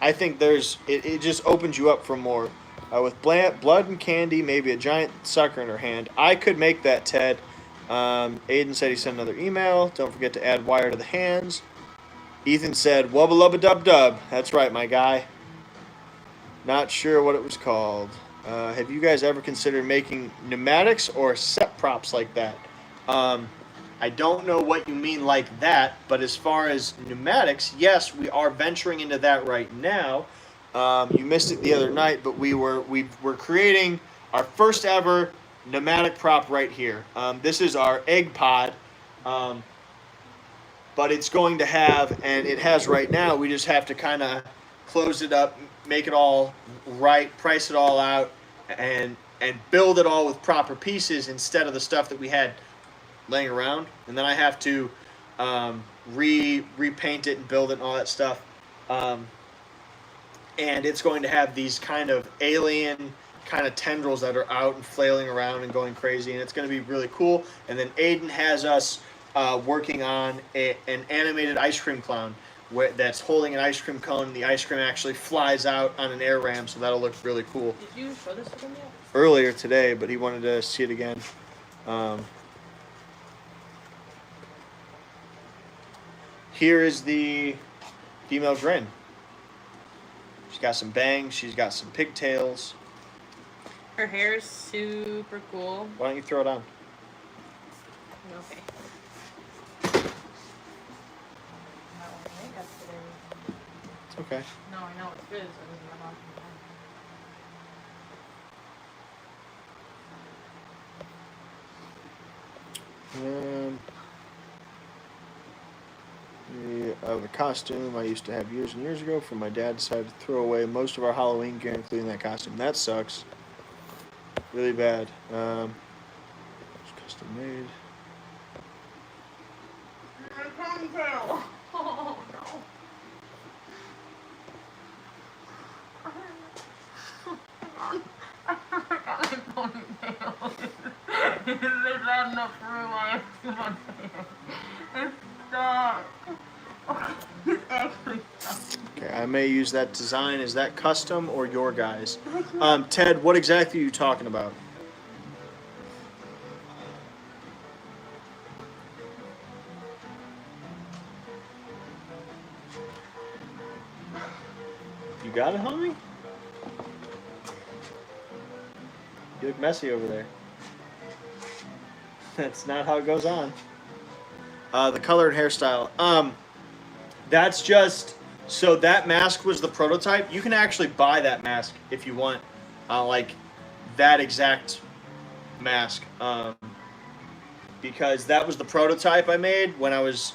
I think it just opens you up for more. With blood and candy, maybe a giant sucker in her hand. I could make that, Ted. Aiden said he sent another email. Don't forget to add wire to the hands. Ethan said, wubba lubba dub dub. That's right, my guy. Not sure what it was called. Have you guys ever considered making pneumatics or set props like that? I don't know what you mean like that, but as far as pneumatics, yes, we are venturing into that right now. You missed it the other night, but we're creating our first ever pneumatic prop right here. This is our egg pod, but it's going to have, and it has right now, we just have to kind of close it up, make it all right, price it all out, and build it all with proper pieces instead of the stuff that we had laying around. And then I have to repaint it and build it and all that stuff. And it's going to have these kind of alien kind of tendrils that are out and flailing around and going crazy, and it's going to be really cool. And then Aiden has us working on an animated ice cream clown that's holding an ice cream cone, and the ice cream actually flies out on an air ram, so that'll look really cool. Did you show this to them yet? Earlier today, but he wanted to see it again. Here is the female grin. She's got some bangs. She's got some pigtails. Her hair is super cool. Why don't you throw it on? Okay. It's okay. No, I know it's good, so it doesn't rub off The costume I used to have years and years ago from my dad decided to throw away most of our Halloween gear, including that costume. That sucks. Really bad. It's custom made. Oh, no. Is that enough for my Stop. It's actually Okay, I may use that design. Is that custom or your guys? Ted, what exactly are you talking about? You got it, homie? You look messy over there. That's not how it goes on. The color and hairstyle. That's just so that mask was the prototype. You can actually buy that mask if you want, like that exact mask, because that was the prototype I made when I was.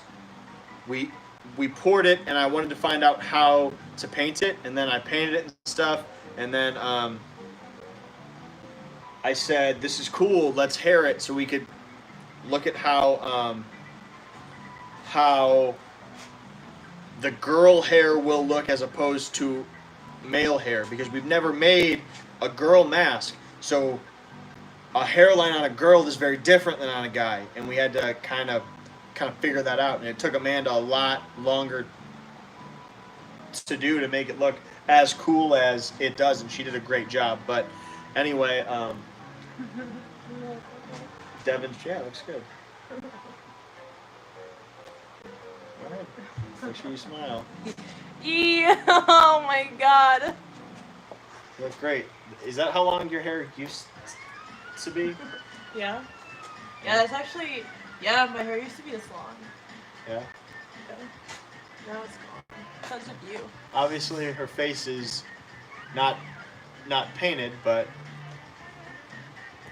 We poured it, and I wanted to find out how to paint it, and then I painted it and stuff, and then I said, "This is cool. Let's hair it so we could look at how the girl hair will look as opposed to male hair, because we've never made a girl mask. So a hairline on a girl is very different than on a guy, and we had to kind of figure that out, and it took Amanda a lot longer to do to make it look as cool as it does, and she did a great job. But anyway, Devin's, yeah, looks good. All right. Make sure you smile. Oh my god. You look great. Is that how long your hair used to be? Yeah. Yeah, that's actually, yeah, my hair used to be this long. Yeah. Now it's gone. Because of you. Obviously, her face is not painted, but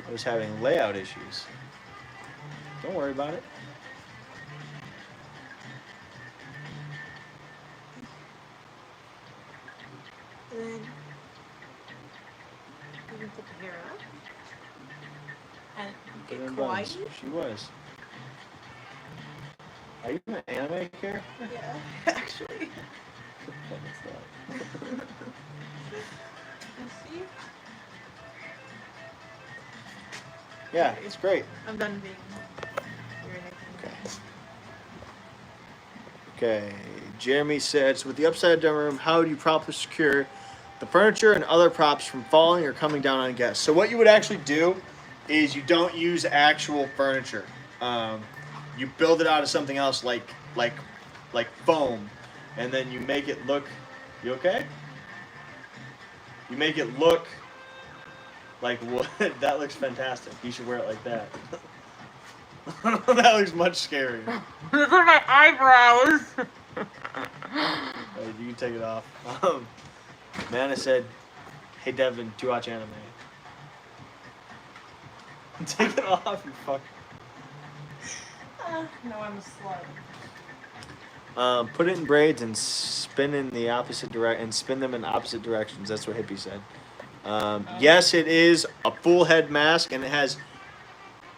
I was having layout issues. Don't worry about it. And then you can put the hair up. And Put get it in kawaii. buns. She was. Are you an anime character? Yeah, actually. What is that? You see? Yeah, it's great. I'm done being your Okay. Okay. Jeremy said, so with the upside down room, how do you properly secure the furniture and other props from falling or coming down on guests? So what you would actually do is you don't use actual furniture. You build it out of something else like foam, and then you make it look. You okay? You make it look like what? That looks fantastic. You should wear it like that. That looks much scarier. Those are my eyebrows. Hey, you can take it off. Nana said, "Hey Devin, do you watch anime?" Take it off, you fuck. No, I'm a slut. Put it in braids and spin in the opposite and spin them in opposite directions. That's what Hippie said. Yes, it is a full head mask, and it has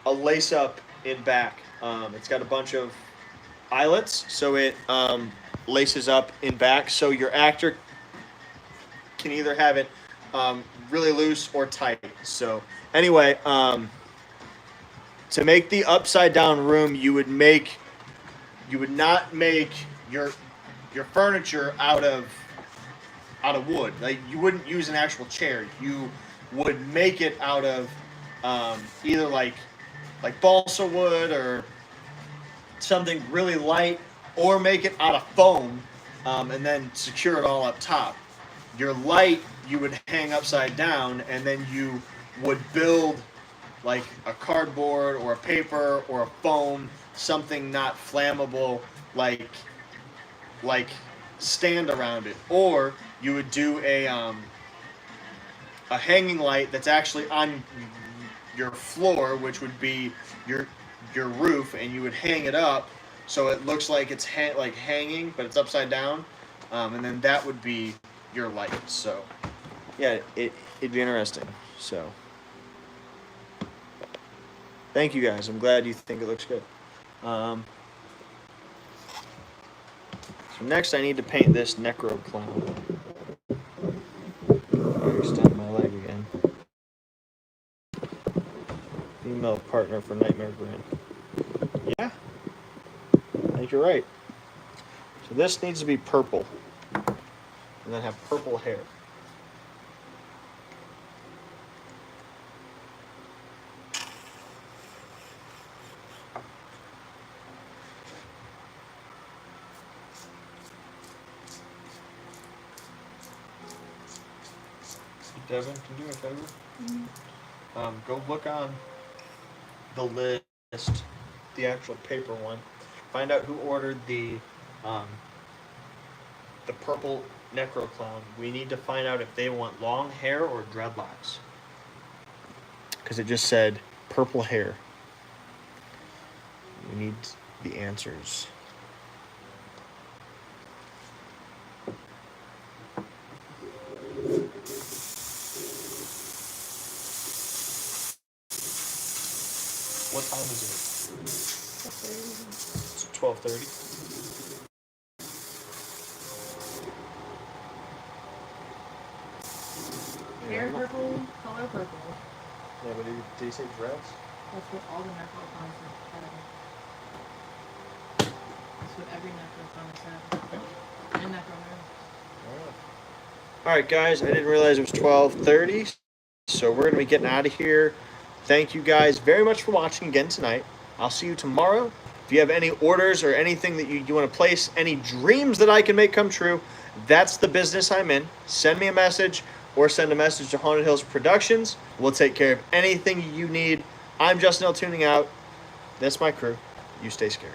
a lace up in back. It's got a bunch of eyelets, so it laces up in back, so your actor can either have it really loose or tight. So anyway, to make the upside down room, you would not make your furniture out of wood. Like you wouldn't use an actual chair. You would make it out of either like balsa wood or something really light, or make it out of foam, and then secure it all up top. Your light you would hang upside down, and then you would build like a cardboard or a paper or a foam, something not flammable, like stand around it. Or you would do a hanging light that's actually on your floor, which would be your roof, and you would hang it up so it looks like it's hanging, but it's upside down, and then that would be your light. So yeah, it'd be interesting. So thank you guys. I'm glad you think it looks good. So next I need to paint this Necro Clown. I extend my leg again. Female partner for Nightmare Grin. Yeah, I think you're right. So this needs to be purple, and then have purple hair. Devin, can you do me a favor? Mm-hmm. Go look on the list, the actual paper one. Find out who ordered the purple Necro Clown. We need to find out if they want long hair or dreadlocks. Because it just said purple hair. We need the answers. What time is it? It's 12:30. Hair purple, color purple. Yeah, but did he say dreads? That's what all the necro clowns have. That's what every necro clown has. And necro nerds. Alright guys, I didn't realize it was 12:30, so we're going to be getting out of here. Thank you guys very much for watching again tonight. I'll see you tomorrow. If you have any orders or anything that you want to place, any dreams that I can make come true, that's the business I'm in. Send me a message or send a message to Haunted Hills Productions. We'll take care of anything you need. I'm Justin L. tuning out. That's my crew. You stay scared.